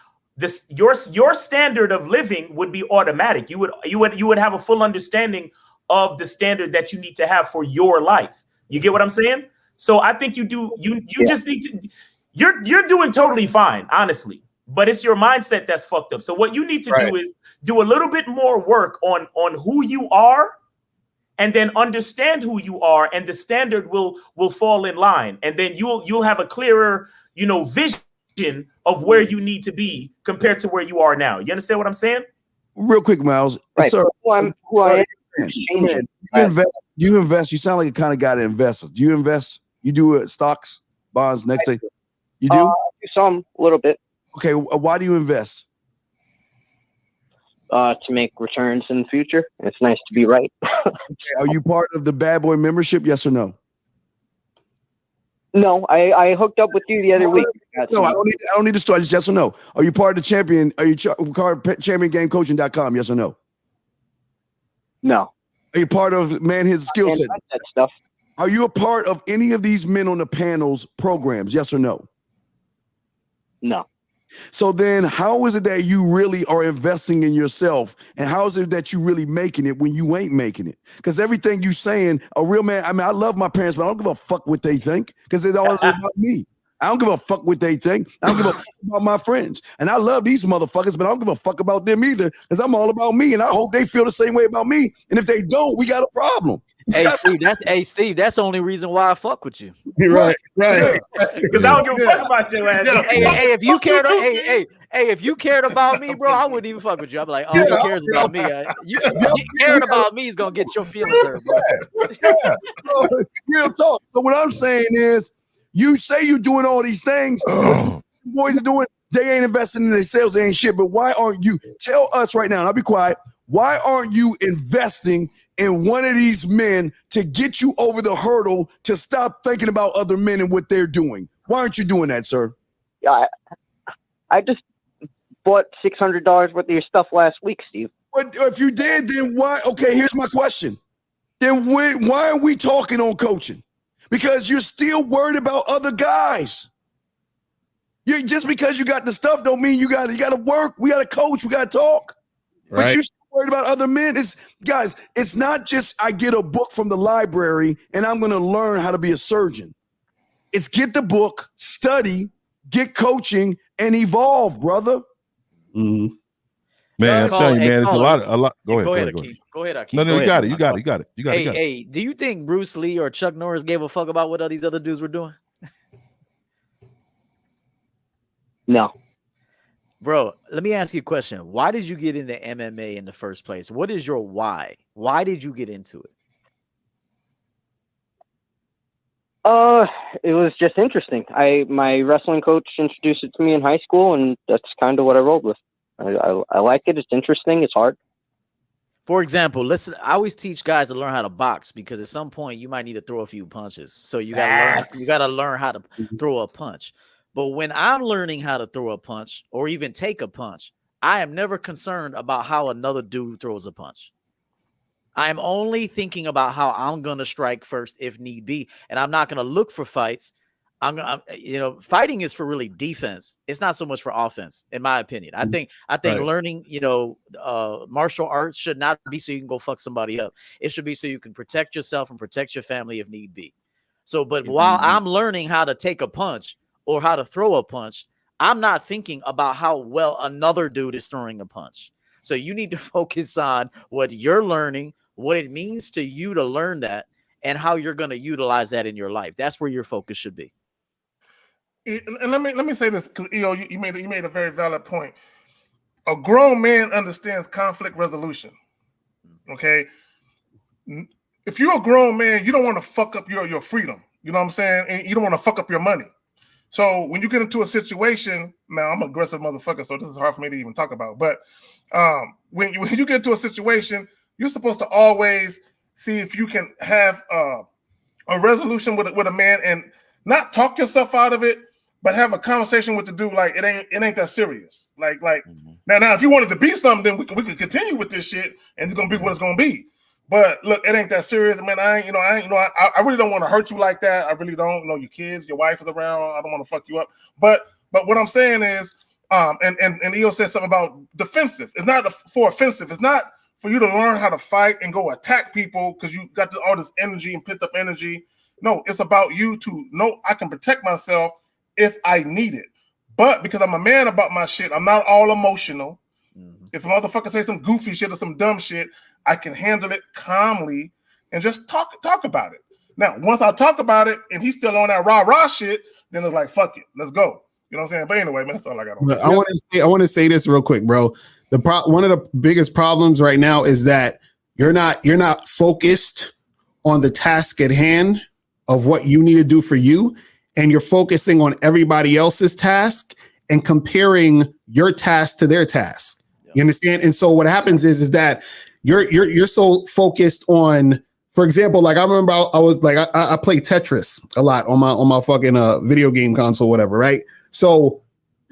S3: your standard of living would be automatic. You would have a full understanding of the standard that you need to have for your life. You get what I'm saying? So I think you just need to. You're doing totally fine, honestly. But it's your mindset that's fucked up. So what you need to do is do a little bit more work on who you are, and then understand who you are, and the standard will fall in line, and then you'll have a clearer vision of where you need to be compared to where you are now. You understand what I'm saying?
S2: Real quick, Miles.
S20: Right.
S2: Sir,
S20: Who I am.
S2: You invest. You sound like the kind of guy that invests. Do you invest? You do stocks, bonds, next day? You do?
S20: I do some, a little bit.
S2: Okay, why do you invest?
S20: To make returns in the future. It's nice to be right.
S2: Are you part of the Bad Boy membership? Yes or no?
S20: No, I hooked up with you the other week.
S2: No, I don't need to start. Just yes or no. Are you part of the champion? Are you part of championgamecoaching.com? Yes or no?
S20: No.
S2: Are you part of Manhood Skill Set?
S20: That stuff.
S2: Are you a part of any of these men on the panel's programs? Yes or no?
S20: No.
S2: So then how is it that you really are investing in yourself? And how is it that you really making it when you ain't making it? Because everything you saying, a real man, I mean, I love my parents, but I don't give a fuck what they think because it's always about me. I don't give a fuck what they think. I don't give a fuck about my friends. And I love these motherfuckers, but I don't give a fuck about them either because I'm all about me. And I hope they feel the same way about me. And if they don't, we got a problem.
S5: Steve, that's the only reason why I fuck with you.
S7: Right.
S3: Because I don't give a fuck about your ass.
S5: Hey, if you cared about me, bro, I wouldn't even fuck with you. I'm like, oh, he cares about me. You caring about me is gonna get your feelings hurt, bro.
S2: Real talk. So what I'm saying is, you say you're doing all these things, boys are doing, they ain't investing in themselves, they ain't shit. But why aren't you? Tell us right now, and I'll be quiet. Why aren't you investing in one of these men to get you over the hurdle to stop thinking about other men and what they're doing? Why aren't you doing that, sir?
S20: Yeah, I just bought $600 worth of your stuff last week, Steve.
S2: But if you did, then why? Okay, here's my question. Then why are we talking on coaching? Because you're still worried about other guys. You just because you got the stuff don't mean you got to work. We got to coach. We got to talk.
S7: Right.
S2: But you're still worried about other men. It's not just I get a book from the library and I'm going to learn how to be a surgeon. It's get the book, study, get coaching, and evolve, brother.
S4: Mm-hmm. Man, I'm telling you, man, it's a lot. Go ahead,
S5: Akeem. Go ahead, Akeem.
S4: No,
S5: Go
S4: you got
S5: ahead.
S4: it. You got it.
S5: Hey, do you think Bruce Lee or Chuck Norris gave a fuck about what all these other dudes were doing?
S20: No.
S5: Bro, let me ask you a question. Why did you get into MMA in the first place? What is your why? Why did you get into it?
S20: It was just interesting. My wrestling coach introduced it to me in high school, and that's kind of what I rolled with. I like it. It's interesting. It's hard.
S5: For example, listen, I always teach guys to learn how to box because at some point you might need to throw a few punches. So you gotta learn how to throw a punch. But when I'm learning how to throw a punch or even take a punch, I am never concerned about how another dude throws a punch. I'm only thinking about how I'm gonna strike first if need be, and I'm not gonna look for fights. Fighting is for really defense. It's not so much for offense, in my opinion. I think
S4: Right.
S5: learning, martial arts should not be so you can go fuck somebody up. It should be so you can protect yourself and protect your family if need be. So, but while I'm learning how to take a punch or how to throw a punch, I'm not thinking about how well another dude is throwing a punch. So you need to focus on what you're learning, what it means to you to learn that, and how you're going to utilize that in your life. That's where your focus should be.
S6: And let me say this, because you made a very valid point. A grown man understands conflict resolution. Okay, if you're a grown man, you don't want to fuck up your freedom. You know what I'm saying? And you don't want to fuck up your money. So when you get into a situation, now I'm an aggressive motherfucker, so this is hard for me to even talk about. But when you get into a situation, you're supposed to always see if you can have a resolution with a man and not talk yourself out of it, but have a conversation with the dude like it ain't that serious. Like now if you wanted to be something, then we could continue with this shit and it's gonna be what it's gonna be. But look, it ain't that serious, man. I really don't want to hurt you like that. I really don't. Your kids, your wife is around. I don't want to fuck you up. But what I'm saying is, and EO said something about defensive. It's not for offensive. It's not for you to learn how to fight and go attack people because you got all this energy and pent up energy. No, it's about you to know I can protect myself if I need it. But because I'm a man about my shit, I'm not all emotional. If a motherfucker say some goofy shit or some dumb shit, I can handle it calmly and just talk about it. Now, once I talk about it and he's still on that rah-rah shit, then it's like, fuck it, let's go. You know what I'm saying? But anyway, man, that's all I got on.
S7: I want to say this real quick, bro. One of the biggest problems right now is that you're not focused on the task at hand of what you need to do for you, and you're focusing on everybody else's task and comparing your task to their task. You understand? And so what happens is that you're so focused on, for example, like I remember I was like I play Tetris a lot on my fucking video game console, whatever, right? So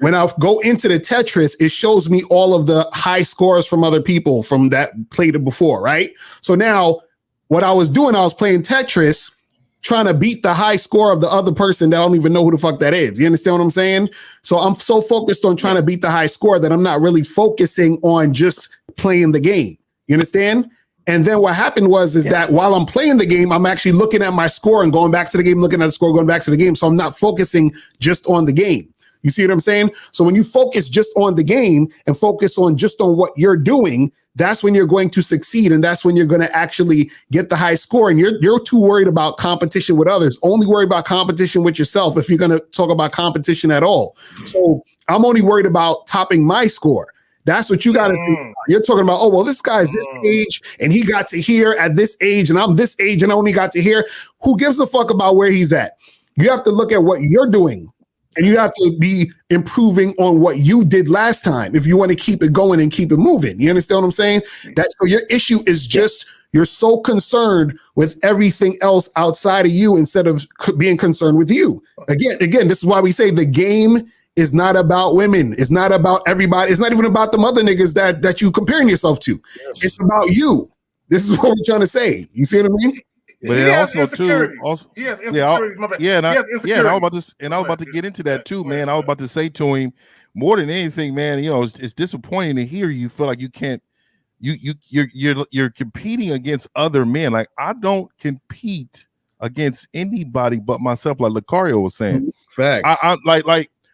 S7: when I go into the Tetris, it shows me all of the high scores from other people from that played it before, right? So now what I was doing, I was playing Tetris, trying to beat the high score of the other person that I don't even know who the fuck that is. You understand what I'm saying? So I'm so focused on trying to beat the high score that I'm not really focusing on just playing the game. You understand? And then what happened was that while I'm playing the game, I'm actually looking at my score and going back to the game, looking at the score, going back to the game. So I'm not focusing just on the game. You see what I'm saying? So when you focus just on the game and focus on just on what you're doing, that's when you're going to succeed. And that's when you're going to actually get the high score. And you're too worried about competition with others. Only worry about competition with yourself if you're going to talk about competition at all. So I'm only worried about topping my score. That's what you got to do. You're talking about, oh, well, this guy's this age and he got to here at this age and I'm this age and I only got to here. Who gives a fuck about where he's at? You have to look at what you're doing. And you have to be improving on what you did last time if you want to keep it going and keep it moving. You understand what I'm saying? That's so your issue is just you're so concerned with everything else outside of you instead of being concerned with you. Again, this is why we say the game is not about women. It's not about everybody. It's not even about the other niggas that you comparing yourself to. It's about you. This is what we're trying to say. You see what I mean?
S4: But it also too, and I was about to get into that too, man. I was about to say to him, more than anything, man, it's disappointing to hear you feel like you can't, you're competing against other men. Like I don't compete against anybody but myself, like Lucario was saying.
S7: Facts.
S4: I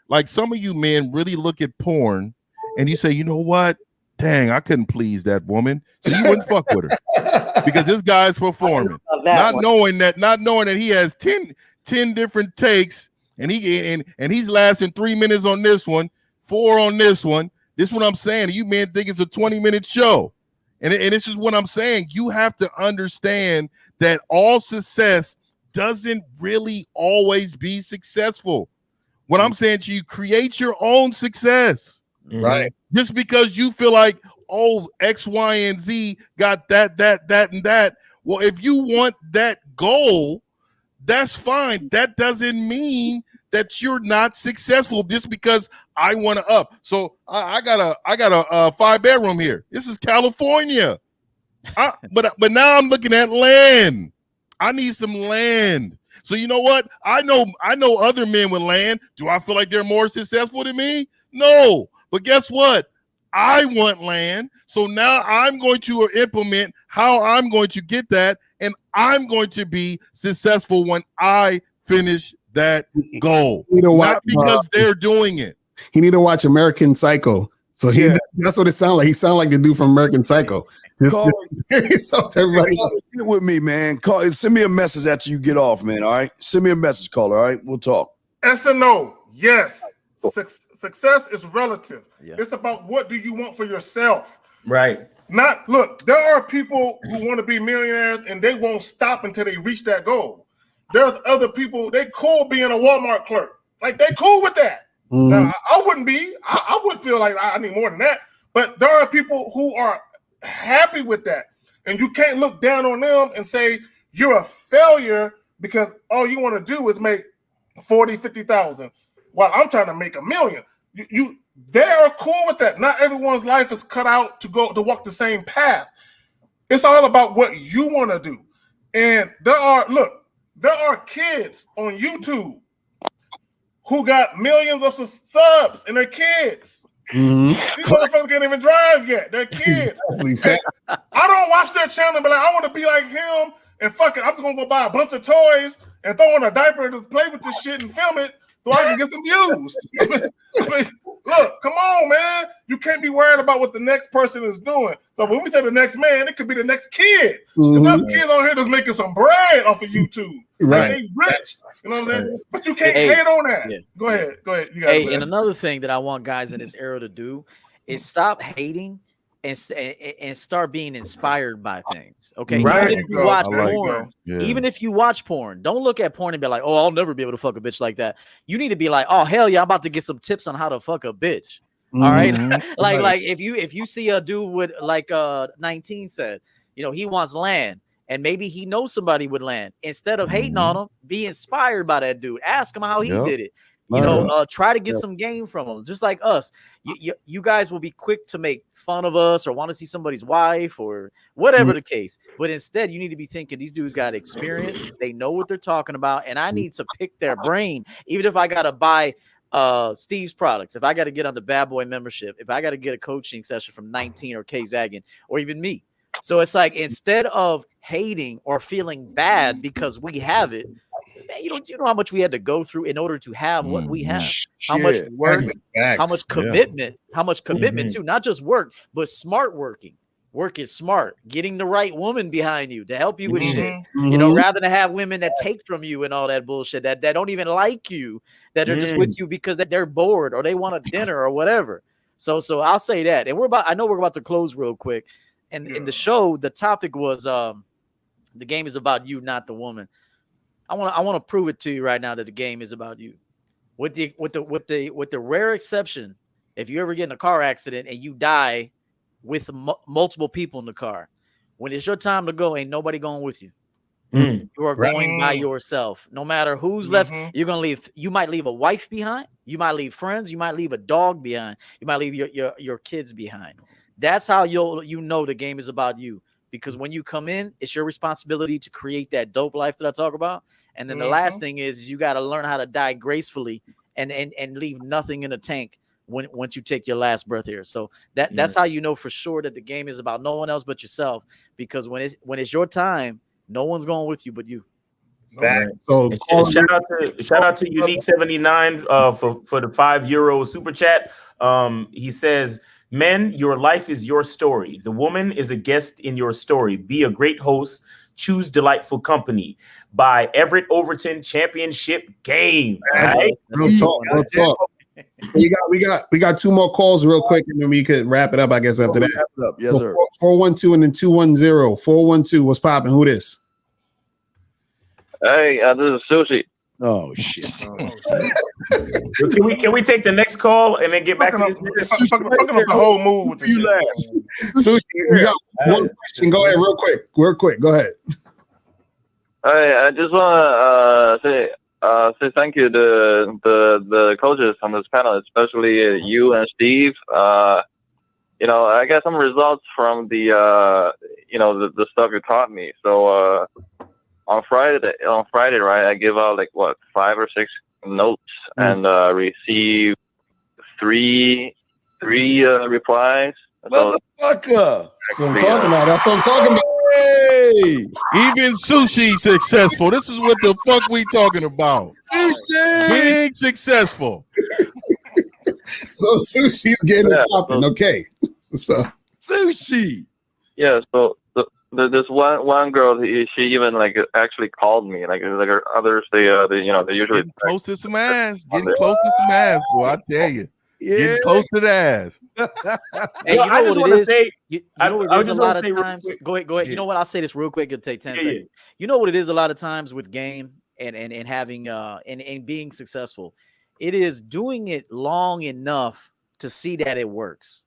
S4: like some of you men really look at porn and you say, you know what? Dang, I couldn't please that woman. So you wouldn't fuck with her because this guy's performing, not knowing that he has 10 different takes and he's lasting 3 minutes on this one, 4 on this one. This is what I'm saying. You men think it's a 20-minute show. And this is what I'm saying. You have to understand that all success doesn't really always be successful. What I'm saying to you, create your own success.
S7: Right.
S4: Just because you feel like, oh, X, Y, and Z got that, and that. Well, if you want that goal, that's fine. That doesn't mean that you're not successful just because I want to up. So I got a 5-bedroom here. This is California. But now I'm looking at land. I need some land. So you know what? I know other men with land. Do I feel like they're more successful than me? No. But guess what? I want land. So now I'm going to implement how I'm going to get that, and I'm going to be successful when I finish that goal. Not because they're doing it.
S7: He need to watch American Psycho. So that's what it sounds like. He sounds like the dude from American Psycho. Everybody
S2: get with me, man. Send me a message after you get off, man. All right. Send me a message, caller. All right. We'll talk.
S6: SNO, yes. Success is relative. Yeah. It's about what do you want for yourself.
S3: Right.
S6: Look, there are people who want to be millionaires and they won't stop until they reach that goal. There's other people, they cool being a Walmart clerk. Like, they cool with that. Now, I wouldn't be. I would feel like I need more than that. But there are people who are happy with that. And you can't look down on them and say you're a failure because all you want to do is make 40, 50,000 while I'm trying to make $1 million. They are cool with that. Not everyone's life is cut out to walk the same path. It's all about what you want to do. And there are kids on YouTube who got millions of subs and they're kids. These motherfuckers can't even drive yet. They're kids. I don't watch their channel and be like, I want to be like him and fuck it. I'm just gonna go buy a bunch of toys and throw in a diaper and just play with this shit and film it so I can get some views. Look, come on, man. You can't be worried about what the next person is doing. So when we say the next man, it could be the next kid. There's kids on here that's making some bread off of YouTube. Right. Like, they rich. You know what I'm saying? But you can't hate on that. Yeah. Go ahead. You
S5: and another thing that I want guys in this era to do is stop hating and start being inspired by things. Okay.
S4: Right.
S5: Even if you watch porn, even if you watch porn, don't look at porn and be like, oh, I'll never be able to fuck a bitch like that. You need to be like, oh, hell yeah, I'm about to get some tips on how to fuck a bitch. All right. like if you see a dude with, like 19 said, he wants land. And maybe he knows somebody with land. Instead of hating on him, be inspired by that dude. Ask him how he did it. Try to get some game from him. Just like us, you guys will be quick to make fun of us or want to see somebody's wife or whatever the case. But instead, you need to be thinking these dudes got experience. They know what they're talking about, and I need to pick their brain. Even if I gotta buy Steve's products, if I got to get on the Bad Boy membership, if I got to get a coaching session from 19 or Kay Zagan or even me. So it's like, instead of hating or feeling bad because we have it, man, you know how much we had to go through in order to have what we have, how much work, how much commitment, too, not just work, but smart working. Work is smart, getting the right woman behind you to help you with shit, rather than have women that take from you and all that bullshit that don't even like you, that are just with you because they're bored or they want a dinner or whatever. So I'll say that. And I know we're about to close real quick. And in the show, the topic was the game is about you, not the woman. I want to prove it to you right now that the game is about you. With the rare exception, if you ever get in a car accident and you die with multiple people in the car, when it's your time to go, ain't nobody going with you. You are going by yourself. No matter who's left, you're gonna leave. You might leave a wife behind. You might leave friends. You might leave a dog behind. You might leave your kids behind. That's how you know the game is about you. Because when you come in, it's your responsibility to create that dope life that I talk about. And then the last thing is you got to learn how to die gracefully and leave nothing in the tank once you take your last breath here. So that's how you know for sure that the game is about no one else but yourself. Because when it's your time, no one's going with you but you.
S3: So shout out to Unique 79 for the €5 super chat. He says, men, your life is your story. The woman is a guest in your story. Be a great host. Choose delightful company. By Everett Overton Championship Game. Right?
S7: Real talk. We got two more calls real quick, and then we could wrap it up, I guess, after that.
S2: Yes, sir.
S7: 412 and then 210. 412, what's popping? Who this?
S18: Hey, this is Sushi.
S2: Oh shit!
S3: Can we take the next call and then get back to this?
S6: Fucking up the whole mood with
S2: You
S6: this
S2: last.
S7: Sushi, we got one question. Go ahead, real quick. Go ahead.
S18: Hey, I just want to say thank you to the coaches on this panel, especially you and Steve. You know, I got some results from the the stuff you taught me. So on Friday, right, I give out like 5 or 6 notes and receive three replies.
S2: Motherfucker!
S7: That's what I'm talking about. That's what I'm talking about.
S4: Hey, even Sushi successful. This is what the fuck we talking about.
S2: Sushi!
S4: Big successful.
S7: So Sushi's getting it popping. Okay. So
S2: Sushi.
S18: Yeah. So this one girl, she even like actually called me. Like others, they usually
S4: getting close to some ass. Getting close to some ass, boy. I tell you. Yeah. Getting close to the ass.
S5: Hey, you know
S3: I just
S5: what
S3: want
S5: it
S3: to
S5: is?
S3: say.
S5: You know what it is a lot of
S3: real
S5: times.
S3: quick.
S5: Go ahead.
S3: Yeah.
S5: You know what? I'll say this real quick. It'll take 10 seconds. You know what it is a lot of times with game and having and being successful. It is doing it long enough to see that it works.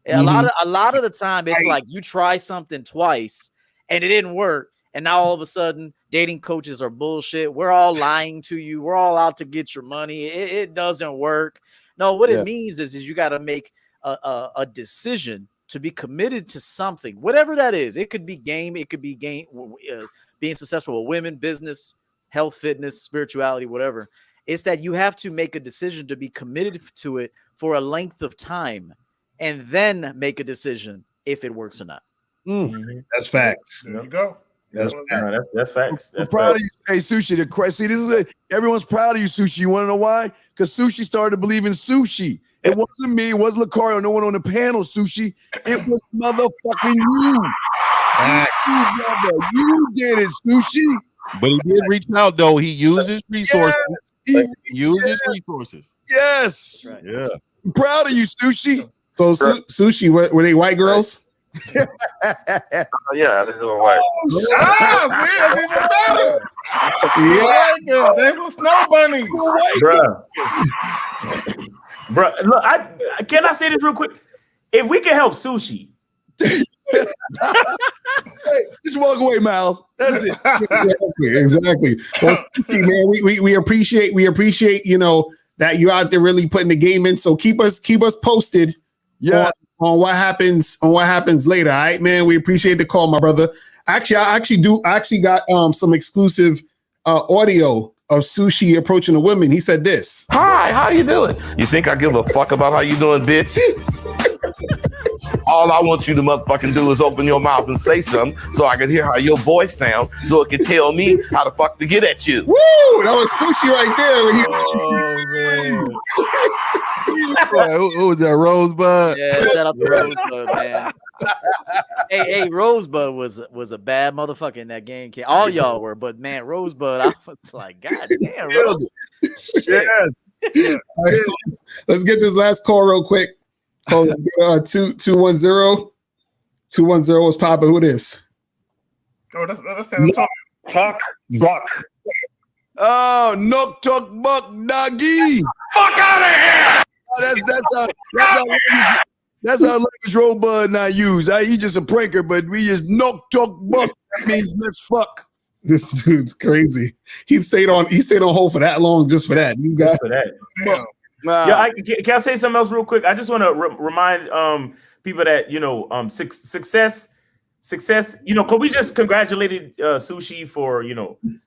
S5: A lot of the time, it's like you try something twice and it didn't work, and now all of a sudden, dating coaches are bullshit. We're all lying to you. We're all out to get your money. It doesn't work. No, what it means is you got to make a decision to be committed to something, whatever that is. It could be game. It could be being successful with women, business, health, fitness, spirituality, whatever. It's that you have to make a decision to be committed to it for a length of time, and then make a decision if it works or not.
S7: That's facts.
S6: There you go.
S2: That's
S3: facts.
S2: I'm proud of you. Hey, Sushi, see, this is it. Everyone's proud of you, Sushi. You want to know why? Because Sushi started to believe in sushi. It wasn't me. It wasn't Lucario. No one on the panel, Sushi. It was motherfucking you. You did it, Sushi.
S4: But he did reach out, though. He uses resources.
S2: Yes.
S4: He uses resources.
S2: Yes.
S4: Right. Yeah.
S2: I'm proud of you, Sushi.
S7: So, Sushi, were they white girls?
S18: Yeah, this is white.
S6: That's even better. Yeah, they were snow bunnies.
S3: Bro, look, can I say this real quick? If we can help Sushi,
S2: hey, just walk away, Miles. That's it.
S7: Exactly. Well, man, we appreciate that you're out there really putting the game in. So keep us posted.
S2: Yeah.
S7: On what happens later. All right, man. We appreciate the call, my brother. Actually, I actually got some exclusive audio of Sushi approaching the women. He said this.
S21: Hi, how you doing? You think I give a fuck about how you doing, bitch? All I want you to motherfucking do is open your mouth and say something so I can hear how your voice sounds so it can tell me how the fuck to get at you.
S7: Woo! That was Sushi right there.
S4: Man. Who was that? Rosebud?
S5: Yeah, shout out to Rosebud, man. hey, Rosebud was a bad motherfucker in that game. All y'all were, but man, Rosebud, I was like, God damn, Rosebud.
S2: Yes.
S7: All right, so let's get this last call real quick. 210. 210 was popping. Who this?
S6: Oh, that's San Antonio.
S21: Talk Buck.
S2: Oh, Nook Tuk Buck Doggy.
S18: Fuck out of here!
S2: Oh, that's how language Rosebud not use. He just a pranker, but we just Nook Tuk Buck. That means let's fuck.
S7: This dude's crazy. He stayed on hold for that long just for that. These guys
S3: for that. Yeah, can I say something else real quick? I just want to remind people that success. Because we just congratulated Sushi for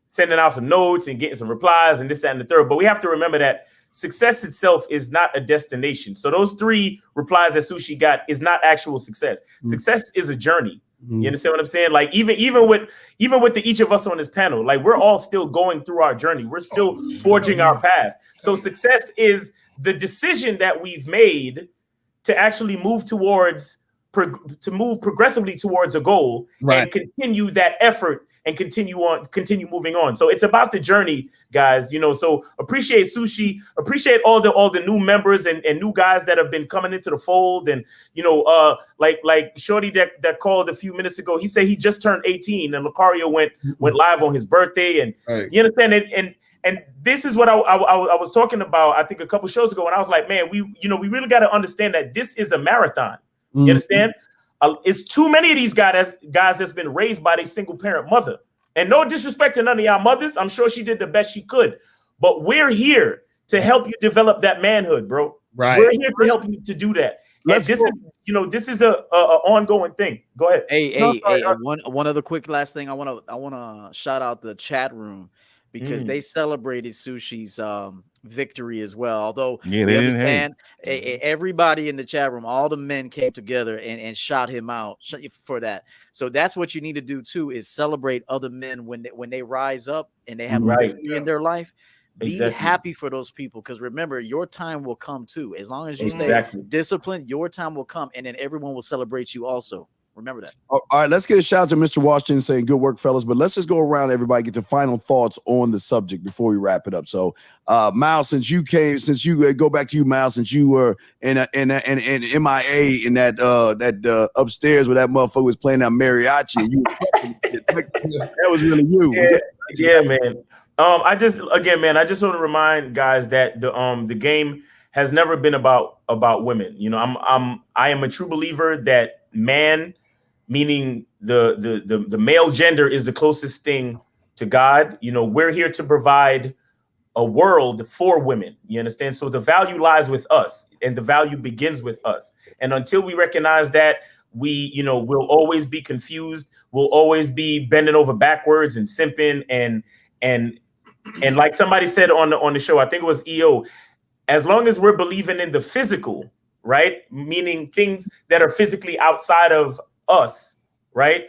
S3: sending out some notes and getting some replies and this, that, and the third. But we have to remember that success itself is not a destination. So those 3 replies that Sushi got is not actual success. Success is a journey. You understand what I'm saying? Like even with each of us on this panel, like we're all still going through our journey. We're still forging our path. So success is the decision that we've made to actually move towards to move progressively towards a goal
S7: Right.
S3: and continue that effort and continue moving on. So it's about the journey, guys. You know, so appreciate Sushi, appreciate all the new members and new guys that have been coming into the fold. And you know, like Shorty that called a few minutes ago, he said he just turned 18 and Lucario went live on his birthday. And you understand it. And this is what I was talking about, I think a couple shows ago, and I was like, man, we really got to understand that this is a marathon. You understand? It's too many of these guys that's been raised by their single parent mother. And no disrespect to none of y'all mothers. I'm sure she did the best she could. But we're here to help you develop that manhood, bro.
S7: Right.
S3: We're here to help you to do that. And this is a ongoing thing. Go ahead.
S5: Hey, one other quick last thing. I wanna shout out the chat room because they celebrated Sushi's victory as well. Although we understand everybody in the chat room, all the men came together and shot him out for that. So that's what you need to do too, is celebrate other men when they rise up and they have a victory in their life. Be happy for those people, because remember, your time will come too. As long as you stay disciplined, your time will come, and then everyone will celebrate you also. Remember that.
S2: All right, let's get a shout out to Mr. Washington saying good work, fellas. But let's just go around, everybody, get the final thoughts on the subject before we wrap it up. So, Miles, since you go back to you, Miles, since you were in MIA in that upstairs where that motherfucker was playing that mariachi, and that was really you.
S3: Yeah, man. I just want to remind guys that the game has never been about women. You know, I am a true believer that man, meaning the male gender, is the closest thing to God. You know, we're here to provide a world for women. You understand? So the value lies with us, and the value begins with us. And until we recognize that, we'll always be confused. We'll always be bending over backwards and simping and like somebody said on the show, I think it was EO, as long as we're believing in the physical, right? Meaning things that are physically outside of us, right?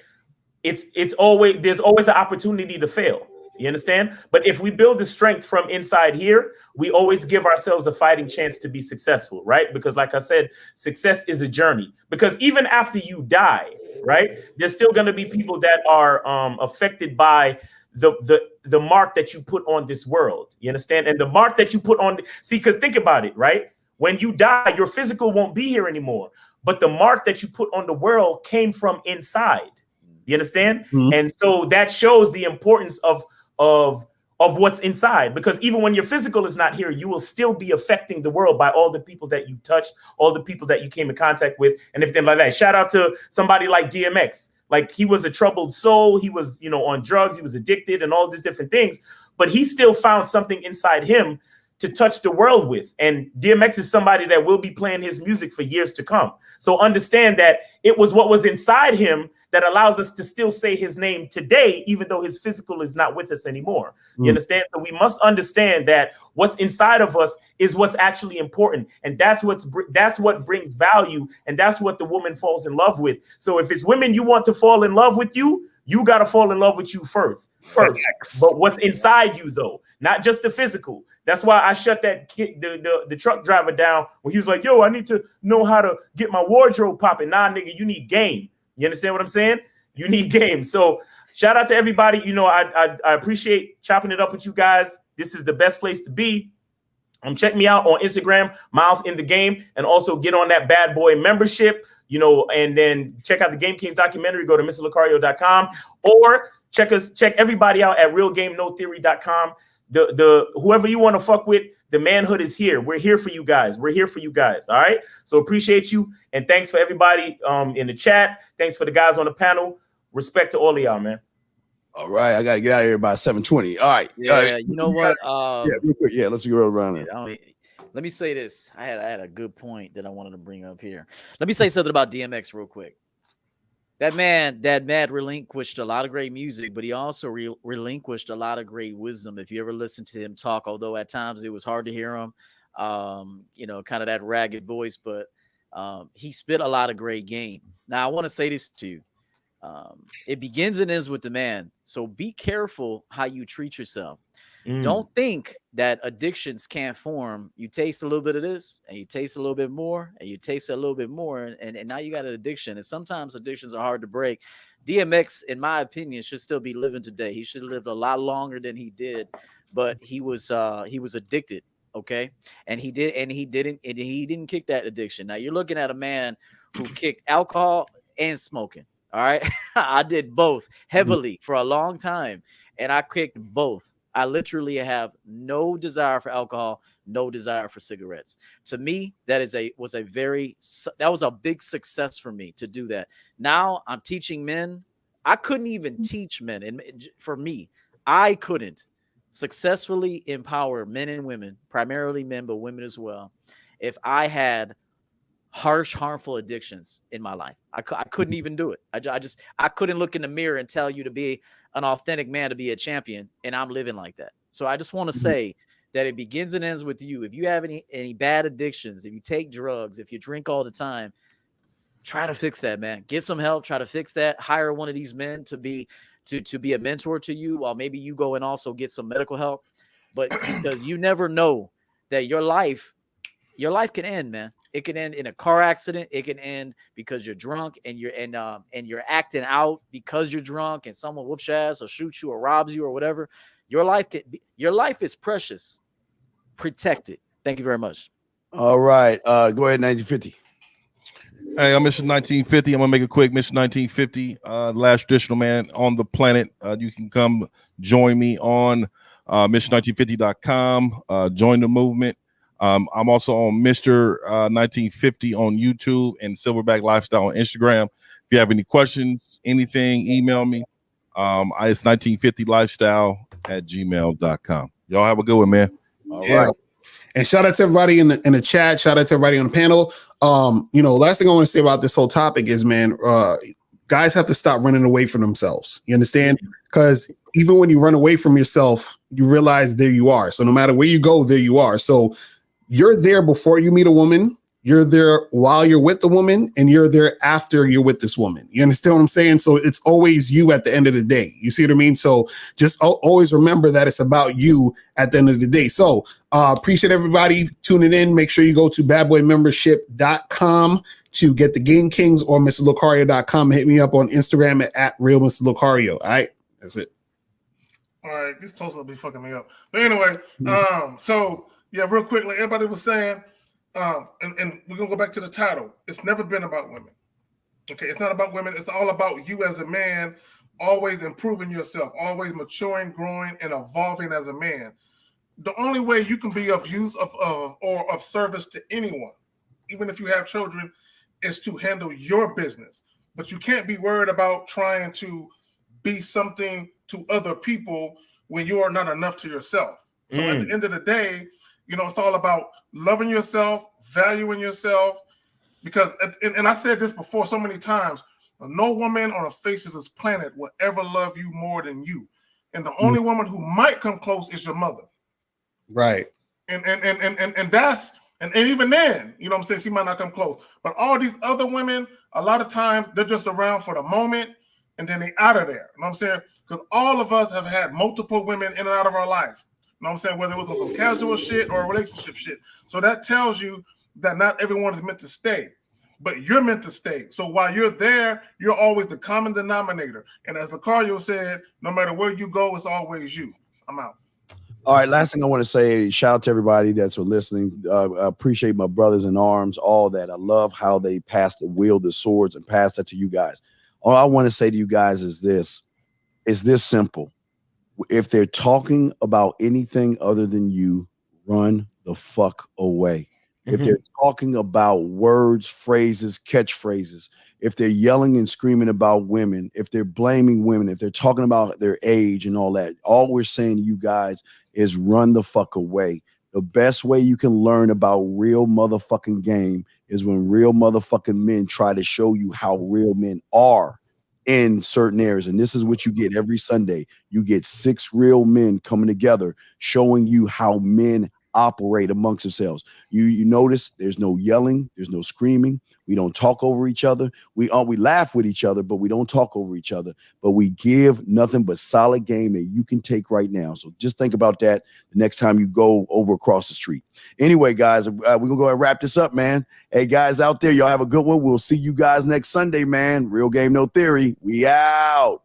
S3: There's always an opportunity to fail. You understand? But if we build the strength from inside here, we always give ourselves a fighting chance to be successful, right? Because like I said, success is a journey. Because even after you die, right, there's still going to be people that are affected by the mark that you put on this world. You understand? And the mark that you put on, because think about it, right? When you die, your physical won't be here anymore. But the mark that you put on the world came from inside. You understand? And so that shows the importance of what's inside, because even when your physical is not here, you will still be affecting the world by all the people that you touched, all the people that you came in contact with, and everything like that. Shout out to somebody like DMX. Like, he was a troubled soul. He was, on drugs. He was addicted and all these different things, but he still found something inside him to touch the world with. And DMX is somebody that will be playing his music for years to come. So understand that it was what was inside him that allows us to still say his name today, even though his physical is not with us anymore. You understand? So we must understand that what's inside of us is what's actually important. And that's what brings value. And that's what the woman falls in love with. So if it's women you want to fall in love with you got to fall in love with you first. But what's inside you, though, not just the physical. That's why I shut that kid, the truck driver down when he was like, yo, I need to know how to get my wardrobe popping. Nah, nigga, you need game. You understand what I'm saying? You need game. So shout out to everybody. I appreciate chopping it up with you guys. This is the best place to be. Check me out on Instagram, Miles in the Game, and also get on that bad boy membership, and then check out the Game Kings documentary. Go to MrLucario.com or check everybody out at realgamenotheory.com. The whoever you want to fuck with, the manhood is here. We're here for you guys. All right. So appreciate you. And thanks for everybody in the chat. Thanks for the guys on the panel. Respect to all of y'all, man.
S2: All right. I got to get out of here by 7:20. All right.
S5: Yeah. You know what?
S2: Real quick. Yeah. Let's go around it.
S5: Let me say this. I had a good point that I wanted to bring up here. Let me say something about DMX real quick. That man relinquished a lot of great music, but he also relinquished a lot of great wisdom. If you ever listen to him talk, although at times it was hard to hear him, kind of that ragged voice, but he spit a lot of great game. Now, I want to say this to you. It begins and ends with the man. So be careful how you treat yourself.
S3: Mm.
S5: Don't think that addictions can't form. You taste a little bit of this, and you taste a little bit more, and you taste a little bit more, and now you got an addiction. And sometimes addictions are hard to break. DMX, in my opinion, should still be living today. He should have lived a lot longer than he did, but he was addicted. Okay, and he didn't kick that addiction. Now you're looking at a man who kicked alcohol and smoking. All right, I did both heavily for a long time, and I kicked both. I literally have no desire for alcohol, no desire for cigarettes. To me, that was a big success for me to do that. Now I'm teaching men. I couldn't even teach men, and for me, I couldn't successfully empower men and women, primarily men, but women as well, if I had harsh, harmful addictions in my life. I couldn't even do it. I couldn't look in the mirror and tell you to be an authentic man, to be a champion, and I'm living like that. So I just want to say that it begins and ends with you. If you have any bad addictions, if you take drugs, if you drink all the time, try to fix that, man. Get some help. Try to fix that. Hire one of these men to be a mentor to you, while maybe you go and also get some medical help. But because you never know that your life can end, man. It can end in a car accident. It can end because you're drunk and you're acting out because you're drunk, and someone whoops your ass or shoots you or robs you or whatever. Your life is precious. Protect it. Thank you very much.
S2: All right. Go ahead, 1950.
S4: Hey, I'm Mr. 1950. I'm gonna make it quick. Mr. 1950, last traditional man on the planet. You can come join me on Mr.1950.com. Join the movement. I'm also on Mr. 1950 on YouTube and Silverback Lifestyle on Instagram. If you have any questions, anything, email me. It's 1950lifestyle@gmail.com. Y'all have a good one, man.
S2: All right.
S7: And shout out to everybody in the chat. Shout out to everybody on the panel. Last thing I want to say about this whole topic is, man, guys have to stop running away from themselves. You understand? Because even when you run away from yourself, you realize there you are. So no matter where you go, there you are. So you're there before you meet a woman. You're there while you're with the woman, and you're there after you're with this woman. You understand what I'm saying? So it's always you at the end of the day. You see what I mean? So just always remember that it's about you at the end of the day. So appreciate everybody tuning in. Make sure you go to badboymembership.com to get the Game Kings, or MrLocario.com. Hit me up on Instagram at Real Mr. Locario. All right, that's it.
S6: All right, these close will be fucking me up. But anyway, so yeah, real quick, like everybody was saying, and we're gonna go back to the title. It's never been about women. Okay, it's not about women. It's all about you as a man, always improving yourself, always maturing, growing, and evolving as a man. The only way you can be of use or of service to anyone, even if you have children, is to handle your business. But you can't be worried about trying to be something to other people when you are not enough to yourself. So at the end of the day, it's all about loving yourself, valuing yourself, because, and I said this before so many times, no woman on the face of this planet will ever love you more than you. And the only woman who might come close is your mother.
S7: Right.
S6: And that's, and even then, you know what I'm saying, she might not come close. But all these other women, a lot of times, they're just around for the moment, and then they out of there. You know what I'm saying? Because all of us have had multiple women in and out of our life. You know what I'm saying? Whether it was on some casual shit or relationship shit. So that tells you that not everyone is meant to stay, but you're meant to stay. So while you're there, you're always the common denominator. And as Lucario said, no matter where you go, it's always you. I'm out.
S2: All right, last thing I want to say, shout out to everybody that's listening. I appreciate my brothers in arms, all that. I love how they wield the swords and pass that to you guys. All I want to say to you guys is this simple. If they're talking about anything other than you, run the fuck away. If they're talking about words, phrases, catchphrases, if they're yelling and screaming about women, if they're blaming women, if they're talking about their age and all that, all we're saying to you guys is run the fuck away. The best way you can learn about real motherfucking game is when real motherfucking men try to show you how real men are in certain areas. And this is what you get every Sunday. You get 6 real men coming together, showing you how men operate amongst ourselves. You notice there's no yelling, there's no screaming. We don't talk over each other. We laugh with each other, but we don't talk over each other. But we give nothing but solid game that you can take right now. So just think about that the next time you go over across the street. Anyway, guys, we're gonna go ahead and wrap this up, man. Hey, guys out there, y'all have a good one. We'll see you guys next Sunday, man. Real game, no theory. We out.